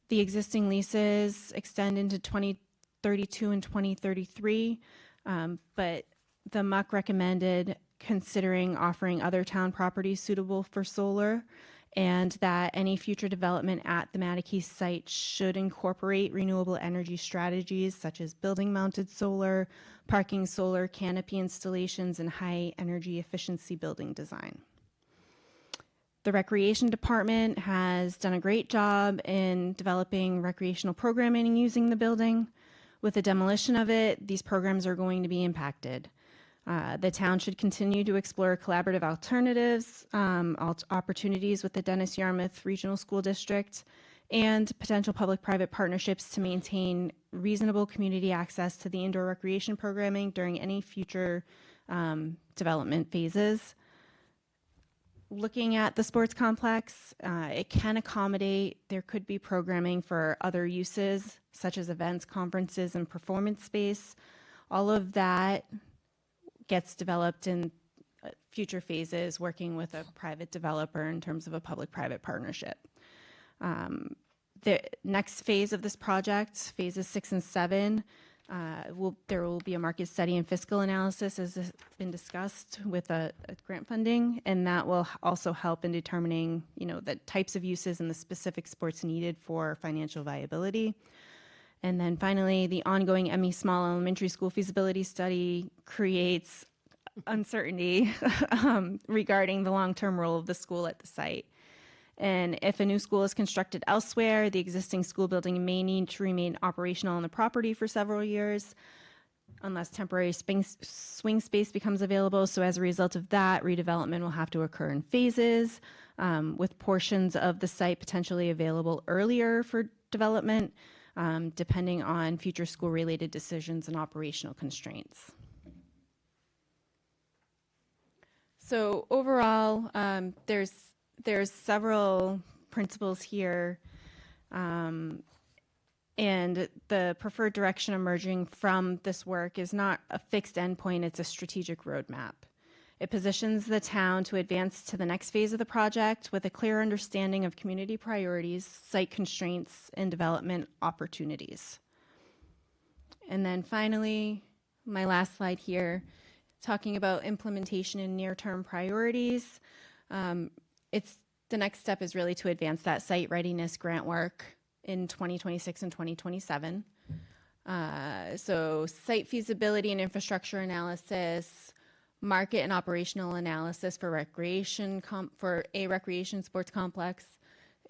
The existing leases extend into 2032 and 2033, but the MUC recommended considering offering other town properties suitable for solar, and that any future development at the Mattakey site should incorporate renewable energy strategies such as building-mounted solar, parking solar, canopy installations, and high energy efficiency building design. The Recreation Department has done a great job in developing recreational programming and using the building. With the demolition of it, these programs are going to be impacted. The town should continue to explore collaborative alternatives, opportunities with the Dennis Yarmouth Regional School District, and potential public-private partnerships to maintain reasonable community access to the indoor recreation programming during any future development phases. Looking at the sports complex, it can accommodate, there could be programming for other uses, such as events, conferences, and performance space. All of that gets developed in future phases, working with a private developer in terms of a public-private partnership. The next phase of this project, phases 6 and 7, there will be a market study and fiscal analysis, as has been discussed, with a grant funding, and that will also help in determining, the types of uses and the specific sports needed for financial viability. And then finally, the ongoing Emmy Small Elementary School feasibility study creates uncertainty regarding the long-term role of the school at the site. And if a new school is constructed elsewhere, the existing school building may need to remain operational on the property for several years, unless temporary swing space becomes available. So as a result of that, redevelopment will have to occur in phases, with portions of the site potentially available earlier for development, depending on future school-related decisions and operational constraints. So overall, there's several principles here, and the preferred direction emerging from this work is not a fixed endpoint, it's a strategic roadmap. It positions the town to advance to the next phase of the project with a clear understanding of community priorities, site constraints, and development opportunities. And then finally, my last slide here, talking about implementation and near-term priorities. The next step is really to advance that site readiness grant work in 2026 and 2027. So site feasibility and infrastructure analysis, market and operational analysis for for a recreation sports complex,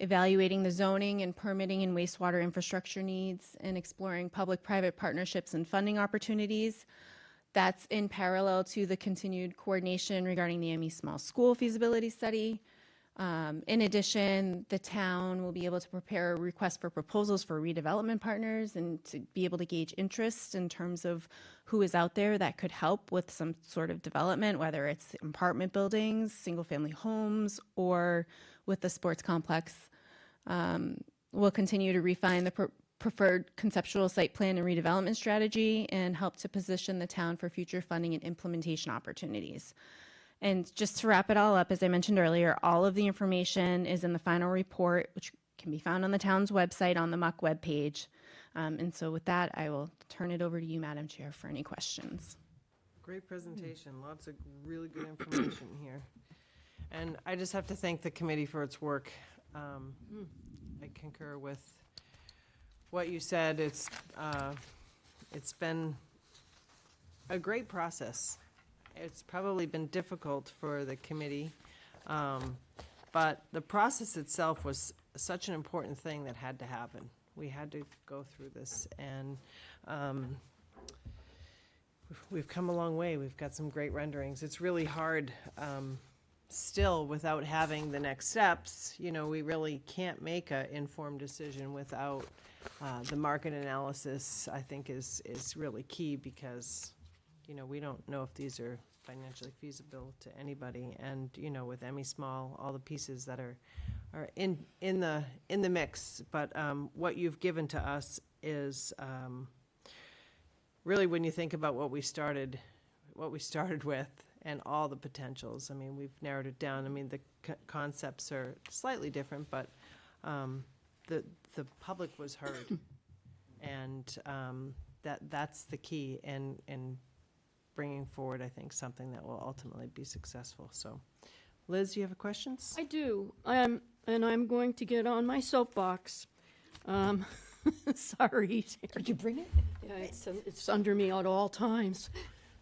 evaluating the zoning and permitting and wastewater infrastructure needs, and exploring public-private partnerships and funding opportunities. That's in parallel to the continued coordination regarding the Emmy Small School feasibility study. In addition, the town will be able to prepare a request for proposals for redevelopment partners and to be able to gauge interest in terms of who is out there that could help with some sort of development, whether it's apartment buildings, single-family homes, or with the sports complex. We'll continue to refine the preferred conceptual site plan and redevelopment strategy and help to position the town for future funding and implementation opportunities. And just to wrap it all up, as I mentioned earlier, all of the information is in the final report, which can be found on the town's website on the MUC webpage. And so with that, I will turn it over to you, Madam Chair, for any questions. Great presentation, lots of really good information here. And I just have to thank the committee for its work. I concur with what you said. It's been a great process. It's probably been difficult for the committee, but the process itself was such an important thing that had to happen. We had to go through this, and we've come a long way. We've got some great renderings. It's really hard still without having the next steps. You know, we really can't make an informed decision without the market analysis. I think is really key because, you know, we don't know if these are financially feasible to anybody. And, you know, with Emmy Small, all the pieces that are in the mix. But what you've given to us is really, when you think about what we started with and all the potentials. I mean, we've narrowed it down. I mean, the concepts are slightly different, but the public was heard, and that's the key in bringing forward, I think, something that will ultimately be successful. So, Liz, you have questions? I do. And I'm going to get on my soapbox. Sorry. Did you bring it? Yeah, it's under me at all times.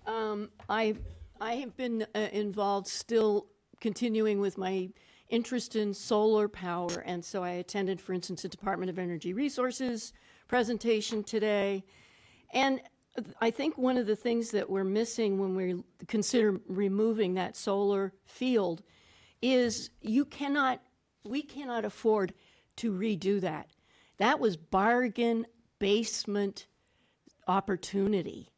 I have been involved, still continuing with my interest in solar power, and so I attended, for instance, the Department of Energy Resources presentation today. And I think one of the things that we're missing when we consider removing that solar field is we cannot afford to redo that. That was bargain basement opportunity.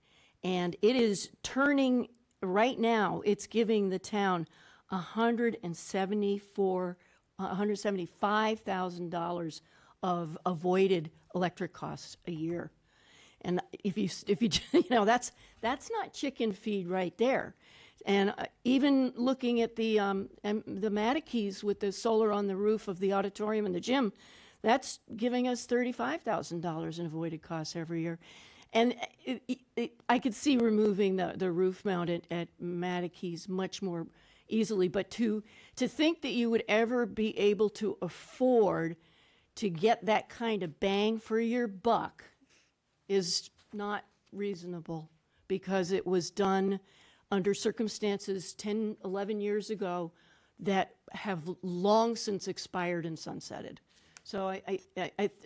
And it is turning, right now, it's giving the town $175,000 of avoided electric costs a year. And if you you know, that's not chicken feed right there. And even looking at the Matakees with the solar on the roof of the auditorium and the gym, that's giving us $35,000 in avoided costs every year. And I could see removing the roof mount at Matakees much more easily. But to think that you would ever be able to afford to get that kind of bang for your buck is not reasonable, because it was done under circumstances 10, 11 years ago that have long since expired and sunsetted. So I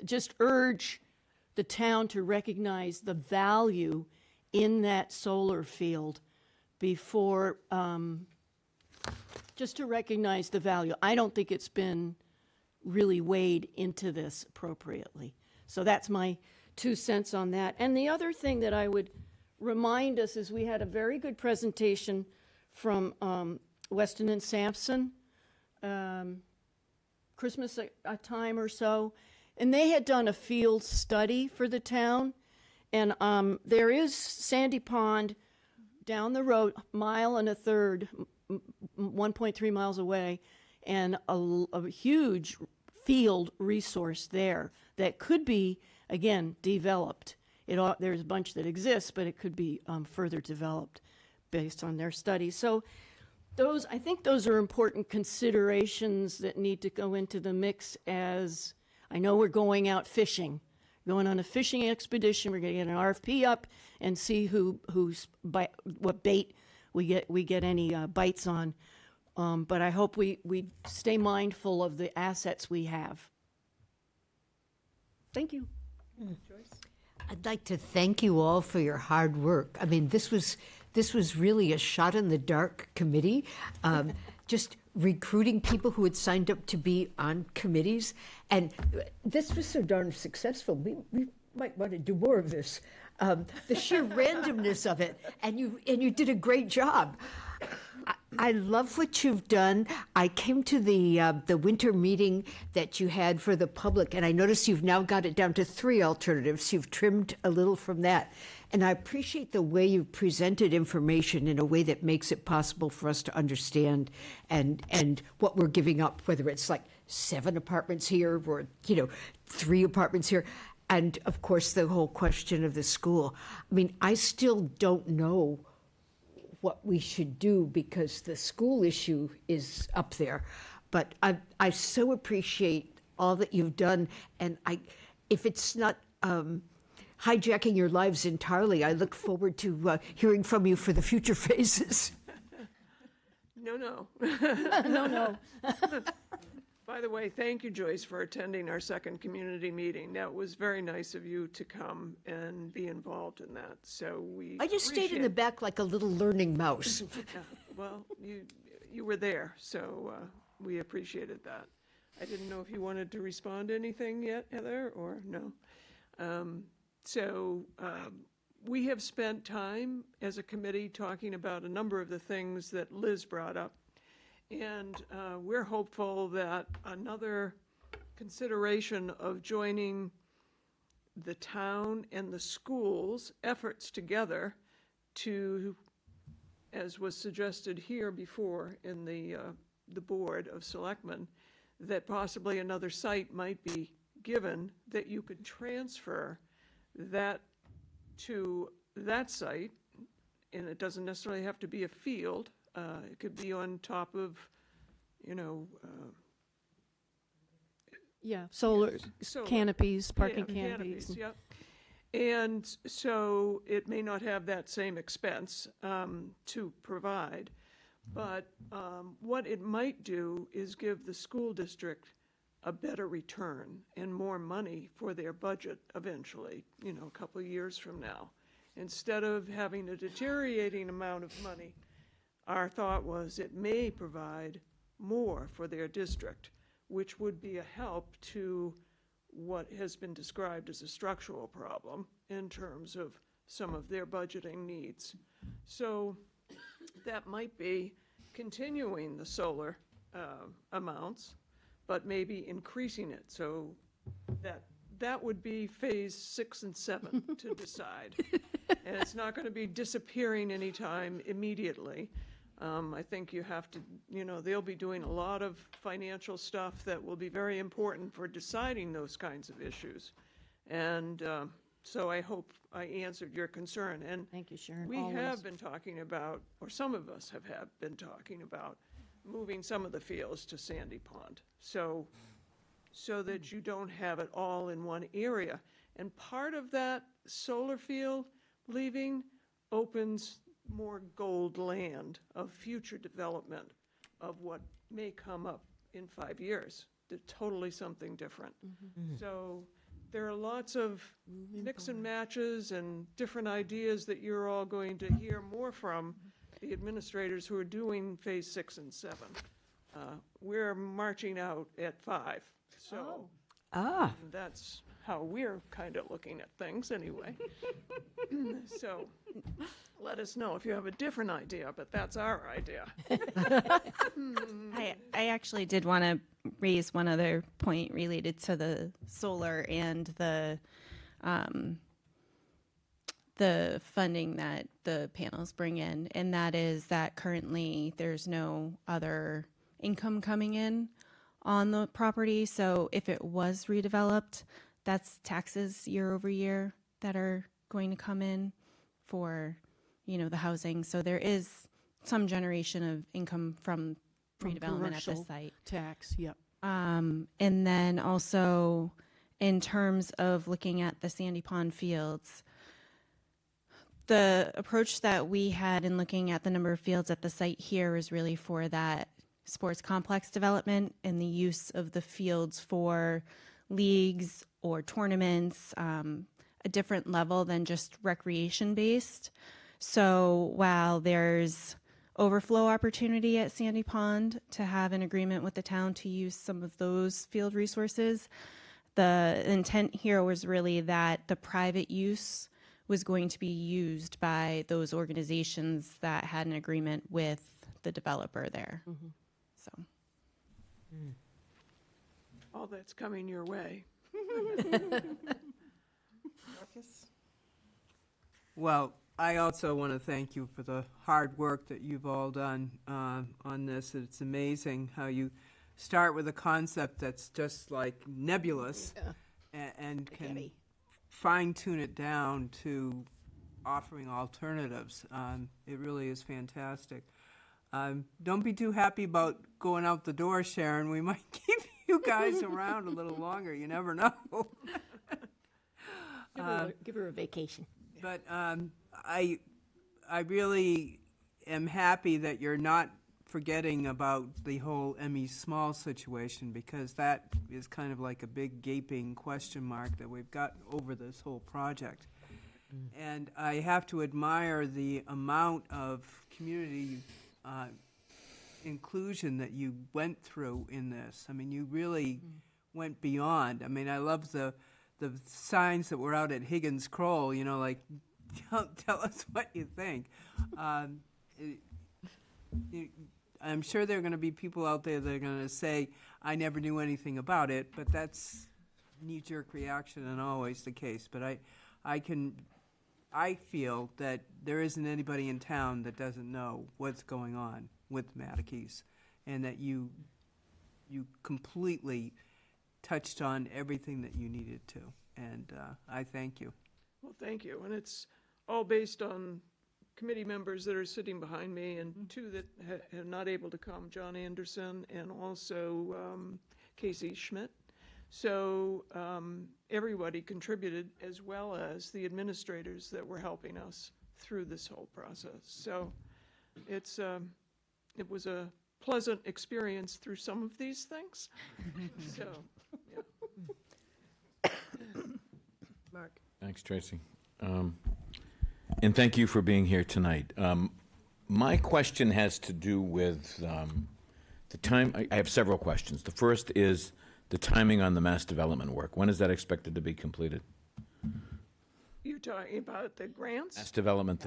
just urge the town to recognize the value in that solar field before, just to recognize the value. I don't think it's been really weighed into this appropriately. So that's my 2 cents on that. And the other thing that I would remind us is we had a very good presentation from Weston and Sampson, Christmas time or so, and they had done a field study for the town. And there is Sandy Pond down the road, 1.33 miles away, and a huge field resource there that could be, again, developed. There's a bunch that exists, but it could be further developed based on their study. So I think those are important considerations that need to go into the mix. As I know, we're going out fishing, going on a fishing expedition. We're going to get an RFP up and see what bait we get any bites on. But I hope we stay mindful of the assets we have. Thank you. Joyce? I'd like to thank you all for your hard work. I mean, this was really a shot in the dark committee. just recruiting people who had signed up to be on committees. And this was so darn successful. We might want to do more of this. The sheer randomness of it, and you did a great job. I love what you've done. I came to the winter meeting that you had for the public, and I noticed you've now got it down to 3 alternatives. You've trimmed a little from that. And I appreciate the way you've presented information in a way that makes it possible for us to understand and what we're giving up, whether it's like 7 apartments here or, 3 apartments here. And of course, the whole question of the school. I mean, I still don't know what we should do because the school issue is up there. But I so appreciate all that you've done. And if it's not hijacking your lives entirely, I look forward to hearing from you for the future phases. No. No. By the way, thank you, Joyce, for attending our second community meeting. That was very nice of you to come and be involved in that. So I just stayed in the back like a little learning mouse. Yeah, well, you were there, so we appreciated that. I didn't know if you wanted to respond to anything yet, Heather, or no. We have spent time as a committee talking about a number of the things that Liz brought up. And we're hopeful that another consideration of joining the town and the schools' efforts together to, as was suggested here before in the Board of Selectmen, that possibly another site might be given that you could transfer that to that site, and it doesn't necessarily have to be a field. It could be on top of, solar canopies, parking yeah, canopies. Yep. And so it may not have that same expense to provide, but what it might do is give the school district a better return and more money for their budget eventually, a couple of years from now. Instead of having a deteriorating amount of money, our thought was it may provide more for their district, which would be a help to what has been described as a structural problem in terms of some of their budgeting needs. So that might be continuing the solar amounts, but maybe increasing it. So that would be phase 6 and 7 to decide. And it's not going to be disappearing anytime immediately. I think you have to, they'll be doing a lot of financial stuff that will be very important for deciding those kinds of issues. And so I hope I answered your concern. And thank you, Sharon. We have been talking about, or some of us have been talking about, moving some of the fields to Sandy Pond, so that you don't have it all in one area. And part of that solar field leaving opens more gold land of future development of what may come up in 5 years. They're totally something different. So there are lots of mix and matches and different ideas that you're all going to hear more from the administrators who are doing phase 6 and 7. We're marching out at 5. So that's how we're kind of looking at things anyway. So let us know if you have a different idea, but that's our idea. I actually did want to raise one other point related to the solar and the funding that the panels bring in, and that is that currently there's no other income coming in on the property. So if it was redeveloped, that's taxes year over year that are going to come in for, the housing. So there is some generation of income from redevelopment at this site. Tax, yep. And then also in terms of looking at the Sandy Pond fields, the approach that we had in looking at the number of fields at the site here is really for that sports complex development and the use of the fields for leagues or tournaments, a different level than just recreation based. So while there's overflow opportunity at Sandy Pond to have an agreement with the town to use some of those field resources. The intent here was really that the private use was going to be used by those organizations that had an agreement with the developer there. So. All that's coming your way. Well, I also want to thank you for the hard work that you've all done on this. It's amazing how you start with a concept that's just like nebulous and can fine-tune it down to offering alternatives. It really is fantastic. Don't be too happy about going out the door, Sharon. We might keep you guys around a little longer. You never know. Give her a vacation. But I really am happy that you're not forgetting about the whole Emmy Small situation, because that is kind of like a big gaping question mark that we've got over this whole project. And I have to admire the amount of community inclusion that you went through in this. I mean, you really went beyond. I mean, I love the signs that were out at Higgins Kroll, you know, like, tell us what you think. I'm sure there are going to be people out there that are going to say, I never knew anything about it, but that's knee-jerk reaction and always the case. But I feel that there isn't anybody in town that doesn't know what's going on with Matakes, and that you completely touched on everything that you needed to, and I thank you. Well, thank you. And it's all based on committee members that are sitting behind me, and two that are not able to come, John Anderson and also Casey Schmidt. So everybody contributed, as well as the administrators that were helping us through this whole process. So it was a pleasant experience through some of these things. So, yeah. Mark. Thanks, Tracy. And thank you for being here tonight. My question has to do with the time. I have several questions. The first is the timing on the mass development work. When is that expected to be completed? You're talking about the grants? Mass development,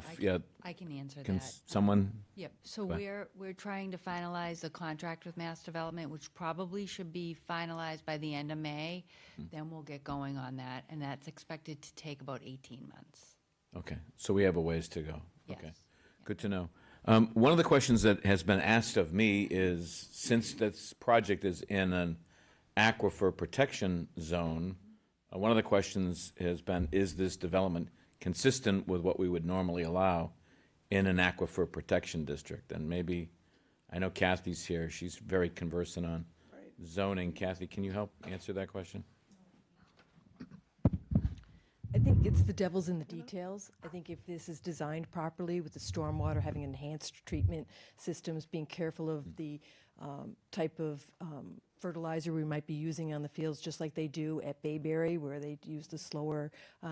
I can answer can that. someone? Yep, so Go ahead. we're trying to finalize the contract with Mass Development, which probably should be finalized by the end of May. Then we'll get going on that, and that's expected to take about 18 months. Okay, so we have a ways to go. Yes. Okay, good to know. One of the questions that has been asked of me is, since this project is in an aquifer protection zone, one of the questions has been, is this development consistent with what we would normally allow in an aquifer protection district? And maybe, I know Kathy's here, she's very conversant on zoning. Kathy, can you help answer that question? I think it's the devil's in the details. I think if this is designed properly with the stormwater having enhanced treatment systems, being careful of the type of fertilizer we might be using on the fields, just like they do at Bayberry, where they use the slower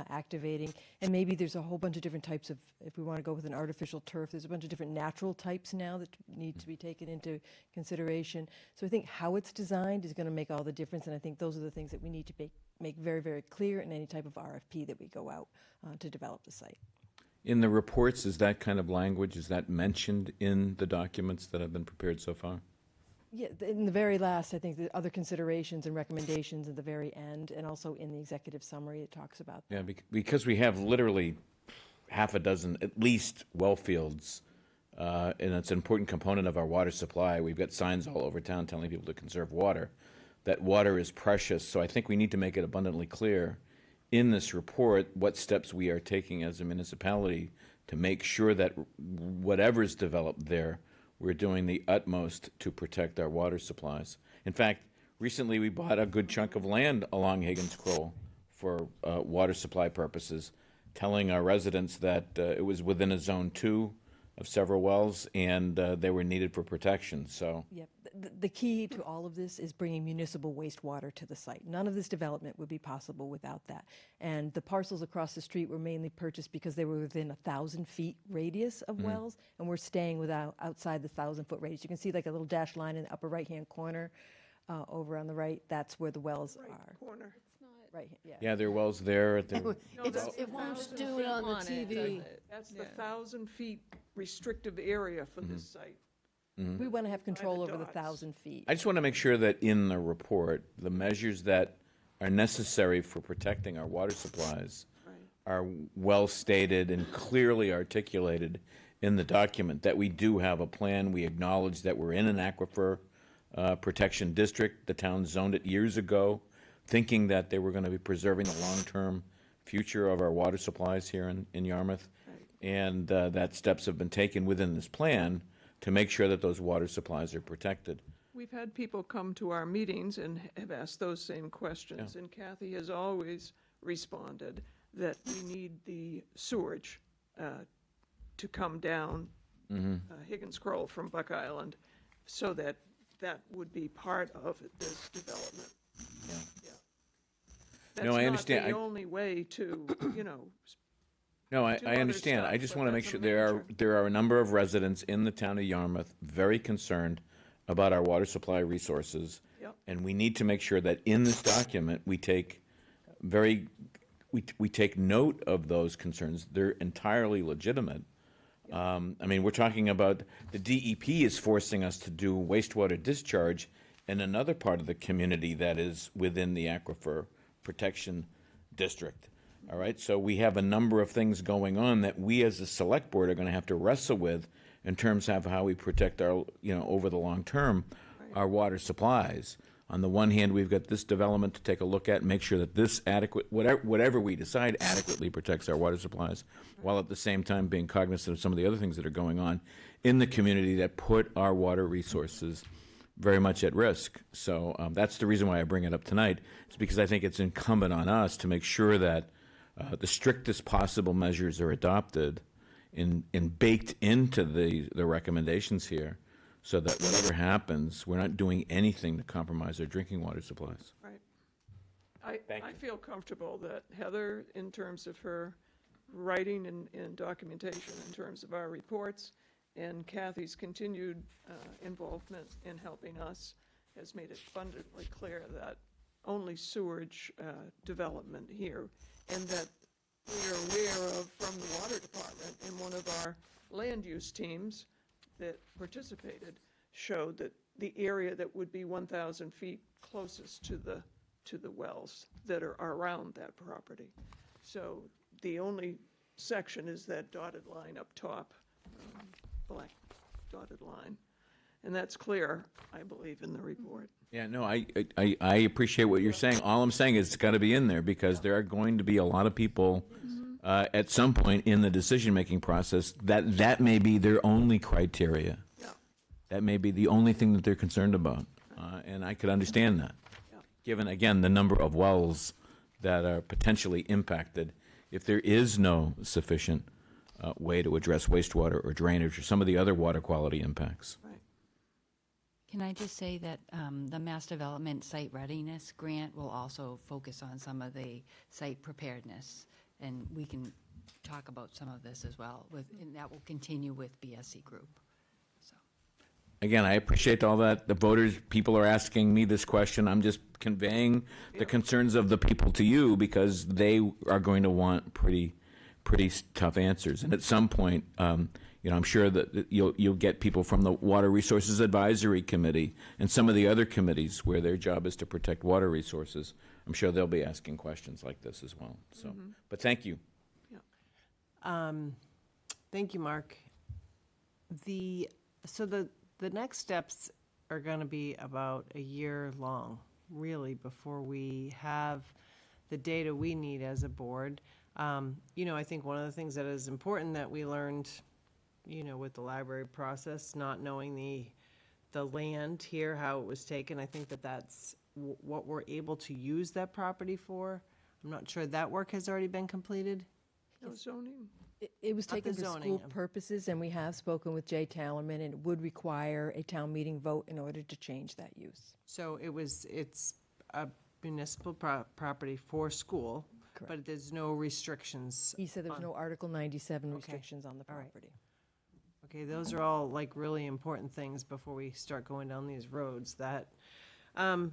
activating. And maybe there's a whole bunch of different types of, if we want to go with an artificial turf, there's a bunch of different natural types now that need to be taken into consideration. So I think how it's designed is going to make all the difference, and I think those are the things that we need to make very, very clear in any type of RFP that we go out to develop the site. In the reports, is that kind of language, is that mentioned in the documents that have been prepared so far? Yeah, in the very last, I think the other considerations and recommendations at the very end, and also in the executive summary, it talks about that. Yeah, because we have literally half a dozen, at least, well fields, and it's an important component of our water supply. We've got signs all over town telling people to conserve water, that water is precious. So I think we need to make it abundantly clear in this report what steps we are taking as a municipality to make sure that whatever's developed there, we're doing the utmost to protect our water supplies. In fact, recently we bought a good chunk of land along Higgins Kroll for water supply purposes, telling our residents that it was within a zone 2 of several wells, and they were needed for protection. So Yep, the key to all of this is bringing municipal wastewater to the site. None of this development would be possible without that. And the parcels across the street were mainly purchased because they were within 1,000 feet radius of wells, and we're staying outside the 1,000-foot radius. You can see like a little dashed line in the upper right-hand corner over on the right. That's where the wells are. Corner. Right, yeah. Yeah, there are wells there. It won't do it on the TV. That's the 1,000 feet restrictive area for this site. We want to have control over the dots. 1,000 feet. I just want to make sure that in the report, the measures that are necessary for protecting our water supplies are well stated and clearly articulated in the document, that we do have a plan. We acknowledge that we're in an aquifer protection district. The town zoned it years ago, thinking that they were going to be preserving the long-term future of our water supplies here in Yarmouth. And that steps have been taken within this plan to make sure that those water supplies are protected. We've had people come to our meetings and have asked those same questions, and Kathy has always responded that we need the sewerage to come down Higgins Croll from Buck Island, so that would be part of this development. That's No, I understand. not the only way to, No, I do other understand. stuff, I just but want to make that's sure a there are a number of residents in the town of Yarmouth very concerned about our water supply resources. Yep. And we need to make sure that in this document, we take we take note of those concerns. They're entirely legitimate. I mean, we're talking about the DEP is forcing us to do wastewater discharge in another part of the community that is within the aquifer protection district. All right, so we have a number of things going on that we as a select board are going to have to wrestle with in terms of how we protect our, over the long term, our water supplies. On the one hand, we've got this development to take a look at and make sure that this whatever we decide adequately protects our water supplies, while at the same time being cognizant of some of the other things that are going on in the community that put our water resources very much at risk. So that's the reason why I bring it up tonight. It's because I think it's incumbent on us to make sure that the strictest possible measures are adopted and baked into the recommendations here, so that whatever happens, we're not doing anything to compromise our drinking water supplies. Right. I feel comfortable that Heather, in terms of her writing and documentation, in terms of our reports, and Kathy's continued involvement in helping us, has made it abundantly clear that only sewage development here, and that we are aware of from the water department, and one of our land use teams that participated showed that the area that would be 1,000 feet closest to the wells that are around that property. So the only section is that dotted line up top, black dotted line. And that's clear, I believe, in the report. Yeah, no, I appreciate what you're saying. All I'm saying is it's got to be in there, because there are going to be a lot of people at some point in the decision-making process that may be their only criteria. Yeah. That may be the only thing that they're concerned about. And I could understand that, given, again, the number of wells that are potentially impacted if there is no sufficient way to address wastewater or drainage or some of the other water quality impacts. Can I just say that the Mass Development Site Readiness Grant will also focus on some of the site preparedness, and we can talk about some of this as well, and that will continue with BSC Group. Again, I appreciate all that. The people are asking me this question. I'm just conveying the concerns of the people to you, because they are going to want pretty tough answers. And at some point, I'm sure that you'll get people from the Water Resources Advisory Committee and some of the other committees where their job is to protect water resources. I'm sure they'll be asking questions like this as well. So, but thank you. Thank you, Mark. So the next steps are going to be about a year long, really, before we have the data we need as a board. I think one of the things that is important that we learned, with the library process, not knowing the land here, how it was taken, I think that's what we're able to use that property for. I'm not sure that work has already been completed. No zoning? It was Not the taken for zoning. school purposes, and we have spoken with Jay Tallerman, and it would require a town meeting vote in order to change that use. So it's a municipal property for school, but there's no restrictions. He said there was on- no Article 97 Okay. restrictions on the All right. property. Okay, those are all like really important things before we start going down these roads that, not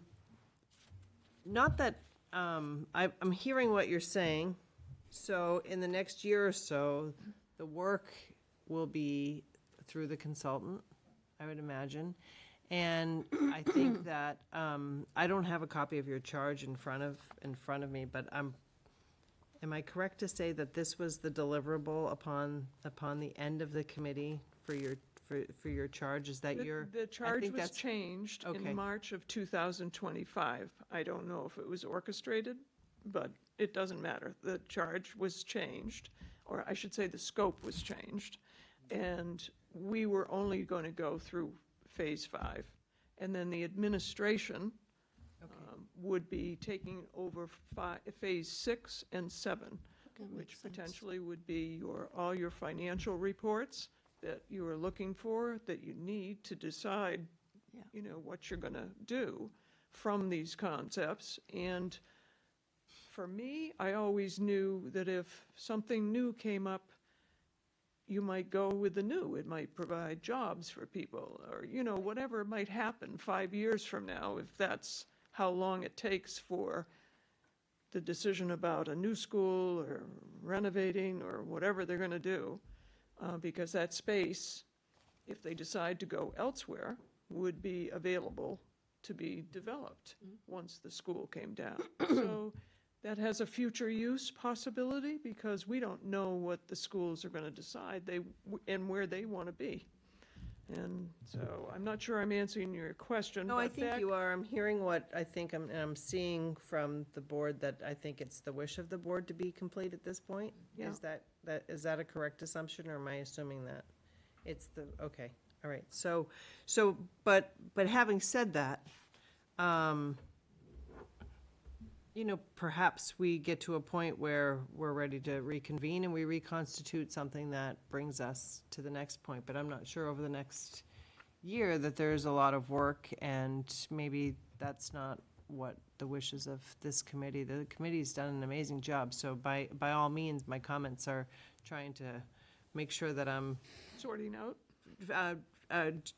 that, I'm hearing what you're saying. So in the next year or so, the work will be through the consultant, I would imagine. And I think that, I don't have a copy of your charge in front of me, but am I correct to say that this was the deliverable upon the end of the committee for your charge? Is that your? The I charge think was that's- changed Okay. in March of 2025. I don't know if it was orchestrated, but it doesn't matter. The charge was changed, or I should say the scope was changed. And we were only going to go through Phase 5. And then the administration would be taking over Phase 6 and 7, which potentially would be all your financial reports that you are looking for, that you need to decide, what you're going to do from these concepts. And for me, I always knew that if something new came up, you might go with the new. It might provide jobs for people, or, whatever might happen 5 years from now, if that's how long it takes for the decision about a new school or renovating or whatever they're going to do. Because that space, if they decide to go elsewhere, would be available to be developed once the school came down. So that has a future use possibility, because we don't know what the schools are going to decide and where they want to be. And so I'm not sure I'm answering your question. No, I but think back- you are. I'm hearing what I think I'm seeing from the board, that I think it's the wish of the board to be complete at this point. Yeah. Is that a correct assumption, or am I assuming that? Okay, all right. So, but having said that, perhaps we get to a point where we're ready to reconvene and we reconstitute something that brings us to the next point. But I'm not sure over the next year that there's a lot of work, and maybe that's not what the wishes of this committee. The committee's done an amazing job, so by all means, my comments are trying to make sure that I'm Sorting out.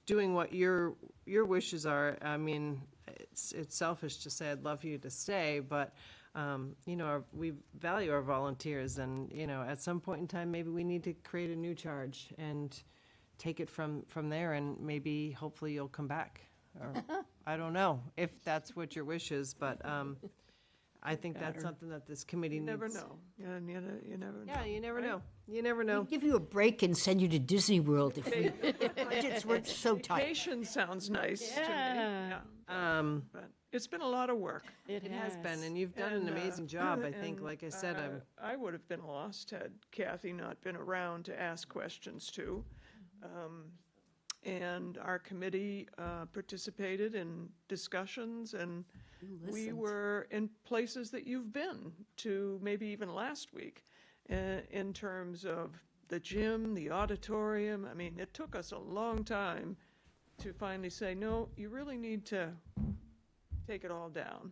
doing what your wishes are. I mean, it's selfish to say I'd love you to stay, but we value our volunteers, and at some point in time, maybe we need to create a new charge and take it from there, and maybe hopefully you'll come back. Or I don't know if that's what your wish is, but I think that's something that this committee You needs. never know. Yeah, you never know. Yeah, you never right? know. You never know. We'd give you a break and send you to Disney World if budgets weren't so tight. Vacation sounds nice to me. Yeah. But it's been a lot of work. It has been, and you've done an amazing job. I think, like I said, I would have been lost had Kathy not been around to ask questions to. And our committee participated in discussions, and we were in places that you've been to, maybe even last week, in terms of the gym, the auditorium. I mean, it took us a long time to finally say, no, you really need to take it all down.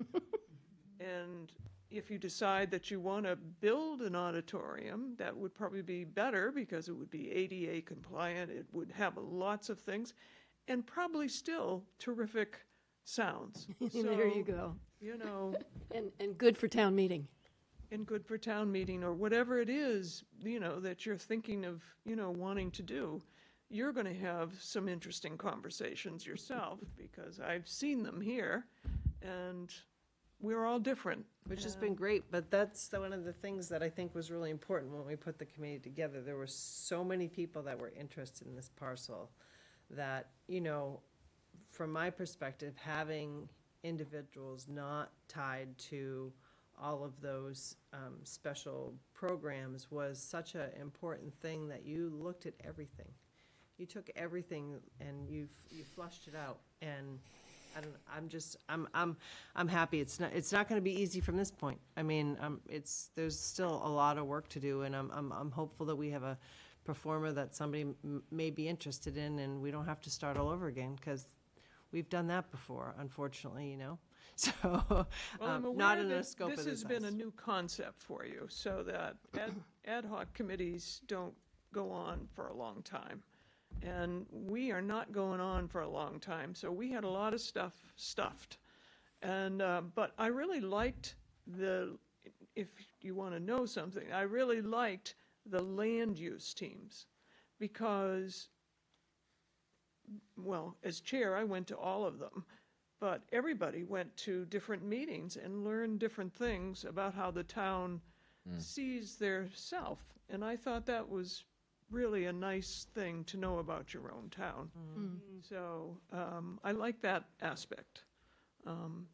And if you decide that you want to build an auditorium, that would probably be better, because it would be ADA compliant, it would have lots of things, and probably still terrific sounds. There you go. And good for town meeting. And good for town meeting, or whatever it is, that you're thinking of, wanting to do. You're going to have some interesting conversations yourself, because I've seen them here, and we're all different. which has been great, but that's one of the things that I think was really important when we put the committee together. There were so many people that were interested in this parcel that, from my perspective, having individuals not tied to all of those special programs was such an important thing, that you looked at everything. You took everything and you flushed it out, and I don't, I'm just, I'm happy. It's not going to be easy from this point. I mean, there's still a lot of work to do, and I'm hopeful that we have a performer that somebody may be interested in, and we don't have to start all over again, because we've done that before, unfortunately, you know? So, Well, I'm not aware in a that scope of this this has been a size. new concept for you, so that ad hoc committees don't go on for a long time. And we are not going on for a long time, so we had a lot of stuff stuffed. And, but I really liked if you want to know something, I really liked the land use teams, because, well, as chair, I went to all of them, but everybody went to different meetings and learned different things about how the town sees their self. And I thought that was really a nice thing to know about your own town. So I like that aspect.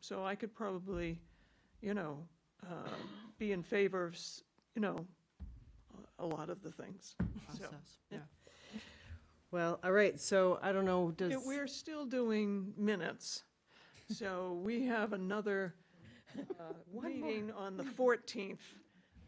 So I could probably, be in favor of, a lot of the things. So, yeah. Well, all right, so I don't know, We're still doing minutes. So we have another meeting on the 14th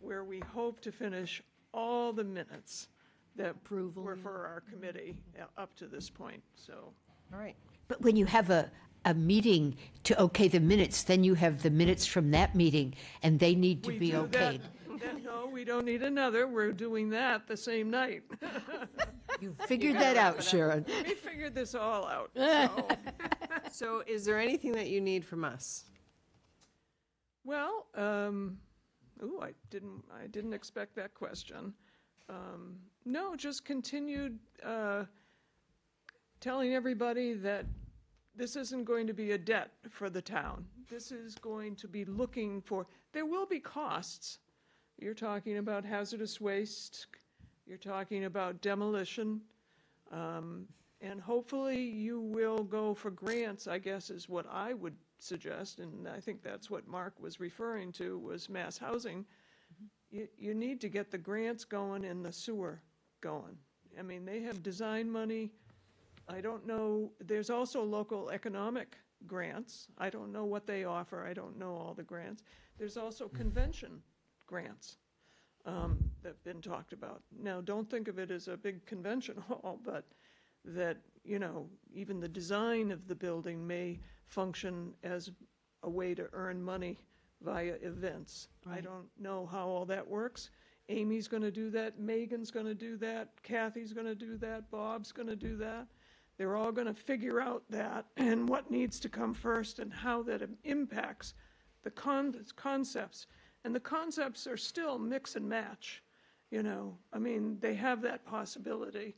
where we hope to finish all the minutes that were for our committee up to this point, so. All right. But when you have a meeting to okay the minutes, then you have the minutes from that meeting, and they need to We be do that- okayed. No, we don't need another. We're doing that the same night. You figured that out, Sharon. We figured this all out. So. So is there anything that you need from us? Well, I didn't expect that question. No, just continued telling everybody that this isn't going to be a debt for the town. This is going to be looking for, there will be costs. You're talking about hazardous waste, you're talking about demolition, and hopefully you will go for grants, I guess is what I would suggest, and I think that's what Mark was referring to, was mass housing. You need to get the grants going and the sewer going. I mean, they have design money. I don't know, there's also local economic grants. I don't know what they offer. I don't know all the grants. There's also convention grants that have been talked about. Now, don't think of it as a big convention hall, but that, even the design of the building may function as a way to earn money via events. I Right. don't know how all that works. Amy's going to do that, Megan's going to do that, Kathy's going to do that, Bob's going to do that. They're all going to figure out that and what needs to come first and how that impacts the concepts. And the concepts are still mix and match, I mean, they have that possibility.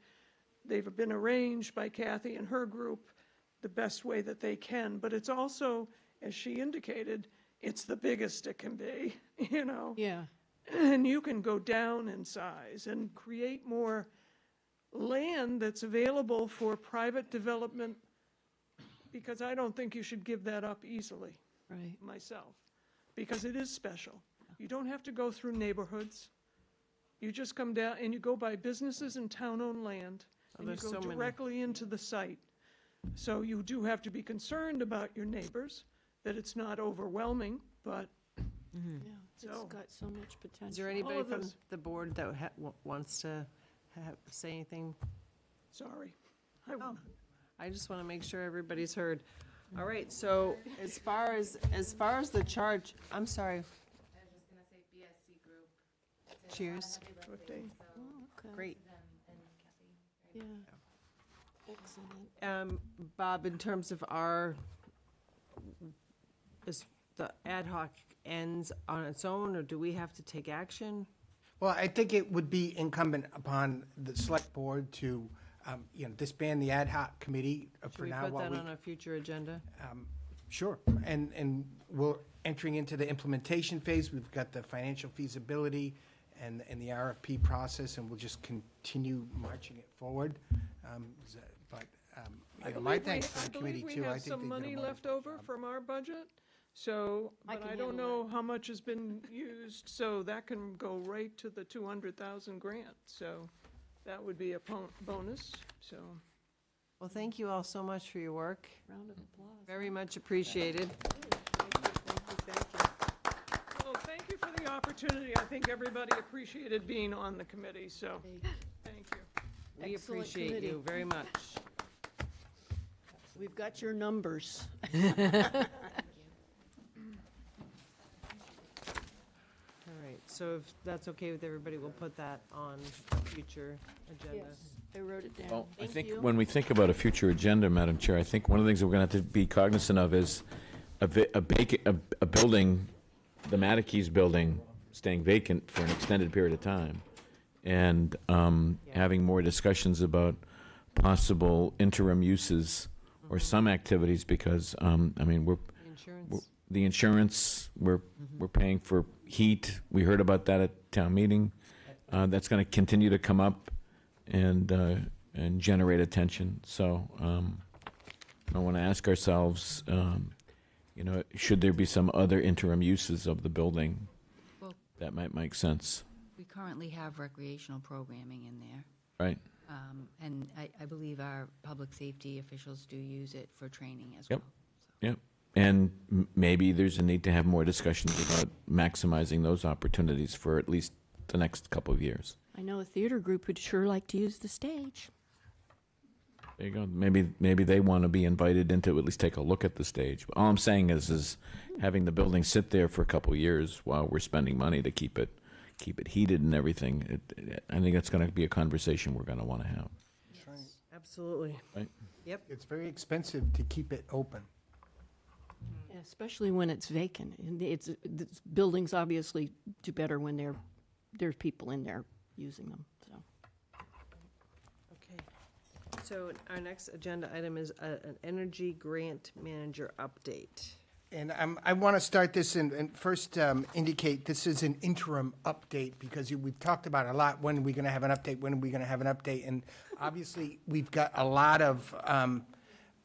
They've been arranged by Kathy and her group the best way that they can, but it's also, as she indicated, it's the biggest it can be, Yeah. And you can go down in size and create more land that's available for private development, because I don't think you should give that up easily. Right. Myself, because it is special. You don't have to go through neighborhoods. You just come down and you go by businesses and town-owned land, and you there's go so many. directly into the site. So you do have to be concerned about your neighbors, that it's not overwhelming, but Yeah, it's So- got so much potential. Is there All anybody of from those- the board that wants to say anything? sorry. I just want to make sure everybody's heard. All right, so as far as the charge, I'm sorry. I was just gonna say BSC group. Cheers. Okay. Great. Yeah. Excellent. Bob, in terms of is the ad hoc ends on its own, or do we have to take action? Well, I think it would be incumbent upon the select board to, disband the ad hoc committee Should for we now put while that we. on a future agenda? Sure, and we're entering into the implementation phase. We've got the financial feasibility and the RFP process, and we'll just continue marching it forward. But my thanks to the committee too. I I believe we have think some they did a money wonderful left over job. from our budget, so, but I don't know how much has been used, so that can go right to the 200,000 grant, so that would be a bonus, so. Well, thank you all so much for your work. Round of applause. Very much appreciated. Well, thank you for the opportunity. I think everybody appreciated being on the committee, so thank you. We Excellent appreciate committee. you very much. We've got your numbers. All right, so if that's okay with everybody, we'll put that on future agenda. Yes, I wrote it down. Well, I Thank think you. when we think about a future agenda, Madam Chair, I think one of the things that we're going to have to be cognizant of is a building, the Matakees building, staying vacant for an extended period of time, and having more discussions about possible interim uses or some activities, because, I mean, the insurance, we're paying for heat. We heard about that at town meeting. That's going to continue to come up and generate attention. So I want to ask ourselves, you know, should there be some other interim uses of the building Well, that might make sense, we currently have recreational programming in there. right? And I believe our public safety officials do use it for training as Yep. well. Yep. And maybe there's a need to have more discussions about maximizing those opportunities for at least the next couple of years. I know a theater group would sure like to use the stage. There you go. Maybe they want to be invited in to at least take a look at the stage. All I'm saying is having the building sit there for a couple of years while we're spending money to keep it heated and everything. I think that's going to be a conversation we're going to want to have. Absolutely. Right. Yep. It's very expensive to keep it open. Especially when it's vacant. And the buildings obviously do better when there's people in there using them, so. Okay. So our next agenda item is an energy grant manager update. And I want to start this and first indicate this is an interim update because we've talked about a lot. When are we going to have an update? When are we going to have an update? And obviously, we've got a lot of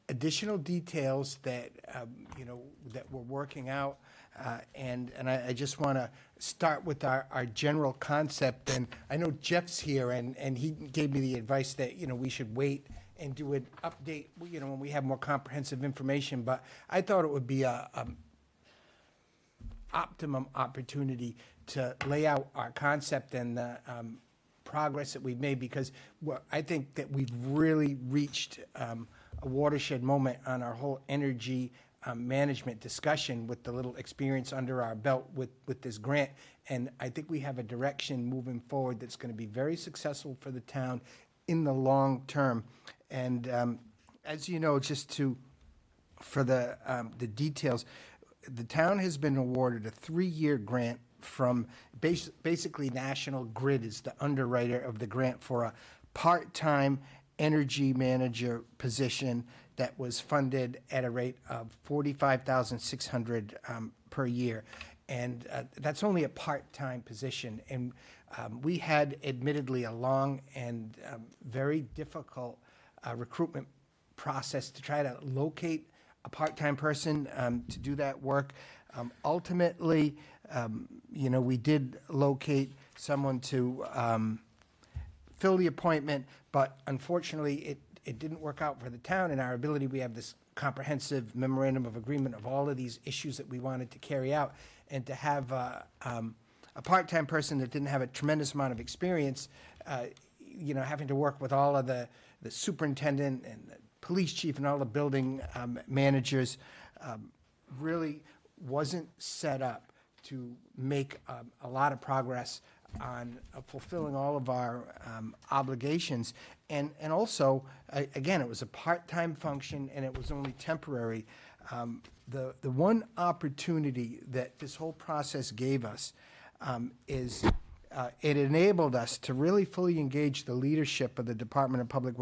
additional details that that we're working out. And I just want to start with our general concept. And I know Jeff's here, and he gave me the advice that we should wait and do an update, when we have more comprehensive information. But I thought it would be a optimum opportunity to lay out our concept and the progress that we've made, because I think that we've really reached a watershed moment on our whole energy management discussion with the little experience under our belt with this grant. And I think we have a direction moving forward that's going to be very successful for the town in the long term. And as you know, for the details, the town has been awarded a 3-year grant from basically National Grid is the underwriter of the grant for a part-time energy manager position that was funded at a rate of $45,600 per year. And that's only a part-time position. And we had admittedly a long and very difficult recruitment process to try to locate a part-time person to do that work. Ultimately, we did locate someone to fill the appointment, but unfortunately, it didn't work out for the town and our ability. We have this comprehensive memorandum of agreement of all of these issues that we wanted to carry out, and to have a part-time person that didn't have a tremendous amount of experience, having to work with all of the superintendent and the police chief and all the building managers, really wasn't set up to make a lot of progress on fulfilling all of our obligations. And also, again, it was a part-time function and it was only temporary. The one opportunity that this whole process gave us is it enabled us to really fully engage the leadership of the Department of Public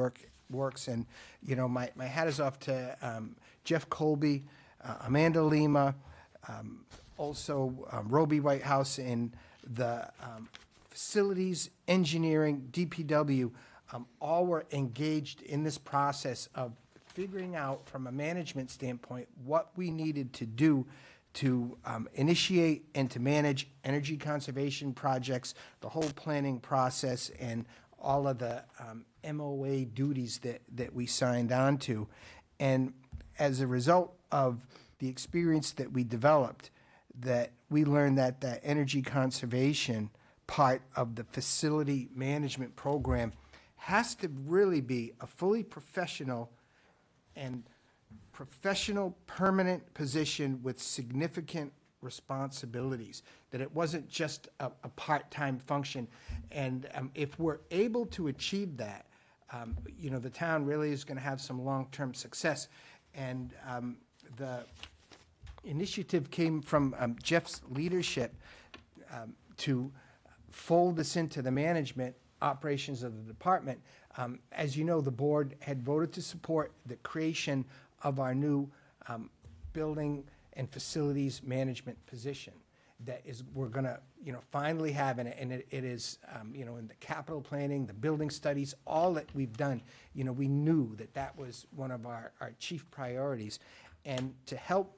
Works. And, my hat is off to Jeff Colby, Amanda Lima, also Roby Whitehouse in the facilities, engineering, DPW, all were engaged in this process of figuring out from a management standpoint what we needed to do to initiate and to manage energy conservation projects, the whole planning process, and all of the MOA duties that we signed on to. And as a result of the experience that we developed, that we learned that the energy conservation part of the facility management program has to really be a fully professional permanent position with significant responsibilities, that it wasn't just a part-time function. And if we're able to achieve that, the town really is going to have some long-term success. And the initiative came from Jeff's leadership to fold this into the management operations of the department. As you know, the board had voted to support the creation of our new building and facilities management position. That is, we're going to, finally have, and it is, in the capital planning, the building studies, all that we've done, we knew that was one of our chief priorities. And to help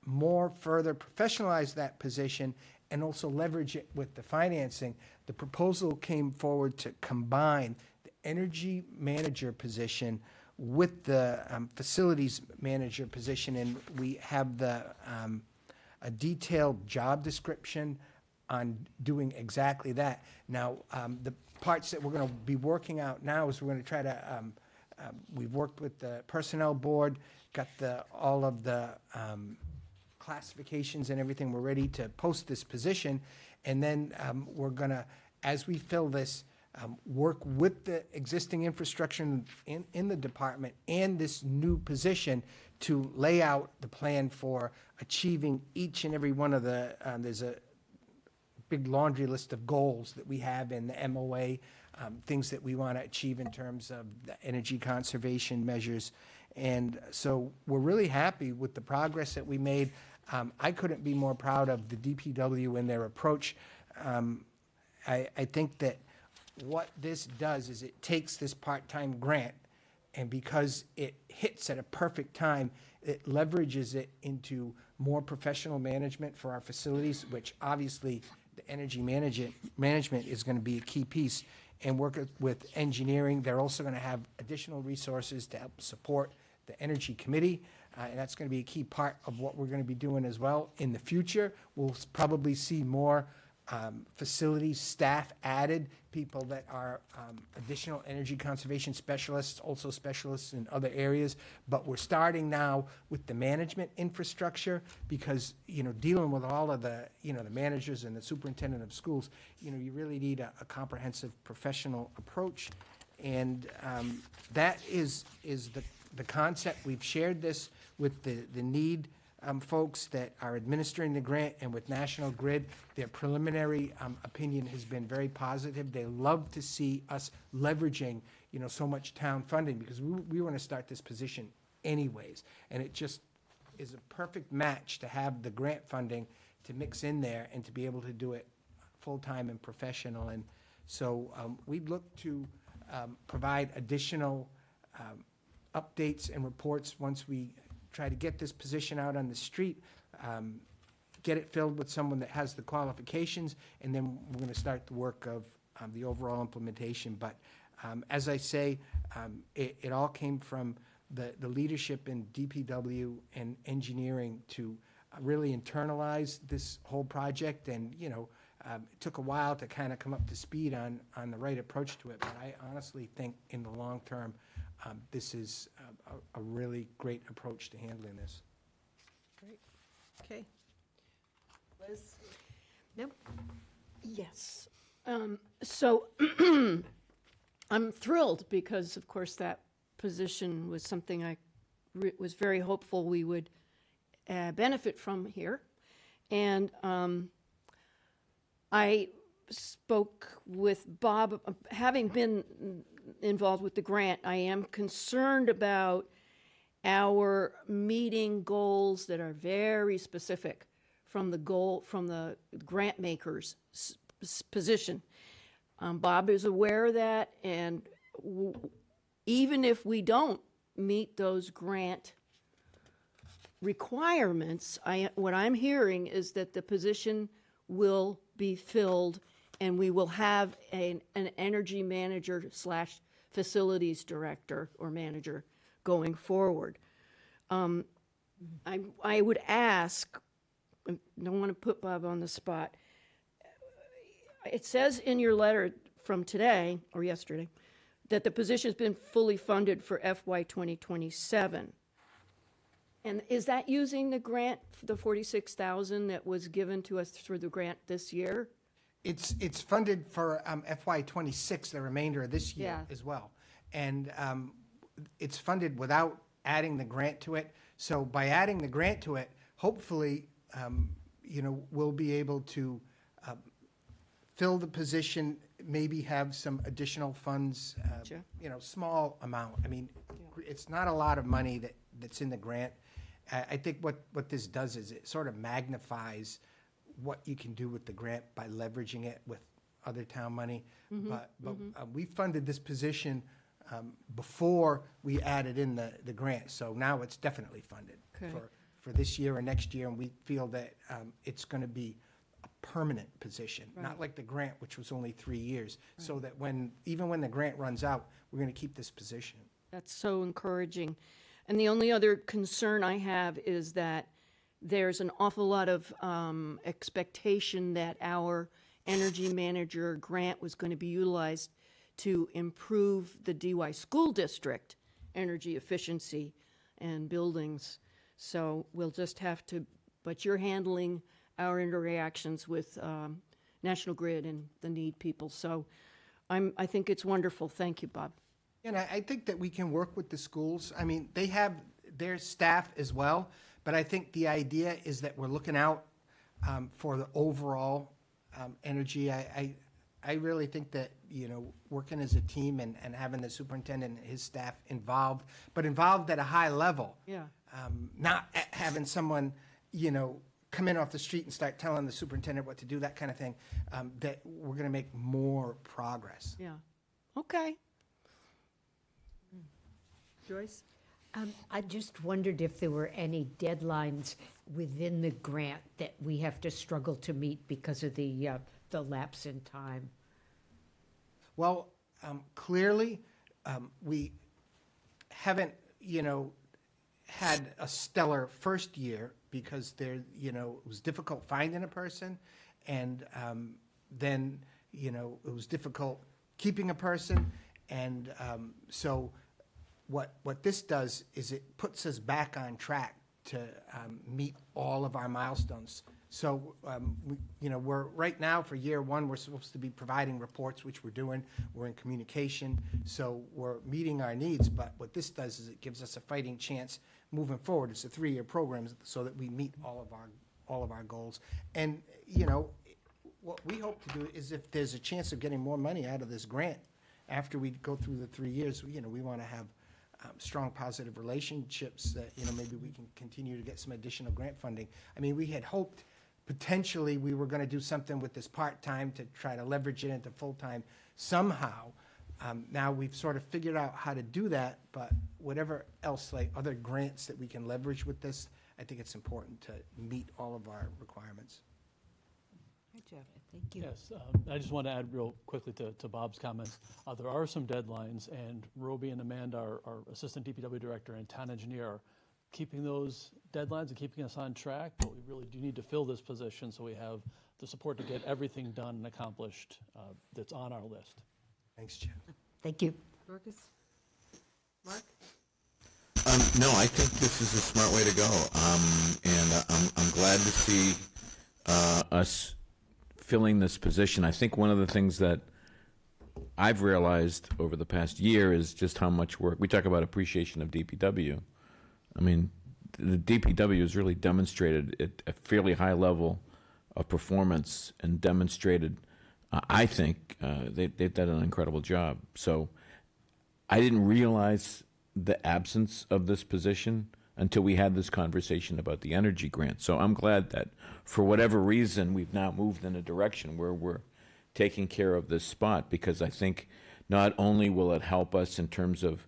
more further professionalize that position and also leverage it with the financing, the proposal came forward to combine the energy manager position with the facilities manager position, and we have a detailed job description on doing exactly that. Now, the parts that we're going to be working out now is we're going to try to, we've worked with the personnel board, got all of the classifications and everything. We're ready to post this position, and then we're going to, as we fill this, work with the existing infrastructure in the department and this new position to lay out the plan for achieving each and every one of the, there's a big laundry list of goals that we have in the MOA, things that we want to achieve in terms of the energy conservation measures. And so we're really happy with the progress that we made. I couldn't be more proud of the DPW and their approach. I think that what this does is it takes this part-time grant, and because it hits at a perfect time, it leverages it into more professional management for our facilities, which obviously the energy management is going to be a key piece, and work with engineering. They're also going to have additional resources to help support the Energy Committee, and that's going to be a key part of what we're going to be doing as well. In the future, we'll probably see more facilities staff added, people that are additional energy conservation specialists, also specialists in other areas. But we're starting now with the management infrastructure, because dealing with all of the the managers and the superintendent of schools, you really need a comprehensive professional approach, and that is the concept. We've shared this with the need folks that are administering the grant, and with National Grid. Their preliminary opinion has been very positive. They love to see us leveraging, so much town funding, because we want to start this position anyways. And it just is a perfect match to have the grant funding to mix in there and to be able to do it full-time and professional. And so we'd look to provide additional updates and reports once we try to get this position out on the street, get it filled with someone that has the qualifications, and then we're going to start the work of the overall implementation. But as I say, it all came from the leadership in DPW and engineering to really internalize this whole project, and it took a while to kind of come up to speed on the right approach to it. But I honestly think in the long term, this is a really great approach to handling this. Great. Okay. Liz? Nope. Yes. So I'm thrilled because, of course, that position was something I was very hopeful we would benefit from here. And I spoke with Bob, having been involved with the grant. I am concerned about our meeting goals that are very specific from the grant maker's position. Bob is aware of that, and even if we don't meet those grant requirements, what I'm hearing is that the position will be filled and we will have an energy manager slash facilities director or manager going forward. I would ask, I don't want to put Bob on the spot. It says in your letter from today or yesterday that the position's been fully funded for FY 2027. And is that using the grant, the 46,000 that was given to us through the grant this year? It's funded for FY '26, the remainder of this year Yeah. as well. And it's funded without adding the grant to it. So by adding the grant to it, hopefully, we'll be able to fill the position, maybe have some additional funds, Sure. small amount. I mean, it's not a lot of money that's in the grant. I think what this does is it sort of magnifies what you can do with the grant by leveraging it with other town money. But we funded this position before we added in the grant, so now it's definitely funded Okay. for this year or next year, and we feel that it's going to be a permanent position, Right. not like the grant, which was only 3 years, so that even when the grant runs out, we're going to keep this position. That's so encouraging. And the only other concern I have is that there's an awful lot of expectation that our energy manager grant was going to be utilized to improve the DY school district energy efficiency and buildings. So we'll just have to, but you're handling our interactions with National Grid and the need people. So I think it's wonderful. Thank you, Bob. And I think that we can work with the schools. I mean, they have their staff as well, but I think the idea is that we're looking out for the overall energy. I really think that, working as a team and having the superintendent and his staff involved, but involved at a high level. Yeah. Not having someone, come in off the street and start telling the superintendent what to do, that kind of thing, that we're going to make more progress. Yeah. Okay. Joyce? I just wondered if there were any deadlines within the grant that we have to struggle to meet because of the lapse in time. Well, clearly, we haven't, had a stellar first year because it was difficult finding a person, and then, it was difficult keeping a person, and so what this does is it puts us back on track to meet all of our milestones. So, we're right now for year one, we're supposed to be providing reports, which we're doing. We're in communication, so we're meeting our needs. But what this does is it gives us a fighting chance moving forward. It's a 3-year program, so that we meet all of our goals. And what we hope to do is, if there's a chance of getting more money out of this grant after we go through the 3 years, we want to have strong positive relationships that maybe we can continue to get some additional grant funding. I mean, we had hoped potentially we were going to do something with this part-time to try to leverage it into full-time somehow. Now we've sort of figured out how to do that, but whatever else, like other grants that we can leverage with this, I think it's important to meet all of our requirements. Hi, Jeff. Thank you. Yes, I just want to add real quickly to Bob's comments. There are some deadlines, and Roby and Amanda, our Assistant DPW Director and Town Engineer, are keeping those deadlines and keeping us on track, but we really do need to fill this position so we have the support to get everything done and accomplished that's on our list. Thanks, Jeff. Thank you. Marcus? Mark? No, I think this is a smart way to go, and I'm glad to see us filling this position. I think one of the things that I've realized over the past year is just how much work, we talk about appreciation of DPW. I mean, the DPW has really demonstrated a fairly high level of performance and demonstrated, I think, they've done an incredible job. So I didn't realize the absence of this position until we had this conversation about the energy grant. So I'm glad that for whatever reason, we've now moved in a direction where we're taking care of this spot, because I think not only will it help us in terms of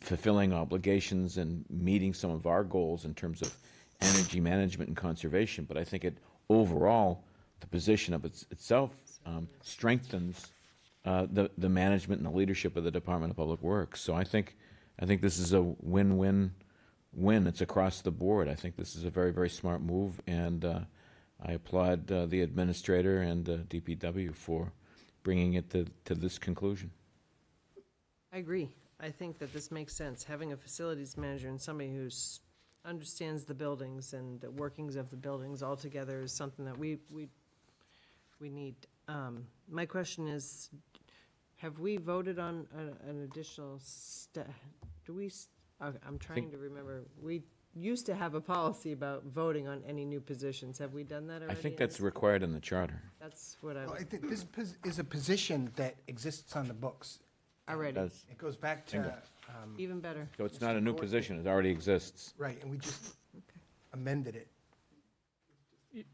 fulfilling obligations and meeting some of our goals in terms of energy management and conservation, but I think it overall, the position of itself strengthens the management and the leadership of the Department of Public Works. So I think this is a win-win-win. It's across the board. I think this is a very, very smart move, and I applaud the administrator and DPW for bringing it to this conclusion. I agree. I think that this makes sense. Having a facilities manager and somebody who understands the buildings and the workings of the buildings all together is something that we need. My question is, have we voted on an additional I'm trying to remember. We used to have a policy about voting on any new positions. Have we done that already? I think that's required in the charter. That's what I Well, was. I think this is a position that exists on the books. Already. Does. It goes back to, Bingo. Even better. So it's not a new position, it already exists. right, and we just amended it.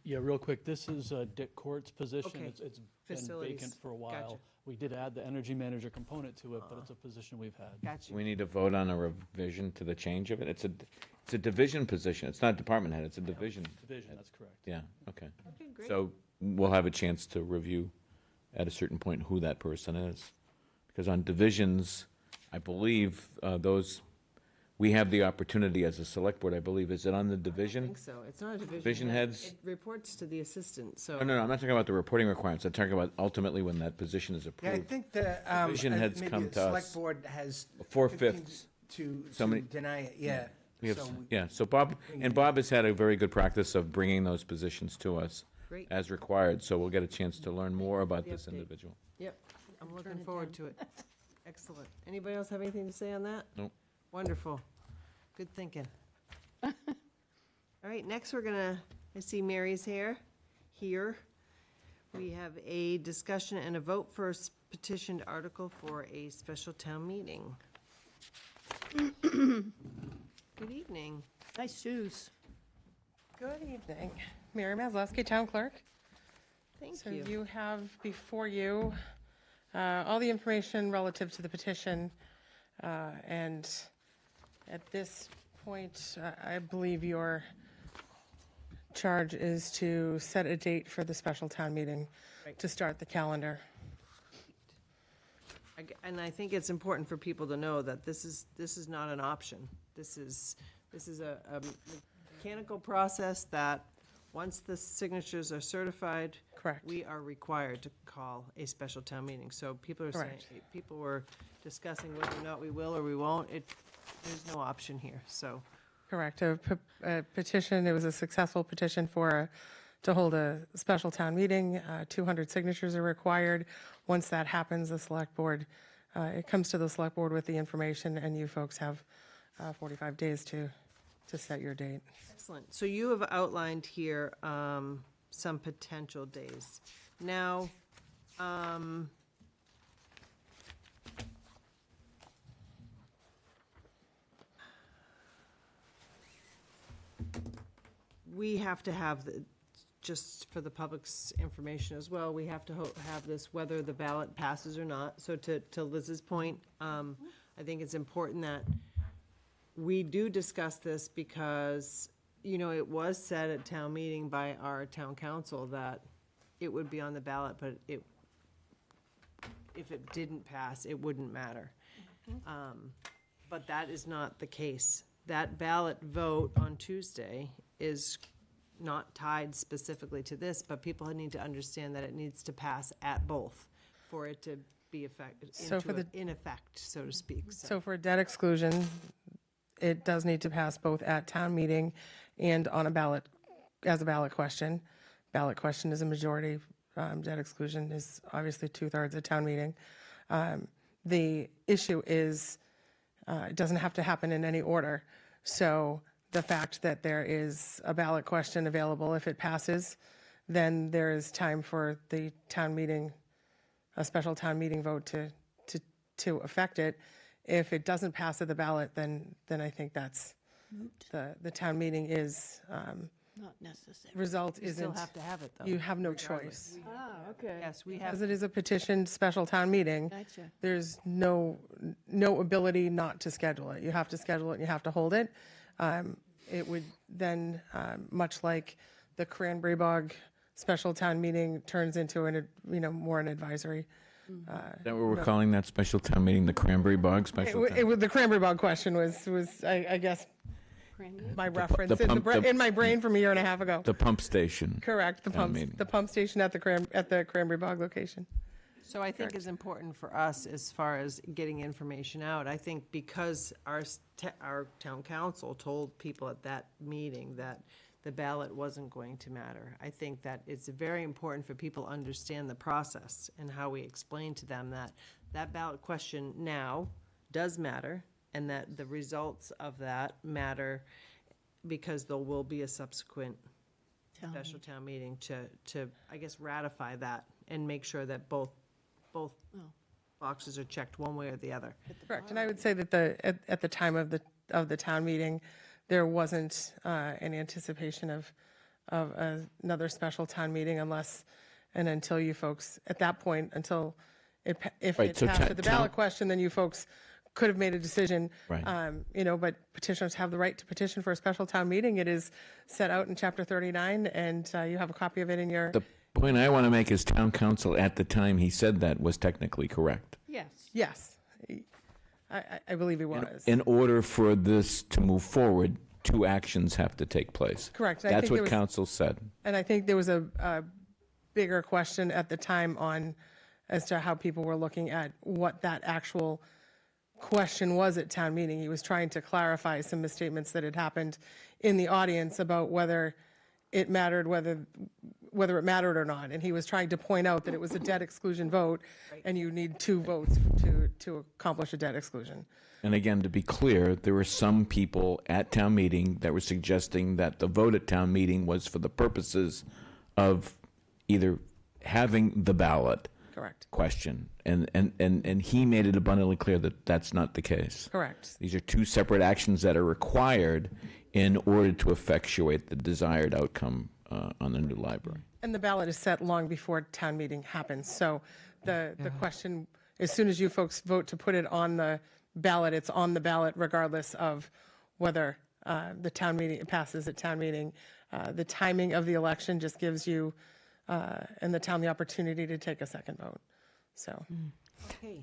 Yeah, real quick, this is Dick Court's position. Okay. It's been Facilities. vacant for a Gotcha. while. We did add the energy manager component to it, but it's a position we've had. Gotcha. We need to vote on a revision to the change of it. It's a division position. It's not department head, it's a division. Division, that's correct. Yeah, okay. Okay, great. So we'll have a chance to review at a certain point who that person is. Because on divisions, I believe we have the opportunity as a select board, I believe, is it on the I division? think so. It's not a division. Division head. heads? It reports to the assistant, so. No, I'm not talking about the reporting requirements. I'm talking about ultimately when that position is Yeah, approved. I think the, Division heads maybe come the to us. select board has 4/5 to Somebody- deny it, yeah. We have, So so Bob has had a very good practice of bringing those positions to us Great. as required, so we'll get a chance to learn more about The this update. individual. Yep, I'm looking forward to it. Excellent. Anybody else have anything to say on that? Nope. Wonderful. Good thinking. All right, next I see Mary's here. We have a discussion and a vote for a petitioned article for a special town meeting. Good evening. Hi, Suze. Good evening. Mary Maslowski, Town Clerk. Thank So you. you have before you all the information relative to the petition. And at this point, I believe your charge is to set a date for the special town meeting Right. to start the calendar. And I think it's important for people to know that this is not an option. This is a mechanical process that, once the signatures are certified. Correct. We are required to call a special town meeting. So people are saying, Correct. people were discussing whether or not we will or we won't. There's no option here, so. Correct. A petition, it was a successful petition to hold a special town meeting. 200 signatures are required. Once that happens, the select board, it comes to the select board with the information, and you folks have 45 days to set your date. Excellent. So you have outlined here some potential days. Now, we have to have, just for the public's information as well, we have to have this whether the ballot passes or not. So to Liz's point, I think it's important that we do discuss this because, it was said at town meeting by our town council that it would be on the ballot, but if it didn't pass, it wouldn't matter. But that is not the case. That ballot vote on Tuesday is not tied specifically to this, but people need to understand that it needs to pass at both for it to be in effect, so to speak. So for debt exclusion, it does need to pass both at town meeting and on a ballot, as a ballot question. Ballot question is a majority. Debt exclusion is obviously 2/3 at town meeting. The issue is, it doesn't have to happen in any order. So the fact that there is a ballot question available, if it passes, then there is time for the town meeting, a special town meeting vote to affect it. If it doesn't pass at the ballot, then I think that's, the town meeting is, Not necessary. result You still isn't. have to have it, though. You have no regardless. choice. Ah, okay. Yes, we Because have, it is a petitioned special town meeting. Gotcha. There's no ability not to schedule it. You have to schedule it and you have to hold it. It would then, much like the Cranberry Bog special town meeting turns into more an advisory. Is that what we're calling that special town meeting, the Cranberry Bog special town? The Cranberry Bog question was I guess, my reference in my brain from a year and a half ago. The pump station. Correct, the pump station at the Cranberry Bog location. So I think it's important for us as far as getting information out. I think because our town council told people at that meeting that the ballot wasn't going to matter. I think that it's very important for people to understand the process and how we explain to them that that ballot question now does matter and that the results of that matter because there will be a subsequent special town meeting to, I guess, ratify that and make sure that both boxes are checked one way or the other. Correct, and I would say that at the time of the town meeting, there wasn't an anticipation of another special town meeting unless and until you folks, at that point, until if Right, it so passed ta- with the town- ballot question, then you folks could have made a decision. Right. But petitioners have the right to petition for a special town meeting. It is set out in Chapter 39, and you have a copy of it in your. The point I want to make is town council at the time he said that was technically correct. Yes. I believe he was. In order for this to move forward, two actions have to take place. Correct. I That's think what there was- council said. And I think there was a bigger question at the time as to how people were looking at what that actual question was at town meeting. He was trying to clarify some misstatements that had happened in the audience about whether it mattered, whether it mattered or not. And he was trying to point out that it was a debt exclusion vote, and you need 2 votes to accomplish a debt exclusion. And again, to be clear, there were some people at town meeting that were suggesting that the vote at town meeting was for the purposes of either having the ballot Correct. question. And he made it abundantly clear that that's not the case. Correct. These are 2 separate actions that are required in order to effectuate the desired outcome on the new library. And the ballot is set long before town meeting happens. So the question, as soon as you folks vote to put it on the ballot, it's on the ballot regardless of whether the town meeting, it passes at town meeting. The timing of the election just gives you and the town the opportunity to take a second vote. So. Okay.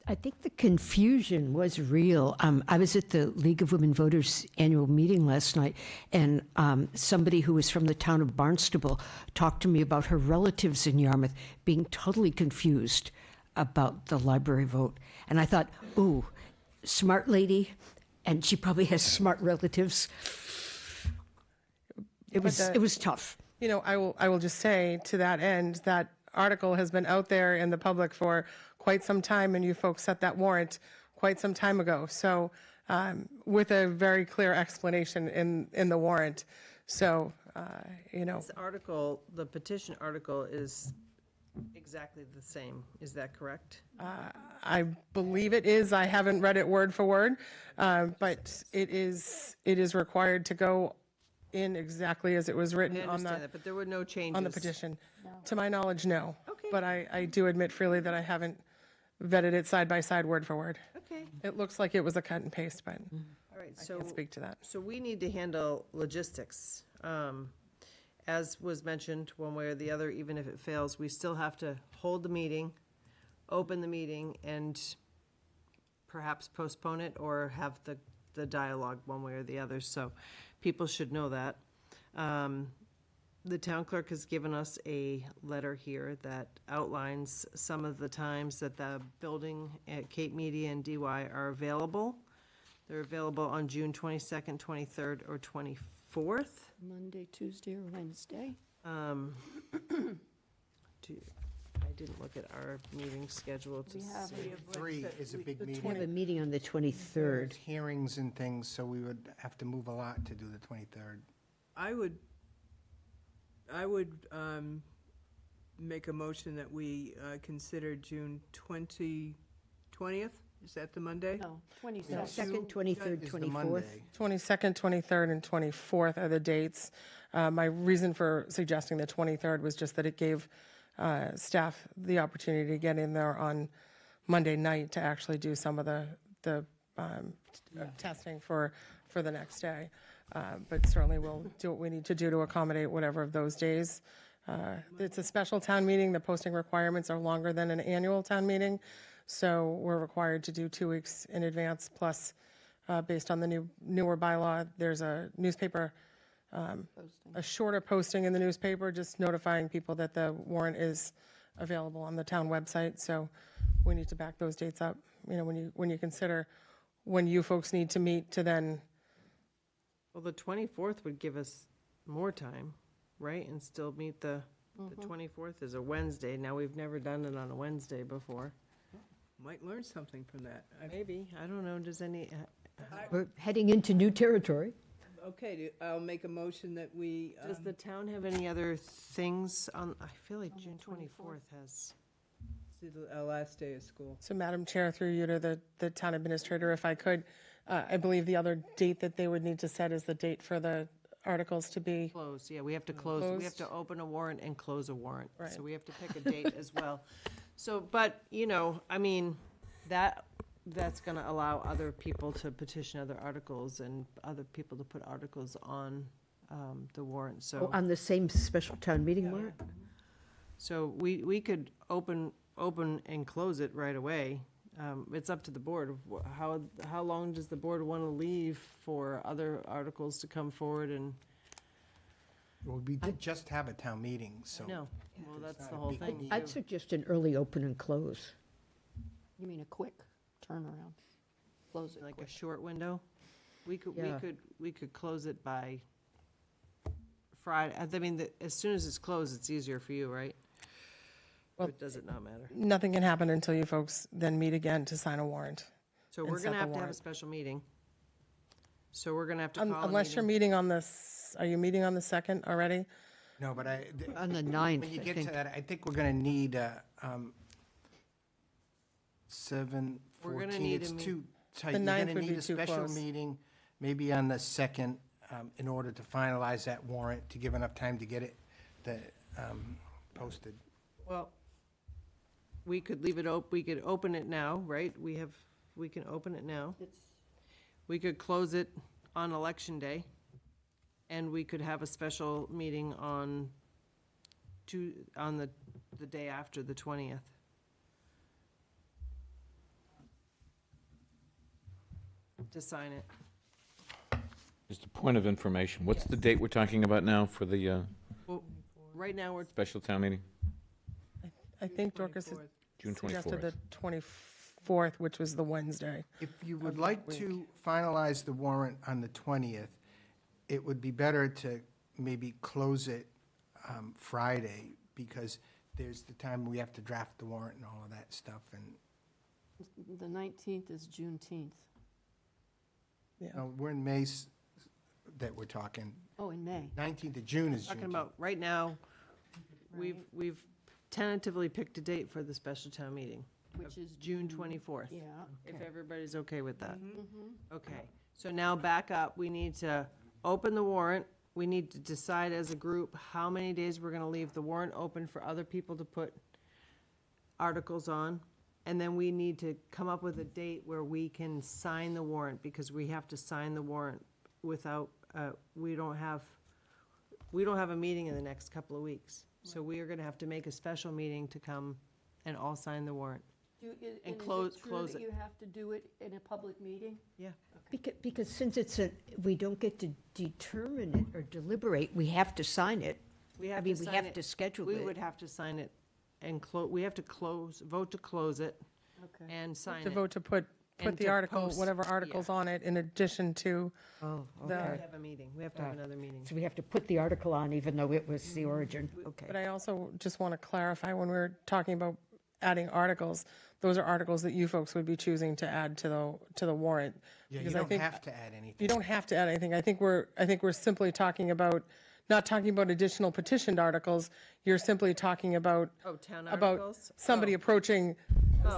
I think the confusion was real. I was at the League of Women Voters annual meeting last night, and somebody who was from the town of Barnstable talked to me about her relatives in Yarmouth being totally confused about the library vote. And I thought, ooh, smart lady, and she probably has smart relatives. It was tough. You know, I will just say to that end, that article has been out there in the public for quite some time, and you folks set that warrant quite some time ago. So with a very clear explanation in the warrant. So, This article, the petition article is exactly the same. Is that correct? I believe it is. I haven't read it word for word, but it is required to go in exactly as it was written I on understand the that, but there were no changes. on the petition. To my knowledge, no. But I do admit freely that I haven't vetted it side by side, word for word. Okay. It looks like it was a cut and paste, but All right, I so. can't speak to that. So we need to handle logistics. As was mentioned, one way or the other, even if it fails, we still have to hold the meeting, open the meeting, and perhaps postpone it or have the dialogue one way or the other. So people should know that. The town clerk has given us a letter here that outlines some of the times that the building at Cape Media and DY are available. They're available on June 22nd, 23rd, or 24th. Monday, Tuesday, or Wednesday. I didn't look at our meeting schedule to We have see. 3 is a big We have meeting. a meeting on the 23rd. Hearings and things, so we would have to move a lot to do the 23rd. I would make a motion that we consider June 20th? Is that the Monday? No, 22nd. 2nd, 23rd, Is the 24th. Monday. 22nd, 23rd, and 24th are the dates. My reason for suggesting the 23rd was just that it gave staff the opportunity to get in there on Monday night to actually do some of the testing for the next day. But certainly we'll do what we need to do to accommodate whatever of those days It's a special town meeting. The posting requirements are longer than an annual town meeting. So we're required to do 2 weeks in advance. Plus, based on the newer bylaw, there's a newspaper, a shorter posting in the newspaper, just notifying people that the warrant is available on the town website. So we need to back those dates up. You know, when you consider when you folks need to meet to then, Well, the 24th would give us more time, right? And still meet the 24th is a Wednesday. Now, we've never done it on a Wednesday before. Might learn something from that. Maybe, I don't know, does any, We're heading into new territory. Okay, I'll make a motion that we, does the town have any other things on, I feel like June 24th has. it's the last day of school. so Madam Chair, through you to the town administrator, if I could, I believe the other date that they would need to set is the date for the articles to be. Close, yeah, we have to close, we have to open a warrant and close a warrant. Right. So we have to pick a date as well. So, but, you know, I mean, that's gonna allow other people to petition other articles and other people to put articles on the warrant, so. On the same special town meeting warrant? So we could open and close it right away. It's up to the board. How long does the board want to leave for other articles to come forward and? Well, we did just have a town meeting, so. No, well, that's not the a whole big thing. need. I'd suggest an early open and close. You mean a quick turnaround? Close it Like a quick. short window? We Yeah. could close it by Friday. I mean, as soon as it's closed, it's easier for you, right? Or Well- does it not matter? Nothing can happen until you folks then meet again to sign a warrant. So and we're set gonna the have to have a warrant. special meeting. So we're gonna have to call a Unless you're meeting. meeting on this, are you meeting on the 2nd already? No, but On the 9th, when you I get think. to that, I think we're gonna need, 7, We're gonna 14, need it's a me- too tight. The You're 9th gonna would need be a too special close. meeting, maybe on the 2nd, in order to finalize that warrant, to give enough time to get it, posted. Well, we could leave it we could open it now, right? We can open it now. We could close it on election day, and we could have a special meeting on the day after, the 20th. To sign it. Just a point of information, what's the date we're talking about now for the Well, right now, we're, special town meeting? I think Dorcas has June suggested 24th. the 24th, which was the Wednesday. If you would like to finalize the warrant on the 20th, it would be better to maybe close it Friday, because there's the time we have to draft the warrant and all of that stuff, and The 19th is Juneteenth. we're in May that we're talking. Oh, in May. 19th of June is talking Juneteenth. about, right now, we've tentatively picked a date for the special town meeting. Which is June 24th. Yeah. If everybody's okay with that. Mm-hmm. Okay, so now back up, we need to open the warrant, we need to decide as a group how many days we're gonna leave the warrant open for other people to put articles on, and then we need to come up with a date where we can sign the warrant, because we have to sign the warrant without, we don't have a meeting in the next couple of weeks. So we are gonna have to make a special meeting to come and all sign the warrant. And close Is it true it. that you have to do it in a public meeting? Yeah. Because since we don't get to determine it or deliberate, we have to sign it. We I have mean, to we sign have it. to schedule We it. would have to sign it and we have to vote to close it Okay. and sign To it. vote to put And the to article, post, whatever article's on it, in addition to Oh, We the. have to have a meeting, we have to have another meeting. So we have to put the article on even though it was the origin. Okay. But I also just want to clarify, when we're talking about adding articles, those are articles that you folks would be choosing to add to the warrant. Yeah, you Because I don't think- have to add anything. You don't have to add anything. I think we're simply talking about, not talking about additional petitioned articles. You're simply talking about. Oh, town About articles? somebody Oh. approaching,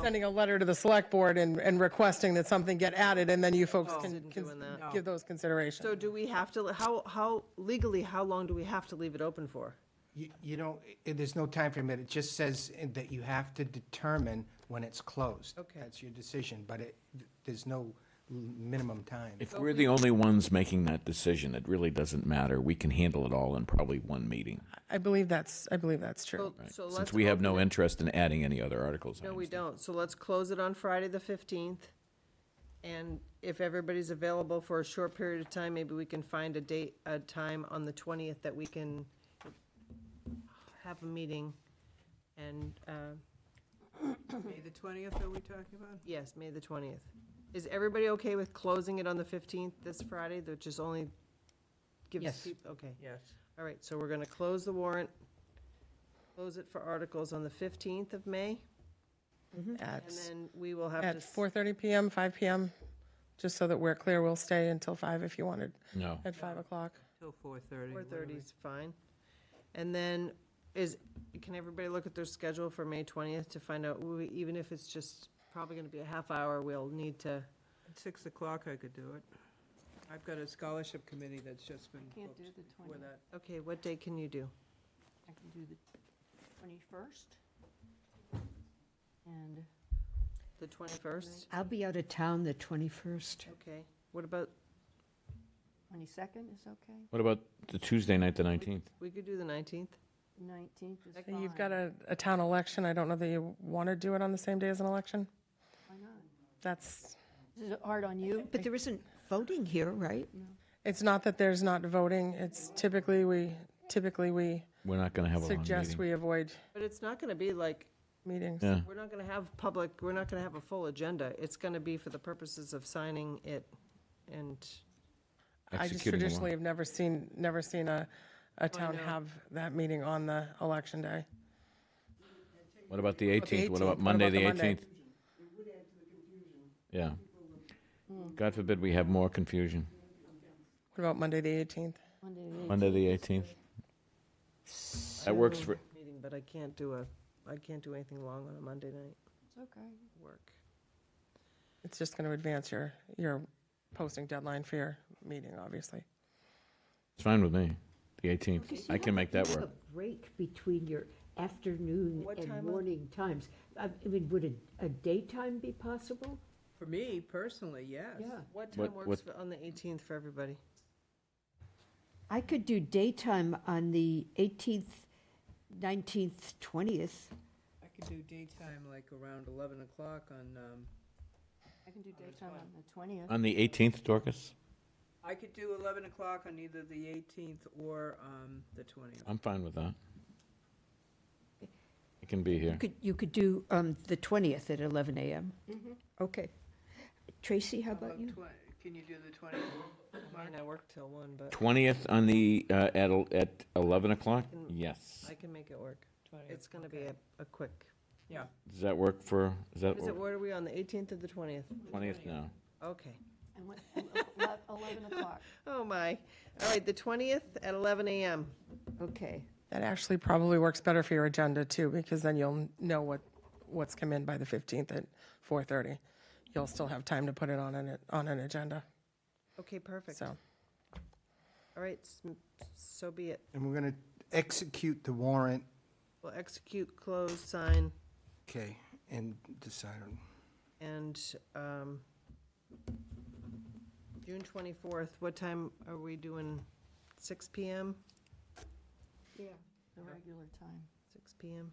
sending a letter to the select board and requesting that something get added, and then you folks can Doing that. give those considerations. So do we have to, how legally, how long do we have to leave it open for? You don't, there's no time frame, it just says that you have to determine when it's closed. Okay. That's your decision, but there's no minimum time. If we're the only ones making that decision, it really doesn't matter. We can handle it all in probably one meeting. I believe that's true. So let's Since we have no open it- interest in adding any other articles. I No, we understand. don't. So let's close it on Friday, the 15th. And if everybody's available for a short period of time, maybe we can find a time on the 20th that we can have a meeting. And, May the 20th are we talking about? yes, May the 20th. Is everybody okay with closing it on the 15th, this Friday, which is only gives Yes. people, okay. Yes. All right, so we're gonna close the warrant, close it for articles on the 15th of May, At, and then we will have at to. 4:30 PM, 5 PM, just so that we're clear, we'll stay until 5 if you wanted, No. at 5 o'clock. Till 4:30. 4:30 is fine. And then can everybody look at their schedule for May 20th to find out, even if it's just probably gonna be a half hour, we'll need to. At 6 o'clock I could do it. I've got a scholarship committee that's just been Can't do booked the for 20th. that. Okay, what day can you do? I can do the 21st. And The 21st? I'll be out of town the 21st. Okay, what about, 22nd is okay. What about the Tuesday night, the 19th? we could do the 19th? 19th is And fine. you've got a town election, I don't know that you want to do it on the same day as an election? Why not? That's, Is it hard on you? But there isn't voting here, right? it's not that there's not voting, it's typically we We're not going to have a long suggest meeting. we avoid But it's not gonna be like, meetings. Yeah. we're not gonna have we're not gonna have a full agenda. It's gonna be for the purposes of signing it and. I just Executing the traditionally have never seen a town know. have that meeting on the election day. What about the about the 18th? What about 18th? Monday, What the about the Monday? 18th? Yeah. God forbid we have more confusion. What about Monday, the 18th? Monday, the 18th? That works for, Meeting, but I can't do anything long on a Monday night. It's okay. Work. It's just going to advance your posting deadline for your meeting, obviously. it's fine with me, the 18th. I can make that You work. have a break between your afternoon What time and of- morning times. I mean, would a daytime be possible? For me personally, yes. Yeah. What What- time works what- on the 18th for everybody? I could do daytime on the 18th, 19th, 20th. I could do daytime like around 11 o'clock on, I can do daytime on the 20th. On the 18th, Dorcas? I could do 11 o'clock on either the 18th or the 20th. I'm fine with that. I can be here. You could do the 20th at 11 a.m. Okay. Tracy, how about you? Can you do the 20th? Mine, I work till 1, but 20th on the, at 11 o'clock? Yes. I can make it work. It's gonna be a quick. Yeah. Does that work for, is that, Is it, what are we on, the 18th or the 20th? 20th now? Okay. And 11 o'clock. Oh, my. All right, the 20th at 11 a.m. Okay. That actually probably works better for your agenda too, because then you'll know what's come in by the 15th at 4:30. You'll still have time to put it on an agenda, Okay, perfect. so. All right, so be it. And we're going to execute the warrant, We'll execute, close, sign, okay, and decide on. and June 24th, what time are we doing? 6 p.m.? Yeah, the regular time. 6 p.m.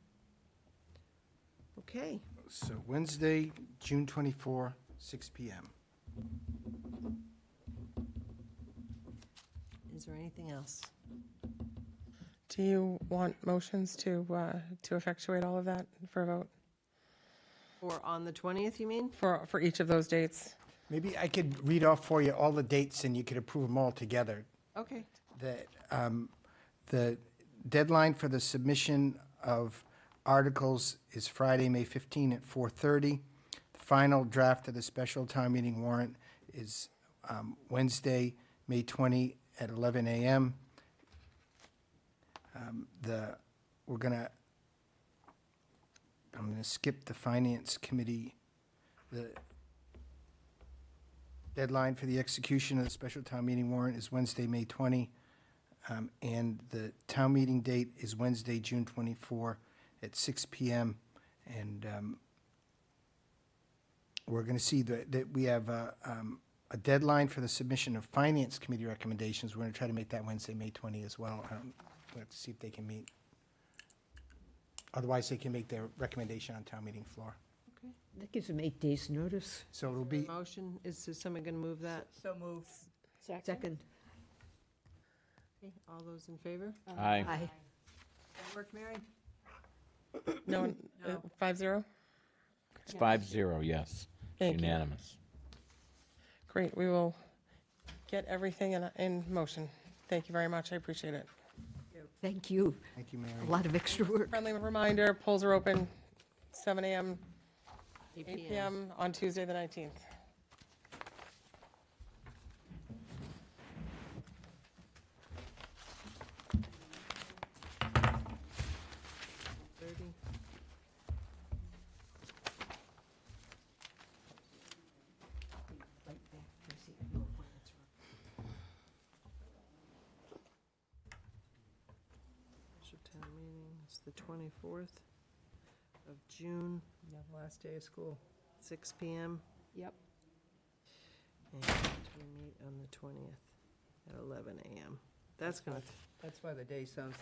Okay. So Wednesday, June 24, 6 p.m. Is there anything else? Do you want motions to effectuate all of that for a vote? Or on the 20th, you mean? For each of those dates? Maybe I could read off for you all the dates and you could approve them all together. Okay. The deadline for the submission of articles is Friday, May 15 at 4:30. The final draft of the special town meeting warrant is Wednesday, May 20 at 11 a.m. I'm gonna skip the finance committee. The deadline for the execution of the special town meeting warrant is Wednesday, May 20. And the town meeting date is Wednesday, June 24 at 6 p.m. And we're going to see that we have a deadline for the submission of Finance Committee recommendations. We're going to try to make that Wednesday, May 20 as well. We'll have to see if they can meet. Otherwise, they can make their recommendation on town meeting floor. That gives them 8 days' notice. So it'll be, Motion, is there someone going to move that? So moved. Second. Okay, all those in favor? Aye. Aye. That work, Mary? No, 5-0? It's 5-0, yes. Thank you. Unanimous. Great, we will get everything in motion. Thank you very much, I appreciate it. Thank you. thank you, Mary. A lot of extra work. Friendly reminder, polls are open 7 a.m., 8 p.m. on Tuesday, the 19th. Special town meeting, it's the 24th of June, Yeah, last day of school. 6 p.m. Yep. And we meet on the 20th at 11 a.m. That's going to, That's why the day sounds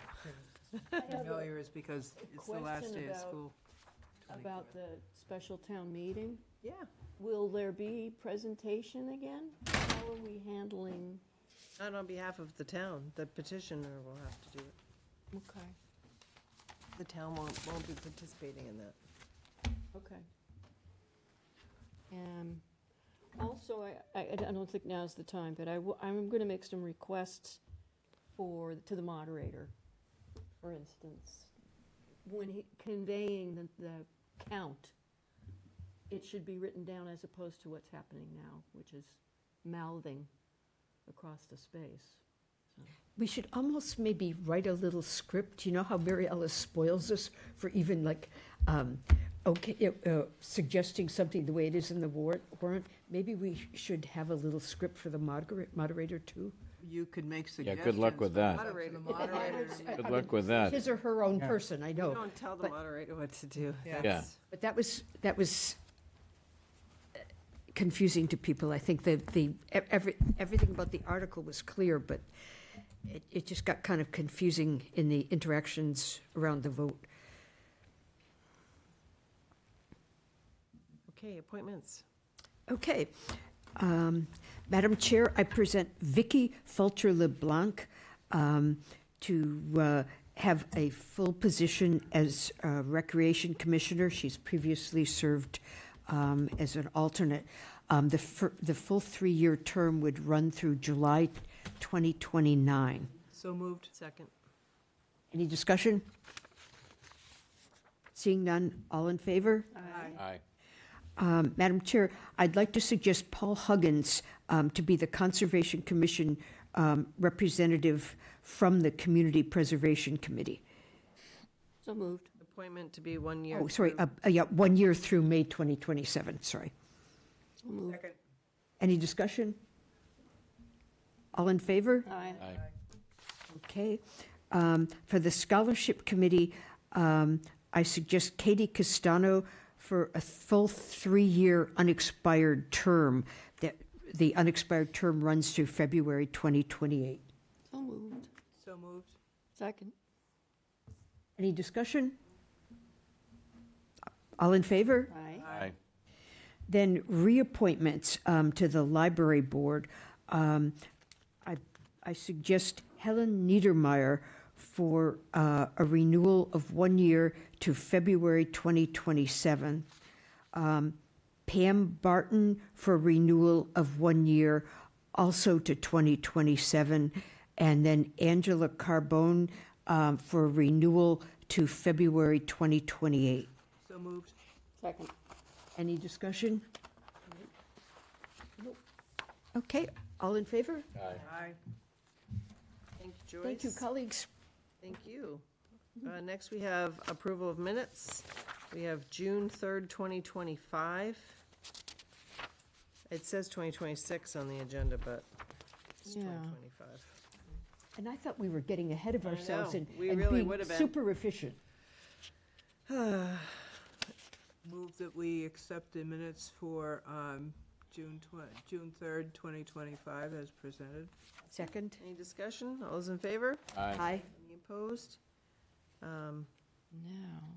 familiar, is because it's the last day of school. About the special town meeting, yeah. will there be presentation again? How are we handling? Not on behalf of the town, the petitioner will have to do it. Okay, The town won't be participating in that. okay. Also, I don't think now's the time, but I'm going to make some requests to the moderator. For instance, when conveying the count, it should be written down as opposed to what's happening now, which is mouthing across the space. We should almost maybe write a little script. You know how Mary Ellis spoils us for even like, suggesting something the way it is in the warrant? Maybe we should have a little script for the moderator too. You could make Yeah, suggestions. good luck with but that. it's up to the moderator. Good luck with that. His or her own person, I We know. don't tell the But- moderator what to do. Yeah. But that was confusing to people. I think that everything about the article was clear, but it just got kind of confusing in the interactions around the vote. Okay, appointments. Okay. Madam Chair, I present Vicky Fulcher LeBlanc to have a full position as Recreation Commissioner. She's previously served as an alternate. The full 3-year term would run through July 2029. So moved. Second. Any discussion? Seeing none, all in favor? Aye. Madam Chair, I'd like to suggest Paul Huggins to be the Conservation Commission representative from the Community Preservation Committee. So moved. Appointment to be 1 year. Oh, sorry, through- yeah, 1 year through May 2027, sorry. So moved. Second. Any discussion? All in favor? Aye. Aye. Okay. For the Scholarship Committee, I suggest Katie Castano for a full 3-year unexpired term. That the unexpired term runs through February 2028. So moved. So moved. Second. Any discussion? All in favor? Aye. Aye. Then reappointments to the Library Board. I suggest Helen Niedermeyer for a renewal of 1 year to February 2027. Pam Barton for renewal of 1 year, also to 2027. And then Angela Carbone for renewal to February 2028. So moved. Second. Any discussion? Okay, all in favor? Aye. Thank you, Joyce. Thank you, colleagues. Thank you. Next, we have approval of minutes. We have June 3rd, 2025. It says 2026 on the agenda, but it's Yeah. 2025. And I thought we were getting ahead of I ourselves know, and we and really being would have been. super efficient. Move that we accept the minutes for June 3rd, 2025, as presented. Second? Any discussion? All those in favor? Aye. Any opposed? No.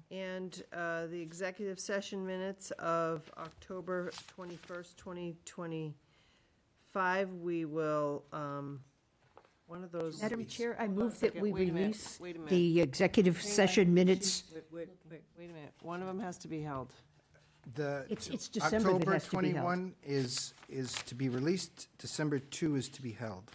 And the executive session minutes of October 21st, 2025, we will, one of those. Madam Chair, I Hold on a move that second. we Wait a minute. release Wait a minute. the executive session minutes. Wait a minute. One of them has to be held. The It's December that October has to be held. 21 is to be released, December 2 is to be held.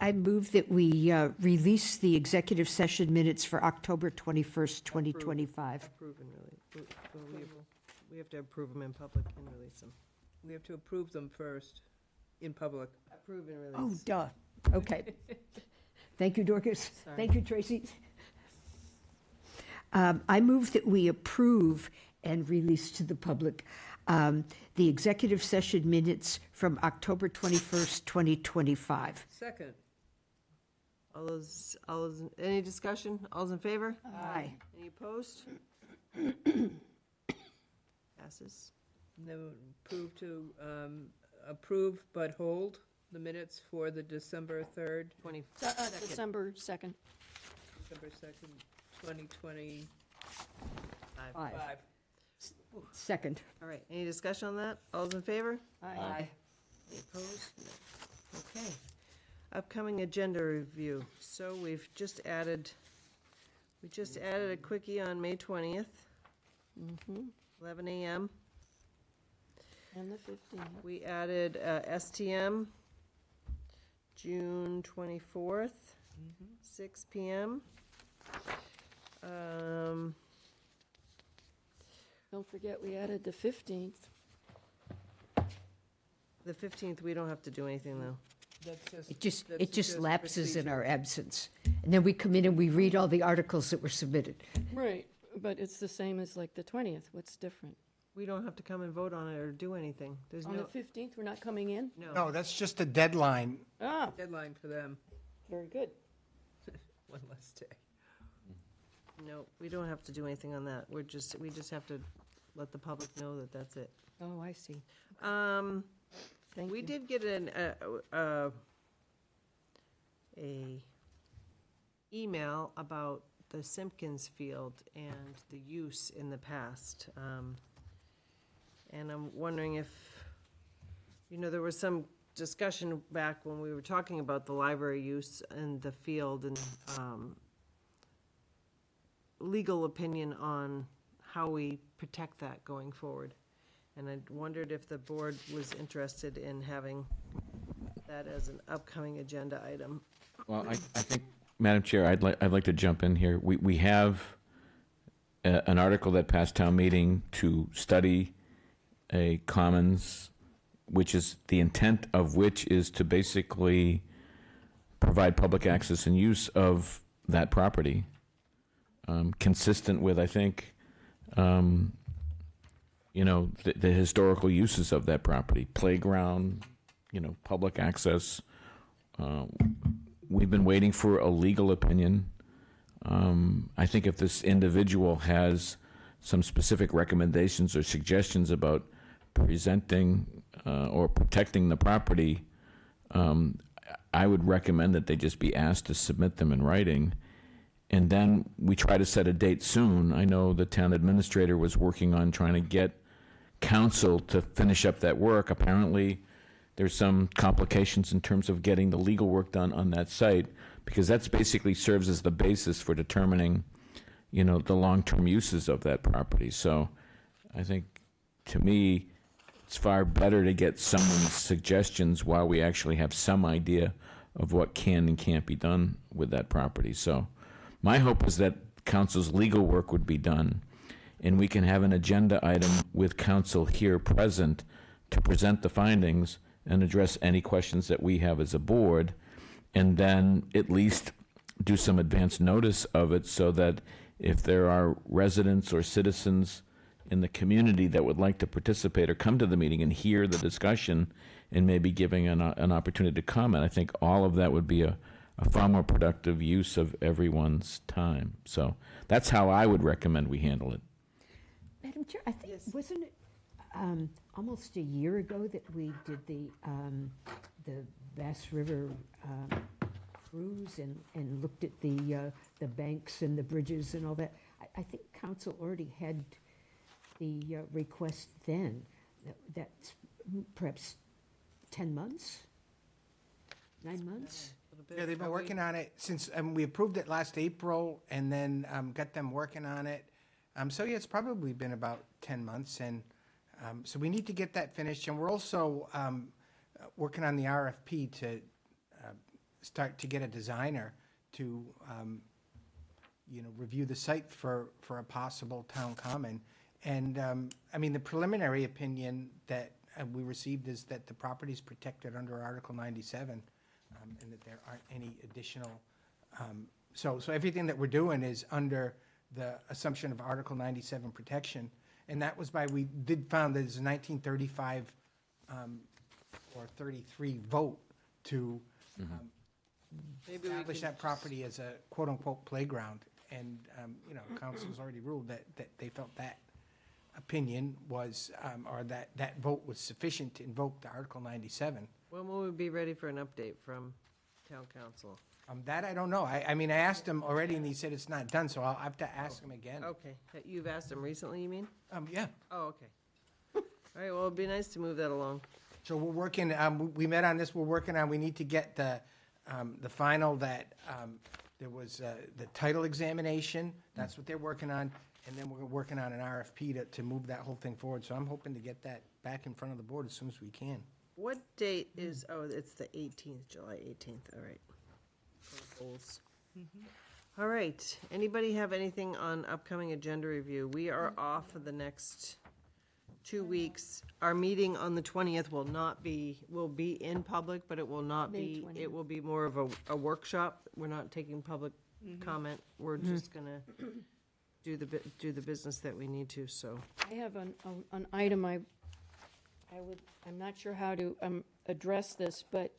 I move that we release the executive session minutes for October 21st, 2025. Approve and release. We have to approve them in public and release them. We have to approve them first in public. Approve and release. Oh, duh. Okay. Thank you, Dorcas. Sorry. Thank you, Tracy. I move that we approve and release to the public the executive session minutes from October 21st, 2025. Second. All those, any discussion? All's in favor? Aye. Any opposed? Passes. Then approve but hold the minutes for the December 3rd, December 2nd. December 2nd, 2025. Five. Second. All right, any discussion on that? All's in favor? Aye. Any opposed? Okay. Upcoming agenda review. So we've just added a quickie on May 20th, 11 a.m. And the 15th. We added STM, June 24th, 6 p.m. Don't forget, we added the 15th. The 15th, we don't have to do anything, though. That's It just lapses in our absence. And then we come in and we read all the articles that were submitted. Right, but it's the same as like the 20th. What's different? We don't have to come and vote on it or do anything. There's On no, the 15th, we're not coming in? No, that's just a deadline. Ah, deadline for them. very good. One less day. no, we don't have to do anything on that. We just have to let the public know that that's it. Oh, I see. Thank We you. did get a email about the Simpkins Field and the use in the past. And I'm wondering if, there was some discussion back when we were talking about the library use and the field and legal opinion on how we protect that going forward. And I wondered if the board was interested in having that as an upcoming agenda item. Well, I think, Madam Chair, I'd like to jump in here. We have an article that passed town meeting to study a commons, which is the intent of which is to basically provide public access and use of that property, consistent with, I think, the historical uses of that property, playground, public access. We've been waiting for a legal opinion. I think if this individual has some specific recommendations or suggestions about presenting or protecting the property, I would recommend that they just be asked to submit them in writing. And then we try to set a date soon. I know the town administrator was working on trying to get council to finish up that work. Apparently, there's some complications in terms of getting the legal work done on that site, because that's basically serves as the basis for determining, the long-term uses of that property. So I think, to me, it's far better to get someone's suggestions while we actually have some idea of what can and can't be done with that property. So my hope is that council's legal work would be done, and we can have an agenda item with council here present to present the findings and address any questions that we have as a board, and then at least do some advance notice of it so that if there are residents or citizens in the community that would like to participate or come to the meeting and hear the discussion and maybe giving an opportunity to comment, I think all of that would be a far more productive use of everyone's time. So that's how I would recommend we handle it. Madam Chair, I think, wasn't it, almost a year ago that we did the Bass River cruise and looked at the banks and the bridges and all that. I think council already had the request then. That's perhaps 10 months, 9 months? Yeah, they've been working on it since, we approved it last April and then got them working on it. So yeah, it's probably been about 10 months, and so we need to get that finished. And we're also working on the RFP to start to get a designer to, review the site for a possible town common. And, the preliminary opinion that we received is that the property is protected under Article 97, and that there aren't any additional, so everything that we're doing is under the assumption of Article 97 protection. And that was we did found that there's a 1935 or 33 vote to establish that property as a quote-unquote playground. And, council's already ruled that they felt that opinion was, or that vote was sufficient to invoke the Article 97. When will we be ready for an update from town council? That I don't know. I asked him already, and he said it's not done, so I'll have to ask him again. Okay, you've asked him recently, you mean? Yeah. Oh, okay. All right, well, it'd be nice to move that along. So we're working, we met on this, we're working on, we need to get the final that, there was the title examination, that's what they're working on, and then we're working on an RFP to move that whole thing forward. So I'm hoping to get that back in front of the board as soon as we can. What date is, it's the 18th, July 18th, all right. Goals. All right, anybody have anything on upcoming agenda review? We are off for the next 2 weeks. Our meeting on the 20th will be in public, but it will not be, it will be more of a workshop. We're not taking public comment. We're just gonna do the business that we need to, so. I have an item I'm not sure how to address this, but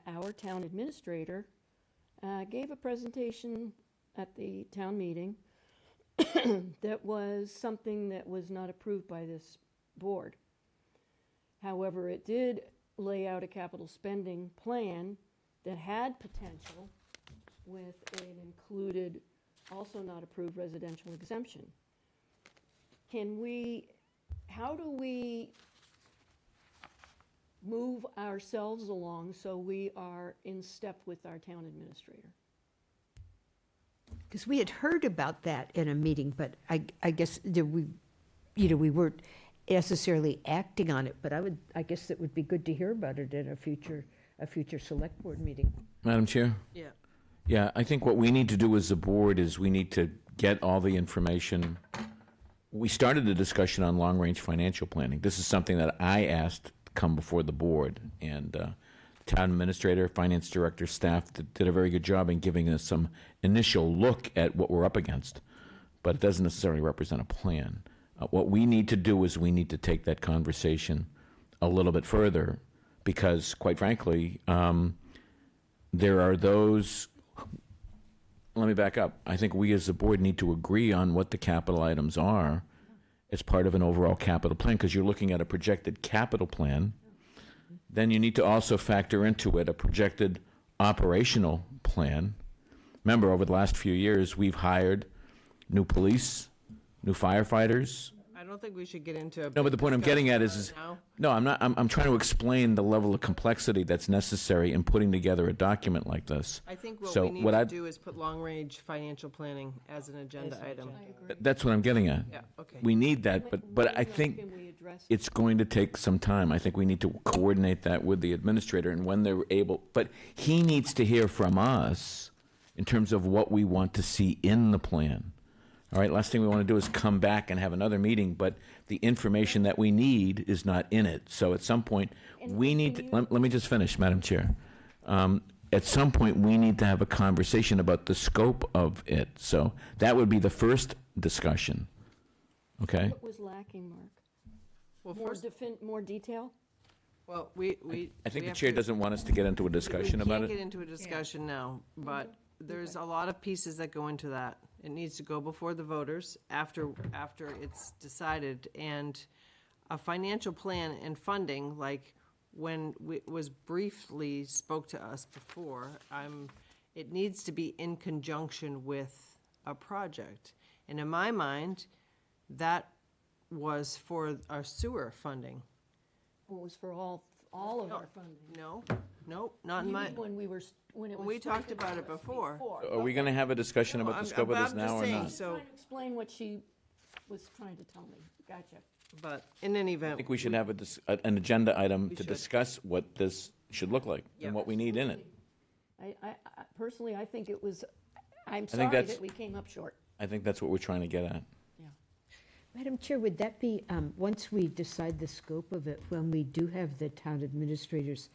our town administrator gave a presentation at the town meeting that was something that was not approved by this board. However, it did lay out a capital spending plan that had potential with an included, also not approved residential exemption. How do we move ourselves along so we are in step with our town administrator? Because we had heard about that in a meeting, but I guess that we weren't necessarily acting on it, but I guess it would be good to hear about it in a future select board meeting. Madam Chair? Yeah. Yeah, I think what we need to do as a board is we need to get all the information. We started the discussion on long-range financial planning. This is something that I asked to come before the board, and town administrator, finance director, staff did a very good job in giving us some initial look at what we're up against, but it doesn't necessarily represent a plan. What we need to do is we need to take that conversation a little bit further, because quite frankly, there are those. Let me back up. I think we as a board need to agree on what the capital items are as part of an overall capital plan, because you're looking at a projected capital plan. Then you need to also factor into it a projected operational plan. Remember, over the last few years, we've hired new police, new firefighters. I don't think we should get into a. No, but the point I'm getting at is now. no, I'm not. I'm trying to explain the level of complexity that's necessary in putting together a document like this. I think what So we need what to I- do is put long-range financial planning as an agenda item. That's what I'm getting at. Yeah, okay. We need that, but I think it's going to take some time. I think we need to coordinate that with the administrator and when they're able, but he needs to hear from us in terms of what we want to see in the plan. All right, last thing we want to do is come back and have another meeting, but the information that we need is not in it. So at some point, we need to, let me just finish, Madam Chair. At some point, we need to have a conversation about the scope of it. So that would be the first discussion. Okay? What was lacking, Mark? Well, More detail? Well, I think the chair doesn't want us to get into a discussion about We can't it. get into a discussion now, but there's a lot of pieces that go into that. It needs to go before the voters after it's decided, and a financial plan and funding, like when was briefly spoke to us before, it needs to be in conjunction with a project. And in my mind, that was for our sewer funding. It was for all of our funding. No, not in You my, mean when we were, when it was. when we talked stated about to it us before. Are we going to have a discussion No, about the I'm- scope of but this I'm just now or saying, not? so- Trying to explain what she was trying to tell me. Gotcha. But in any event. I think we should have an agenda item We to should. discuss what this should look like Yeah. and what we need in it. I personally, I think it was, I'm think sorry that's- that we came up short. I think that's what we're trying to get at. Madam Chair, would that be, once we decide the scope of it, when we do have the town administrator's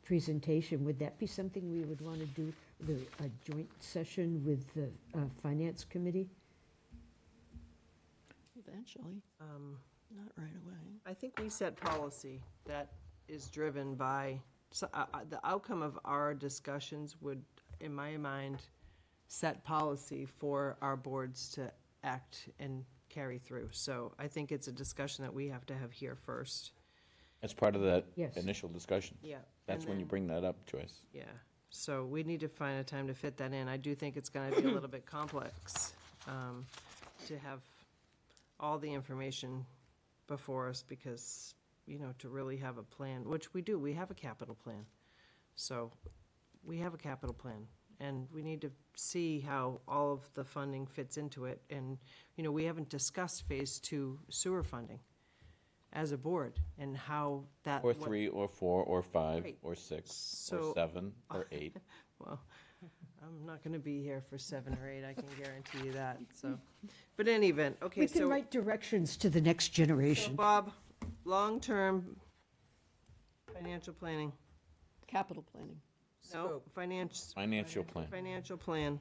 presentation, would that be something we would want to do, a joint session with the Finance Committee? Eventually, not right away. I think we set policy that is driven by, the outcome of our discussions would, in my mind, set policy for our boards to act and carry through. So I think it's a discussion that we have to have here first. As part of that Yes. initial discussion. Yeah. That's and when you then- bring that up, Joyce. Yeah, so we need to find a time to fit that in. I do think it's gonna be a little bit complex, to have all the information before us because, to really have a plan, which we do, we have a capital plan. So, we have a capital plan, and we need to see how all of the funding fits into it. And, we haven't discussed Phase 2 sewer funding as a board, and how that. Or what- 3, or 4, or 5, Right. or 6, So- or 7, or 8. Well, I'm not gonna be here for 7 or 8, I can guarantee you that, so. But in any event, okay, We can so, write directions to the next so generation. Bob, long-term financial planning, Capital planning. no, finance, Financial plan. financial plan.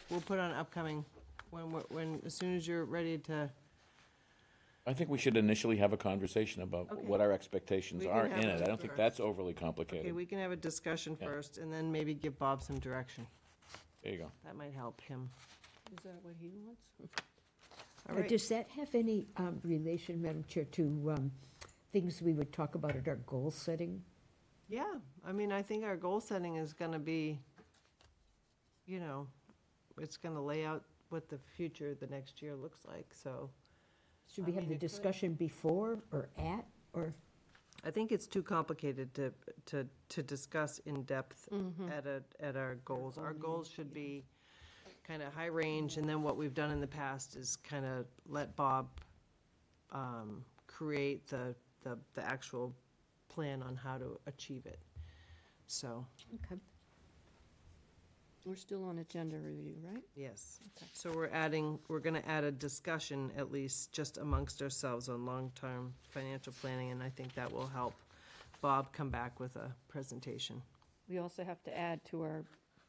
We'll put on upcoming, as soon as you're ready to, I think we should initially have a conversation about Okay. what our expectations We can are have in it it. I don't think first. that's overly okay, complicated. we can have a discussion Yeah. first, and then maybe give Bob some direction. There you go. That might help him. Is that what he wants? All right. Does that have any relation, Madam Chair, to things we would talk about at our goal setting? Yeah, I mean, I think our goal setting is gonna be, it's gonna lay out what the future, the next year looks like, so. Should we I have mean, the it could- discussion before or at, or? I think it's too complicated to discuss in depth at our goals. Our goals should be kind of high range, and then what we've done in the past is kind of let Bob create the actual plan on how to achieve it, so. Okay. We're still on agenda review, right? Yes. So we're gonna add a discussion, at least, just amongst ourselves on long-term financial planning, and I think that will help Bob come back with a presentation. We also have to add to our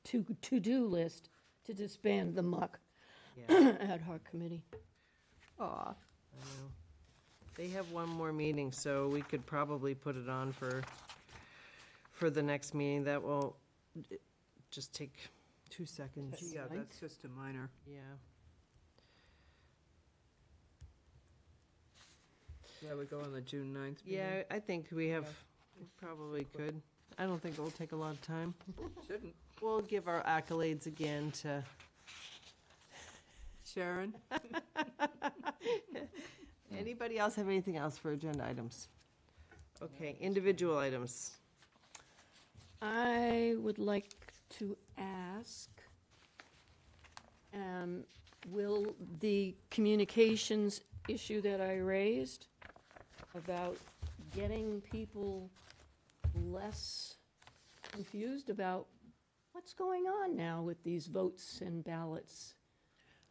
to-do list to disband the muck Yeah, ad hoc committee. Aw. I know. They have one more meeting, so we could probably put it on for the next meeting. That will just take 2 seconds. Yeah, that's just a minor. Yeah. Yeah, we go on the June 9th meeting. Yeah, I think we probably could. I don't think it will take a lot of time. Shouldn't. We'll give our accolades again to Sharon? Anybody else have anything else for agenda items? Okay, individual items. I would like to ask, will the communications issue that I raised about getting people less confused about what's going on now with these votes and ballots,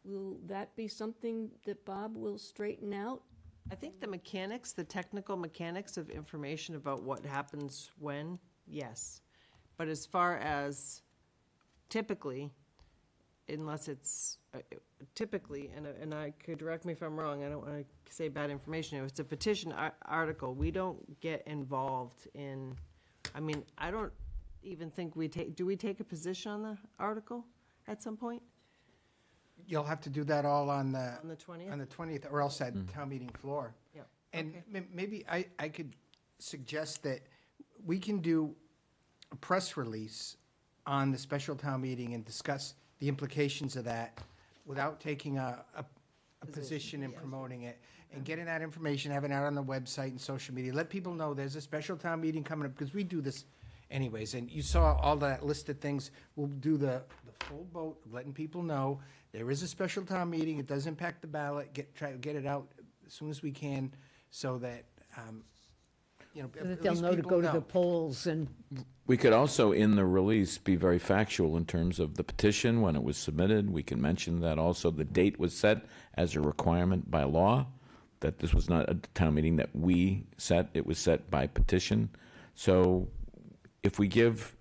will that be something that Bob will straighten out? I think the mechanics, the technical mechanics of information about what happens when, yes. But as far as typically, unless it's typically, and I could direct me if I'm wrong, I don't want to say bad information, if it's a petition article, we don't get involved in, I mean, I don't even think do we take a position on the article at some point? you'll have to do that all on the. On the 20th? On the 20th, or else at town meeting floor. Yep. And Okay. maybe I could suggest that we can do a press release on the special town meeting and discuss the implications of that without taking a position and promoting it, and getting that information, having it out on the website and social media. Let people know there's a special town meeting coming up, because we do this anyways. And you saw all that list of things. We'll do the full vote, letting people know there is a special town meeting. It does impact the ballot. Try to get it out as soon as we can, so that, you know, So that at they'll least know to people go to the polls and. We could also, in the release, be very factual in terms of the petition, when it was submitted. We can mention that also the date was set as a requirement by law, that this was not a town meeting that we set, it was set by petition. So if we give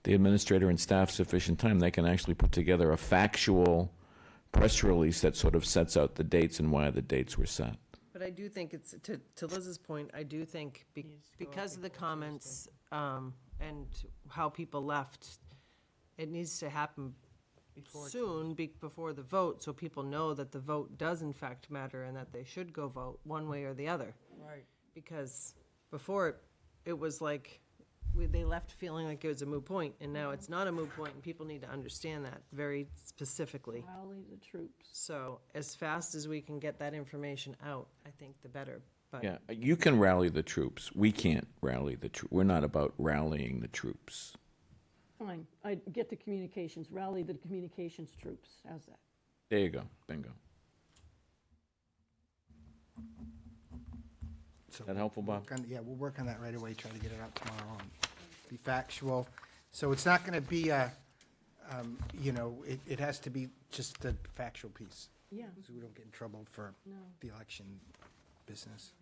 the administrator and staff sufficient time, they can actually put together a factual press release that sort of sets out the dates and why the dates were set. But I do think it's, to Liz's point, I do think because of the comments and how people left, it needs to happen soon, before the vote, so people know that the vote does in fact matter and that they should go vote one way or the other. Right. Because before, it was like, they left feeling like it was a moot point, and now it's not a moot point, and people need to understand that very specifically. Rally the troops. So as fast as we can get that information out, I think the better. But Yeah, you can rally the troops. We can't rally the troops. We're not about rallying the troops. Fine, I get the communications, rally the communications troops, how's that? There you go, bingo. So That helpful, Bob? Yeah, we'll work on that right away, try to get it out tomorrow and be factual. So it's not going to be a, you know, it has to be just a factual piece. Yeah. So we don't get in trouble for No. the election business.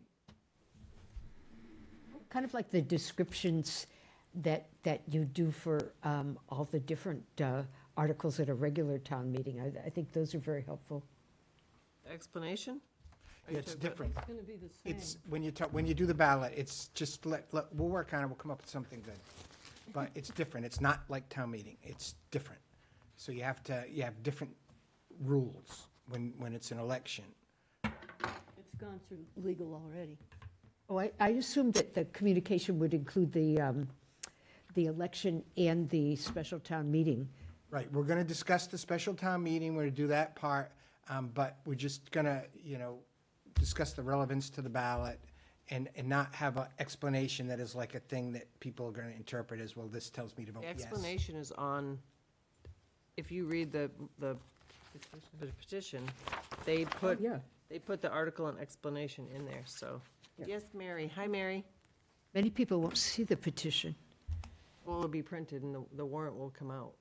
Kind of like the descriptions that you do for all the different articles at a regular town meeting. I think those are very helpful. explanation? Are you It's talking about- different. It's gonna be the same. It's, when you do the ballot, it's just, we'll work on it, we'll come up with something good. But it's different, it's not like town meeting, it's different. So you have different rules when it's an election. It's gone through legal already. Oh, I assumed that the communication would include the election and the special town meeting. Right, we're gonna discuss the special town meeting, we're gonna do that part, but we're just gonna, discuss the relevance to the ballot and not have an explanation that is like a thing that people are gonna interpret as, well, this tells me to vote The yes. explanation is on, if you read the petition, they put, yeah. they put the article and explanation in there, so. Yes, Mary, hi, Mary. Many people won't see the petition. Well, it'll be printed and the warrant will come out.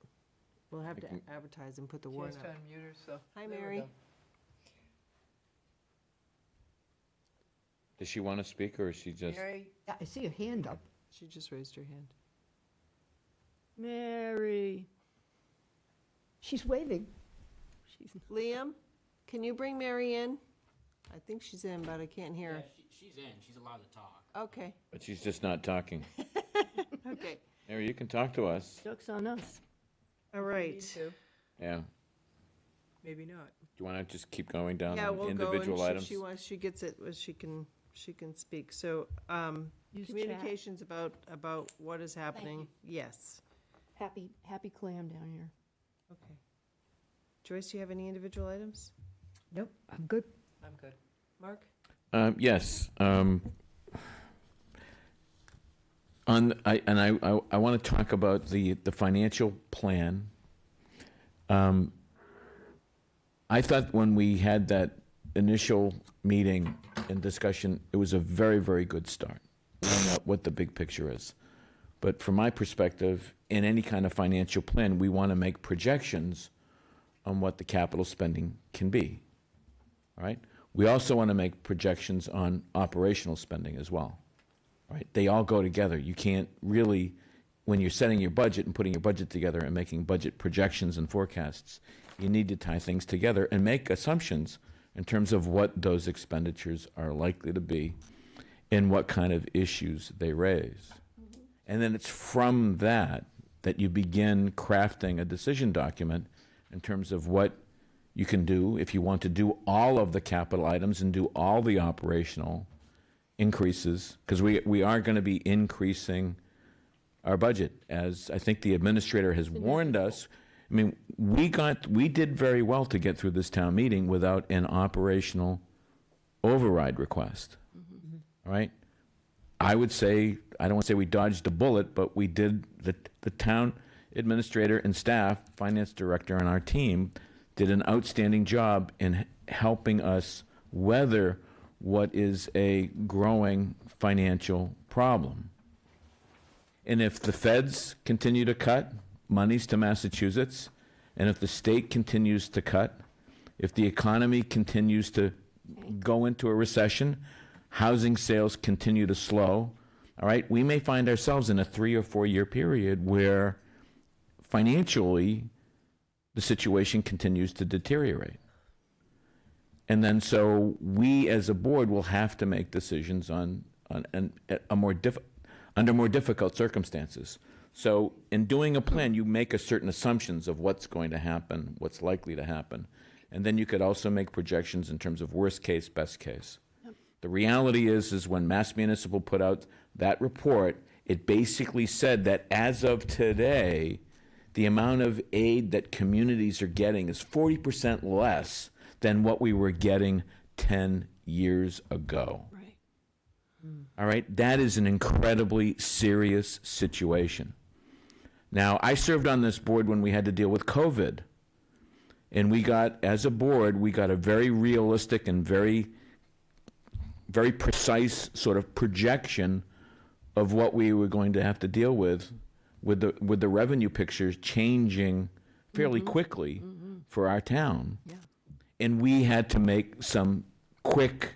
We'll have to advertise and put the warrant out. unmute her, so. Hi, there we Mary. go. Does she want to speak, or is she just? Mary, Yeah, I see a hand up. She just raised her hand. Mary. She's waving. She's Liam, can you bring Mary in? I think she's in, but I can't hear her. She's in. She's allowed to talk. Okay, But she's just not talking. okay, Mary, you can talk to us. Joke's on us. all right. need to, Yeah. maybe not. Do you want to just keep going down Yeah, on we'll go, individual and items? she gets it, she can speak. So, Use chat. communications about what is happening, yes. Happy clam down here. Okay. Joyce, do you have any individual items? Nope, I'm good. I'm good. Mark? Yes. I want to talk about the financial plan. I thought when we had that initial meeting and discussion, it was a very, very good start. Laying out what the big picture is. But from my perspective, in any kind of financial plan, we want to make projections on what the capital spending can be. All right? We also want to make projections on operational spending as well. Right? They all go together. You can't really, when you're setting your budget and putting your budget together and making budget projections and forecasts, you need to tie things together and make assumptions in terms of what those expenditures are likely to be and what kind of issues they raise. And then it's from that you begin crafting a decision document in terms of what you can do if you want to do all of the capital items and do all the operational increases, because we are going to be increasing our budget, as I think the administrator has warned us. I mean, we did very well to get through this town meeting without an operational override request. All right? I would say, I don't want to say we dodged a bullet, but we did, the town administrator and staff, finance director, and our team did an outstanding job in helping us weather what is a growing financial problem. And if the feds continue to cut monies to Massachusetts, and if the state continues to cut, if the economy continues to go into a recession, housing sales continue to slow, all right, we may find ourselves in a 3 or 4 year period where financially the situation continues to deteriorate. And then so we as a board will have to make decisions under more difficult circumstances. So in doing a plan, you make a certain assumptions of what's going to happen, what's likely to happen. And then you could also make projections in terms of worst case, best case. The reality is when Mass Municipal put out that report, it basically said that as of today, the amount of aid that communities are getting is 40% less than what we were getting 10 years ago. Right. All right? That is an incredibly serious situation. Now, I served on this board when we had to deal with COVID. And we got, as a board, we got a very realistic and very precise sort of projection of what we were going to have to deal with the revenue pictures changing fairly quickly for our town. Yeah. And we had to make some quick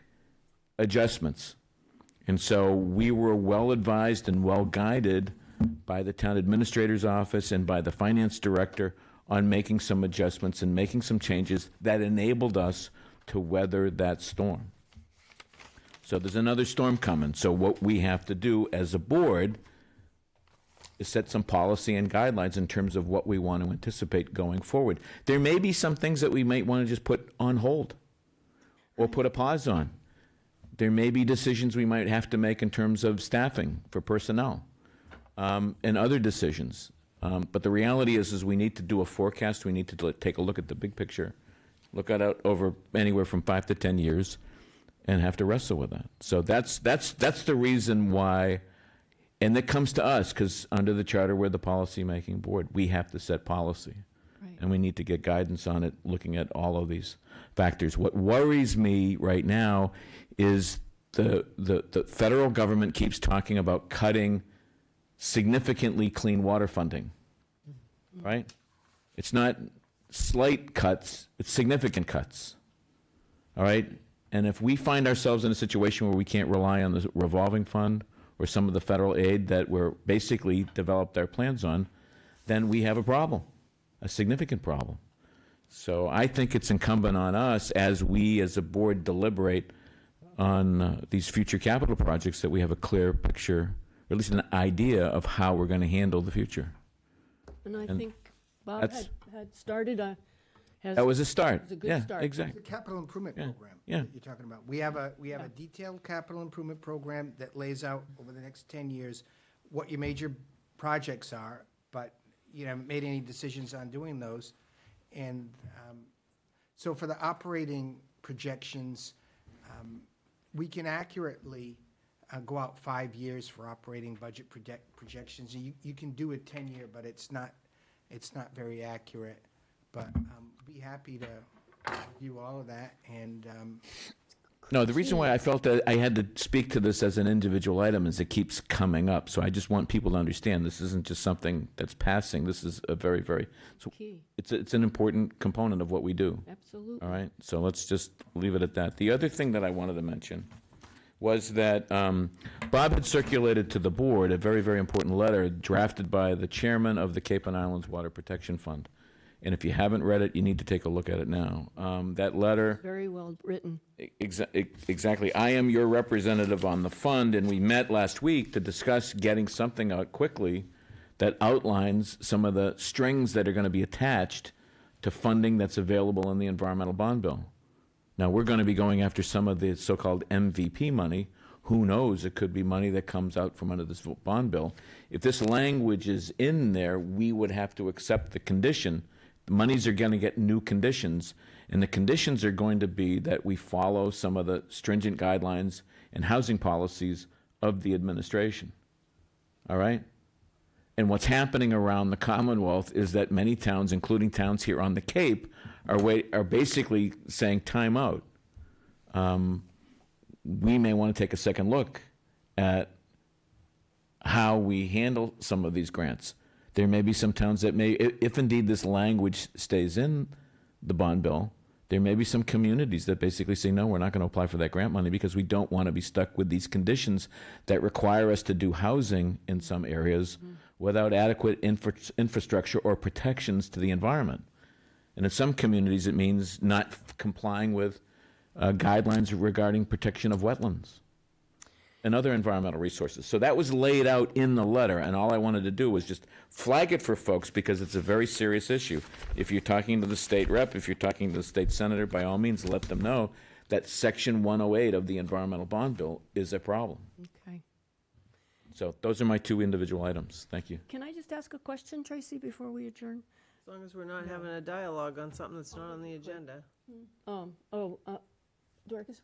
adjustments. And so we were well advised and well guided by the town administrator's office and by the finance director on making some adjustments and making some changes that enabled us to weather that storm. So there's another storm coming. So what we have to do as a board is set some policy and guidelines in terms of what we want to anticipate going forward. There may be some things that we might want to just put on hold or put a pause on. There may be decisions we might have to make in terms of staffing for personnel and other decisions. But the reality is we need to do a forecast. We need to take a look at the big picture, look at it over anywhere from 5 to 10 years, and have to wrestle with that. So that's the reason why. And that comes to us because under the charter, we're the policy-making board. We have to set policy. Right. And we need to get guidance on it, looking at all of these factors. What worries me right now is the federal government keeps talking about cutting significantly clean water funding, right? It's not slight cuts, it's significant cuts, all right? And if we find ourselves in a situation where we can't rely on the revolving fund or some of the federal aid that we're basically developed our plans on, then we have a problem, a significant problem. So I think it's incumbent on us as we as a board deliberate on these future capital projects that we have a clear picture, or at least an idea of how we're going to handle the future. And I think Bob had started a. That was a start. It was a good start. Exactly. The capital improvement program Yeah. that you're talking about. We have a detailed capital improvement program that lays out over the next 10 years what your major projects are, but you haven't made any decisions on doing those. And so for the operating projections, we can accurately go out 5 years for operating budget projections. You can do a 10-year, but it's not very accurate. But be happy to review all of that. And no, the reason why I felt that I had to speak to this as an individual item is it keeps coming up. So I just want people to understand this isn't just something that's passing. This is a very, very key. It's an important component of what we do. Absolutely. All right. So let's just leave it at that. The other thing that I wanted to mention was that Bob had circulated to the board a very, very important letter drafted by the chairman of the Cape and Islands Water Protection Fund. And if you haven't read it, you need to take a look at it now. That letter... Very well written. Exactly. I am your representative on the fund, and we met last week to discuss getting something out quickly that outlines some of the strings that are going to be attached to funding that's available in the environmental bond bill. Now, we're going to be going after some of the so-called MVP money. Who knows? It could be money that comes out from under this bond bill. If this language is in there, we would have to accept the condition. The monies are going to get new conditions, and the conditions are going to be that we follow some of the stringent guidelines and housing policies of the administration. All right? And what's happening around the Commonwealth is that many towns, including towns here on the Cape, are basically saying time out. We may want to take a second look at how we handle some of these grants. There may be some towns that may, if indeed this language stays in the bond bill, there may be some communities that basically say, no, we're not going to apply for that grant money because we don't want to be stuck with these conditions that require us to do housing in some areas without adequate infrastructure or protections to the environment. And in some communities, it means not complying with guidelines regarding protection of wetlands and other environmental resources. So that was laid out in the letter, and all I wanted to do was just flag it for folks because it's a very serious issue. If you're talking to the state rep, if you're talking to the state senator, by all means, let them know that Section 108 of the Environmental Bond Bill is a problem. Okay. So those are my two individual items. Thank you. Can I just ask a question, Tracy, before we adjourn? As long as we're not having a dialogue on something that's not on the agenda. Dorcas,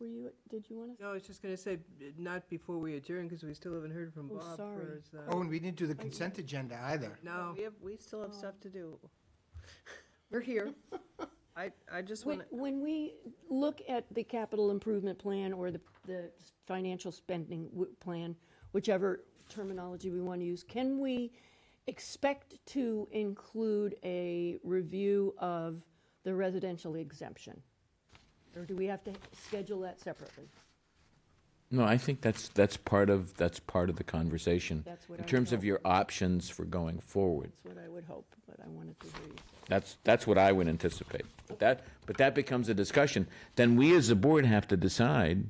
did you want to? No, I was just going to say, not before we adjourn, because we still haven't heard from Bob. sorry. for his, Oh, and we didn't do the consent agenda either. No. We still have stuff to do. We're here. I just When, want to, when we look at the capital improvement plan or the financial spending plan, whichever terminology we want to use, can we expect to include a review of the residential exemption? Or do we have to schedule that separately? No, I think that's part of the conversation. That's what in I terms would of hope. your options for going forward. That's what I would hope, but I wanted to hear you. That's what I would anticipate. But that becomes a discussion. Then we as a board have to decide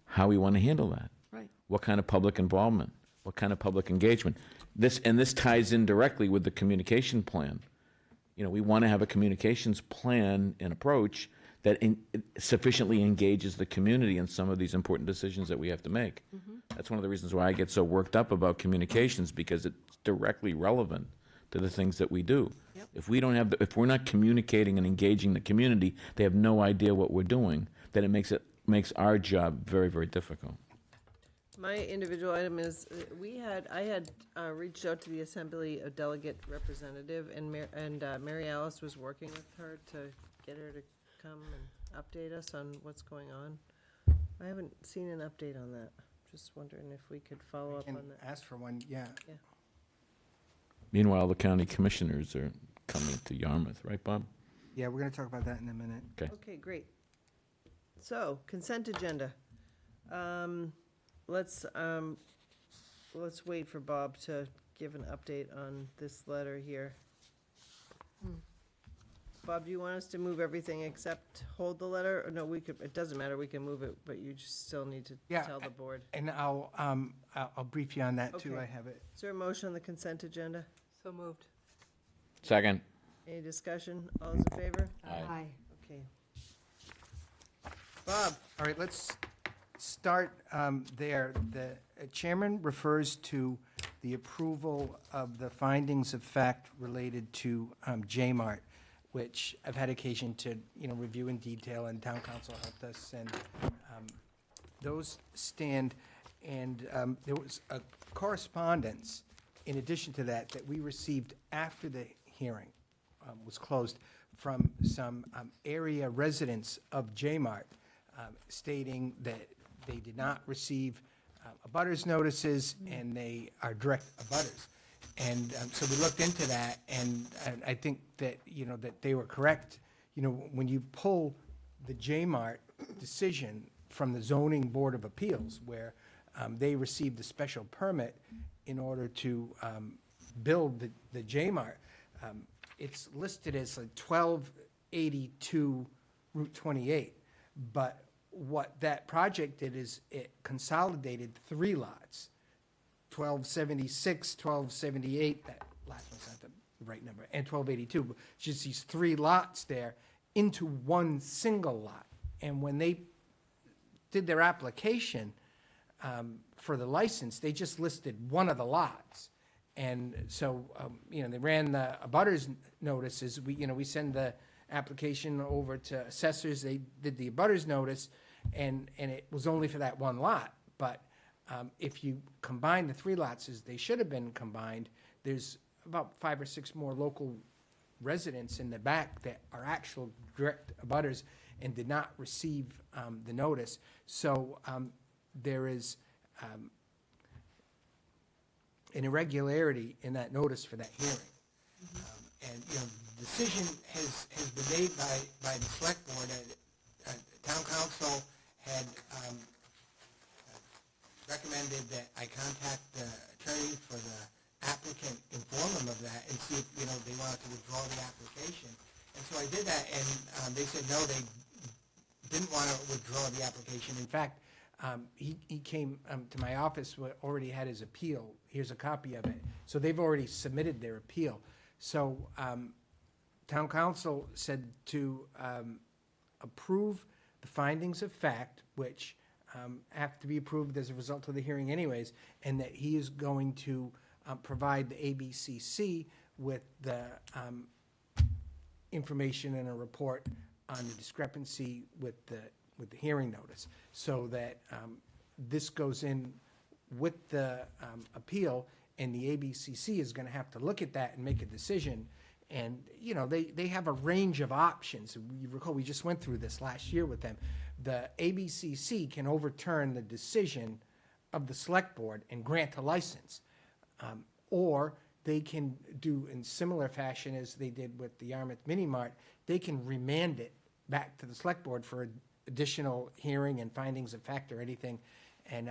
how we want to handle that. Right. What kind of public involvement? What kind of public engagement? This ties in directly with the communication plan. You know, we want to have a communications plan and approach that sufficiently engages the community in some of these important decisions that we have to make. That's one of the reasons why I get so worked up about communications, because it's directly relevant to the things that we do. Yep. If we're not communicating and engaging the community, they have no idea what we're doing, then it makes our job very, very difficult. my individual item is, I had reached out to the Assembly of Delegate Representative, and Mary Alice was working with her to get her to come and update us on what's going on. I haven't seen an update on that. Just wondering if we could follow up on Can that. ask for one, yeah. Yeah. Meanwhile, the county commissioners are coming to Yarmouth, right, Bob? Yeah, we're going to talk about that in a minute. Okay. Okay, great. So, consent agenda. Let's wait for Bob to give an update on this letter here. Bob, do you want us to move everything except hold the letter? Or no, it doesn't matter, we can move it, but you just still need to Yeah, tell the board. And I'll brief you on that too. Okay. I have it. Is there a motion on the consent agenda? So moved. Second. Any discussion? All those in favor? Aye. Okay. Bob? All right, let's start there. The chairman refers to the approval of the findings of fact related to J-Mart, which I've had occasion to, review in detail, and town council helped us, and those stand, and there was a correspondence, in addition to that we received after the hearing was closed, from some area residents of J-Mart, stating that they did not receive abutters notices, and they are direct abutters. And so we looked into that, and I think that, that they were correct. When you pull the J-Mart decision from the Zoning Board of Appeals, where they received a special permit in order to build the J-Mart, it's listed as like 1282 Route 28. But what that project did is it consolidated 3 lots. 1276, 1278, that last one's not the the right number, and 1282, just these 3 lots there into one single lot. And when they did their application for the license, they just listed one of the lots. And so, they ran the abutters notices. We send the application over to assessors. They did the abutters notice, and it was only for that one lot. But if you combine the 3 lots as they should have been combined, there's about 5 or 6 more local residents in the back that are actual direct abutters and did not receive the notice. So there is an irregularity in that notice for that hearing. And, the decision has been made by the select board. Town council had recommended that I contact the attorney for the applicant, inform them of that, and see if, they wanted to withdraw the application. And so I did that, and they said no, they didn't want to withdraw the application. In fact, he came to my office, already had his appeal. Here's a copy of it. So they've already submitted their appeal. So town council said to approve the findings of fact, which have to be approved as a result of the hearing anyways, and that he is going to provide the ABCC with the information and a report on the discrepancy with the hearing notice, so that this goes in with the appeal, and the ABCC is going to have to look at that and make a decision. And, they have a range of options. You recall, we just went through this last year with them. The ABCC can overturn the decision of the select board and grant a license. Or they can do in similar fashion as they did with the Yarmouth Mini Mart, they can remand it back to the select board for additional hearing and findings of fact or anything. And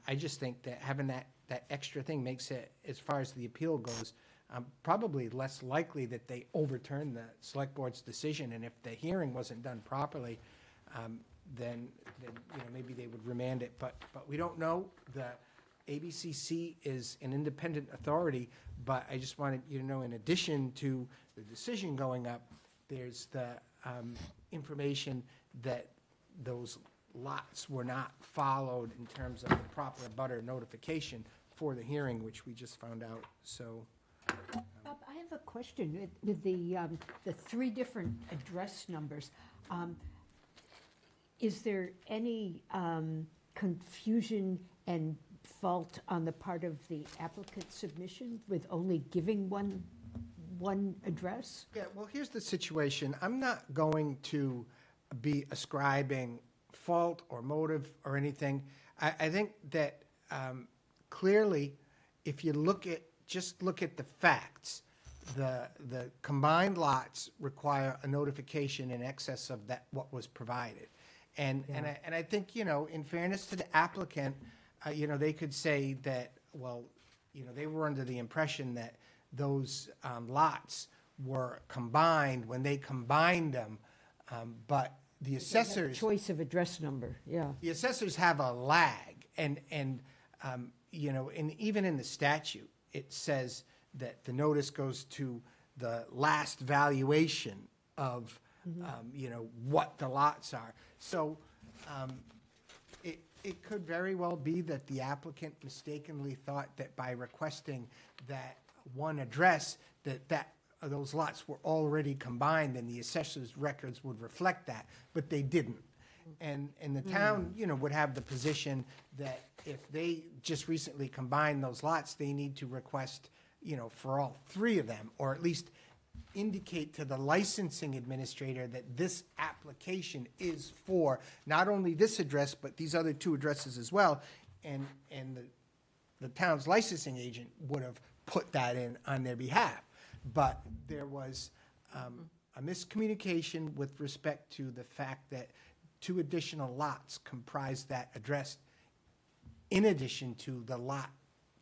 I just think that having that extra thing makes it, as far as the appeal goes, probably less likely that they overturn the select board's decision. And if the hearing wasn't done properly, then maybe they would remand it. But we don't know. The ABCC is an independent authority, but I just wanted you to know, in addition to the decision going up, there's the information that those lots were not followed in terms of the proper abutter notification for the hearing, which we just found out. So, Bob, I have a question with the 3 different address numbers. Is there any confusion and fault on the part of the applicant submission with only giving one address? yeah, well, here's the situation. I'm not going to be ascribing fault or motive or anything. I think that clearly, if you look at the facts, the combined lots require a notification in excess of what was provided. And I think, in fairness to the applicant, they could say that, well, they were under the impression that those lots were combined when they combined them, but the assessors... Choice of address number, yeah. The assessors have a lag, and even in the statute, it says that the notice goes to the last valuation of, what the lots are. So it could very well be that the applicant mistakenly thought that by requesting that one address, that those lots were already combined, and the assessor's records would reflect that, but they didn't. And the town, would have the position that if they just recently combined those lots, they need to request, for all 3 of them, or at least indicate to the licensing administrator that this application is for not only this address, but these other 2 addresses as well. And the town's licensing agent would have put that in on their behalf. But there was a miscommunication with respect to the fact that 2 additional lots comprise that address, in addition to the lot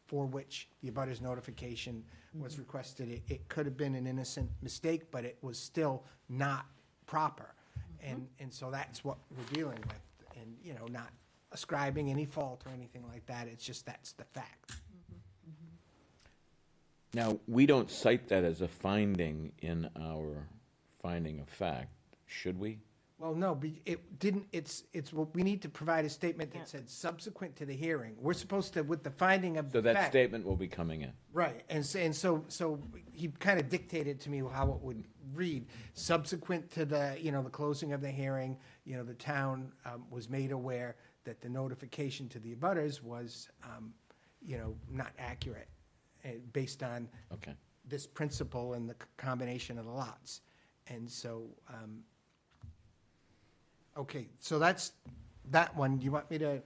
for which the abutters notification was requested. It could have been an innocent mistake, but it was still not proper. And so that's what we're dealing with, and, not ascribing any fault or anything like that. It's just that's the fact. Now, we don't cite that as a finding in our finding of fact, should we? Well, no, it didn't, well, we need to provide a statement that said subsequent to the hearing. We're supposed to, with the finding of So the that fact. statement will be coming in. Right, and so he kind of dictated to me how it would read. Subsequent to the, the closing of the hearing, the town was made aware that the notification to the abutters was, not accurate, based on Okay. this principle and the combination of the lots. And so, okay, so that's that one. Do you want me to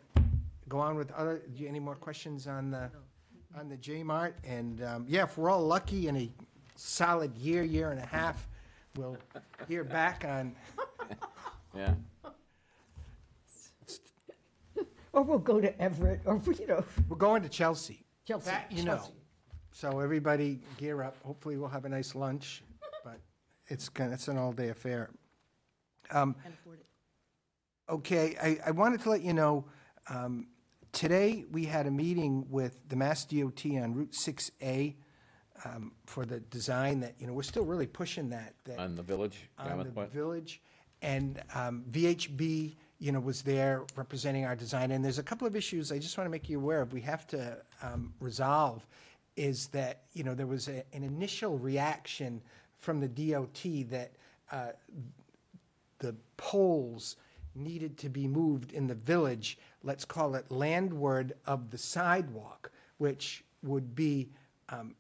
go on with do you any more questions on the J-Mart? And, if we're all lucky in a solid year and a half, we'll hear back on. Yeah. Or we'll go to Everett, or, We're going to Chelsea. Chelsea, That you Chelsea. know. So everybody gear up. Hopefully we'll have a nice lunch, but it's an all-day affair. Okay, I wanted to let you know, today we had a meeting with the Mass DOT on Route 6A for the design that, we're still really pushing that. On the village, On Yarmouth the Point? village. And VHB, was there representing our design. And there's a couple of issues I just want to make you aware of we have to resolve, is that, there was an initial reaction from the DOT that the poles needed to be moved in the village, let's call it landward of the sidewalk, which would be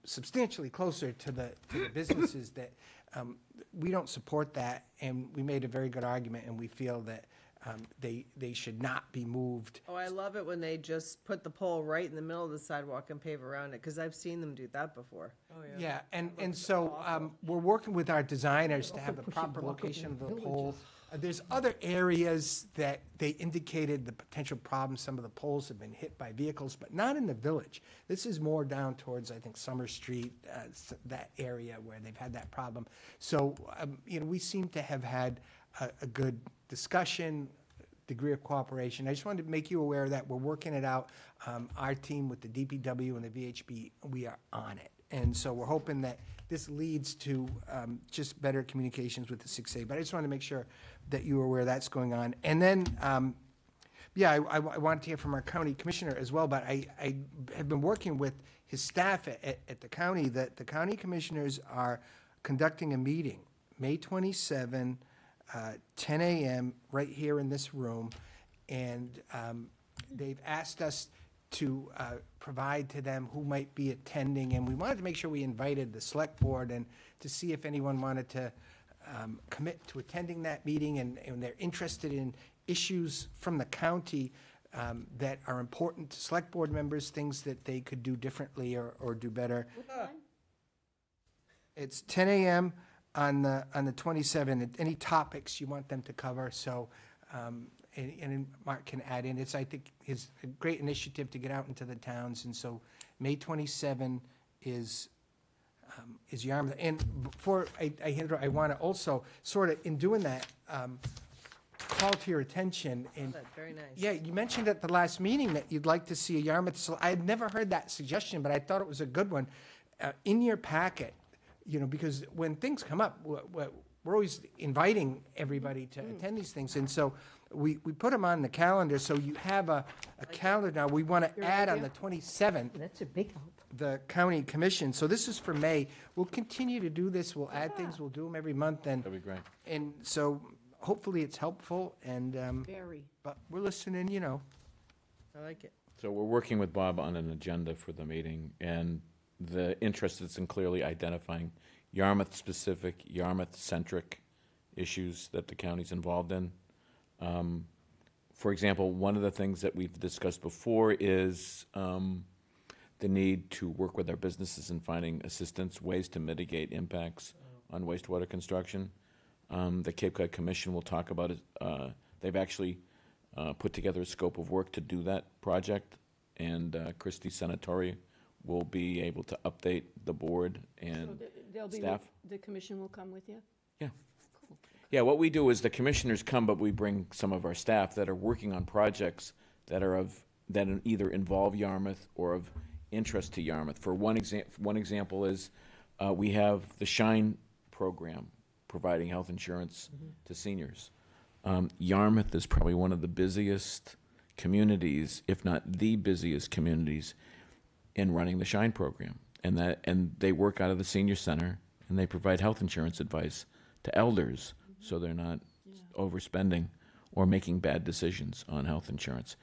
substantially closer to the businesses that, we don't support that, and we made a very good argument, and we feel that they should not be moved. Oh, I love it when they just put the pole right in the middle of the sidewalk and pave around it, because I've seen them do that before. Oh, Yeah, and so we're working with our designers to have the proper location of the pole. There's other areas that they indicated the potential problems. Some of the poles have been hit by vehicles, but not in the village. This is more down towards, I think, Summer Street, that area where they've had that problem. So, we seem to have had a good discussion, degree of cooperation. I just wanted to make you aware that we're working it out. Our team with the DPW and the VHB, we are on it. And so we're hoping that this leads to just better communications with the 6A. But I just wanted to make sure that you were aware that's going on. And then, I wanted to hear from our county commissioner as well, but I have been working with his staff at the county, that the county commissioners are conducting a meeting, May 27, 10 a.m., right here in this room. And they've asked us to provide to them who might be attending, and we wanted to make sure we invited the select board and to see if anyone wanted to commit to attending that meeting, and they're interested in issues from the county that are important to select board members, things that they could do differently or do better. It's 10 a.m. on the 27th. Any topics you want them to cover, so and Mark can add in. It's, I think, his a great initiative to get out into the towns, and so May 27 is Yarmouth. And before I hand it, I want to also sort of, in doing that, call to your attention. And That's very nice. yeah, you mentioned at the last meeting that you'd like to see a Yarmouth. So I had never heard that suggestion, but I thought it was a good one. In your packet, because when things come up, we're always inviting everybody to attend these things, and so we put them on the calendar. So you have a calendar now. We want to add on the 27th. That's a big help. The county commission. So this is for May. We'll continue to do this. We'll add things. We'll do them every month, and That'd be great. and so hopefully it's helpful. And Very. but we're listening. I like it. So we're working with Bob on an agenda for the meeting, and the interest is in clearly identifying Yarmouth-specific, Yarmouth-centric issues that the county's involved in. For example, one of the things that we've discussed before is the need to work with our businesses in finding assistance, ways to mitigate impacts on wastewater construction. The Cape Cod Commission will talk about it. They've actually put together a scope of work to do that project, and Christy Senatori will be able to update the board and staff. The commission will come with you? Yeah. Yeah, what we do is the commissioners come, but we bring some of our staff that are working on projects that are that either involve Yarmouth or of interest to Yarmouth. For one example is we have the Shine program providing health insurance to seniors. Yarmouth is probably one of the busiest communities, if not the busiest communities, in running the Shine program. And they work out of the senior center, and they provide health insurance advice to elders, so they're not overspending or making bad decisions on health insurance.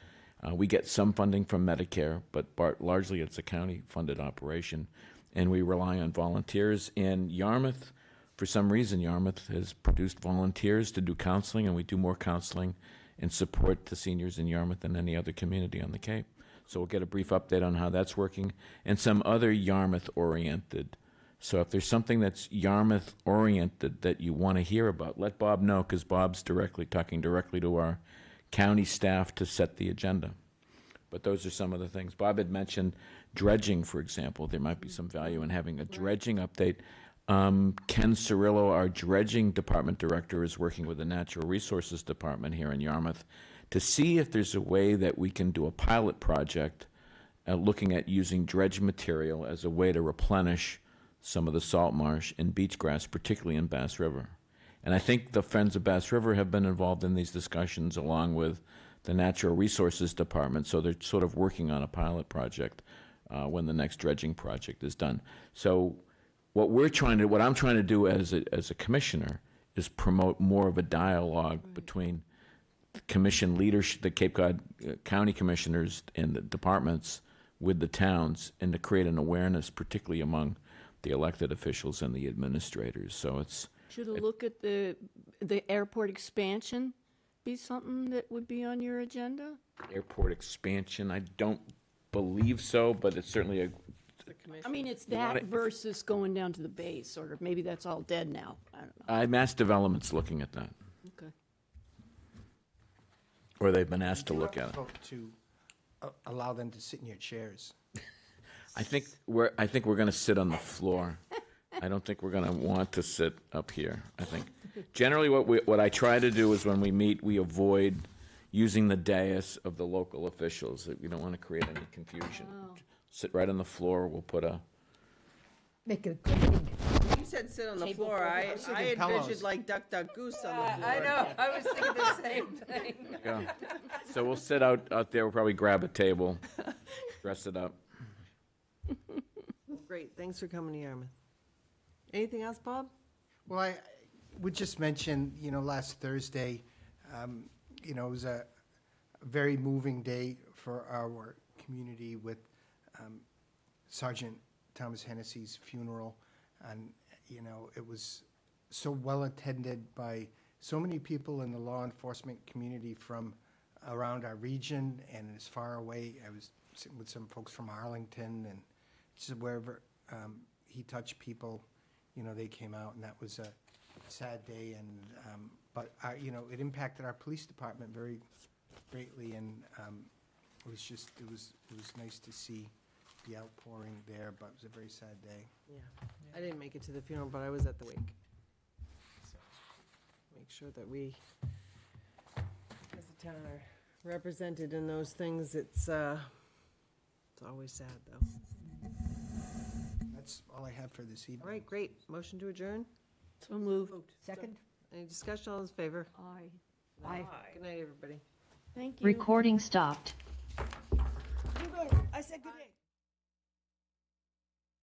We get some funding from Medicare, but largely it's a county-funded operation, and we rely on volunteers. And Yarmouth, for some reason, Yarmouth has produced volunteers to do counseling, and we do more counseling and support to seniors in Yarmouth than any other community on the Cape. So we'll get a brief update on how that's working, and some other Yarmouth-oriented. So if there's something that's Yarmouth-oriented that you want to hear about, let Bob know, because Bob's talking directly to our county staff to set the agenda. But those are some of the things. Bob had mentioned dredging, for example. There might be some value in having a dredging update. Ken Cirillo, our dredging department director, is working with the Natural Resources Department here in Yarmouth to see if there's a way that we can do a pilot project looking at using dredge material as a way to replenish some of the salt marsh and beach grass, particularly in Bass River. And I think the Friends of Bass River have been involved in these discussions along with the Natural Resources Department, so they're sort of working on a pilot project when the next dredging project is done. So what I'm trying to do as a commissioner is promote more of a dialogue between the commission leadership, the Cape Cod County commissioners and the departments with the towns, and to create an awareness, particularly among the elected officials and the administrators. So Should a look at the airport expansion be something that would be on your agenda? Airport expansion, I don't believe so, but it's certainly I mean, it's that versus going down to the base, or maybe that's all dead now. I don't know. Mass Development's looking at that, Okay. or they've been asked to look at it. Vote to allow them to sit in your chairs. I think we're going to sit on the floor. I don't think we're going to want to sit up here. I think generally what I try to do is when we meet, we avoid using the dais of the local officials. We don't want to create any confusion. Sit right on the floor. We'll put a. Make it You said sit on the floor. I envisioned like Duck Duck Goose on the floor. I know, I was thinking the same thing. Yeah. So we'll sit out there. We'll probably grab a table, dress it up. Great, thanks for coming to Yarmouth. Anything else, Bob? Well, I would just mention, last Thursday, it was a very moving day for our community with Sergeant Thomas Hennessy's funeral. And, it was so well attended by so many people in the law enforcement community from around our region and as far away. I was sitting with some folks from Arlington, and just wherever he touched people, they came out, and that was a sad day. And but it impacted our police department very greatly, and it was nice to see the outpouring there. But it was a very sad day. Yeah, I didn't make it to the funeral, but I was at the wake. So make sure that we, as a town, are represented in those things. It's always sad, though. That's all I have for this evening. All right, great. Motion to adjourn? So move. Second? Any discussion? All those in favor? Aye. Aye. Good night, everybody. Thank you. Recording stopped. I said good day.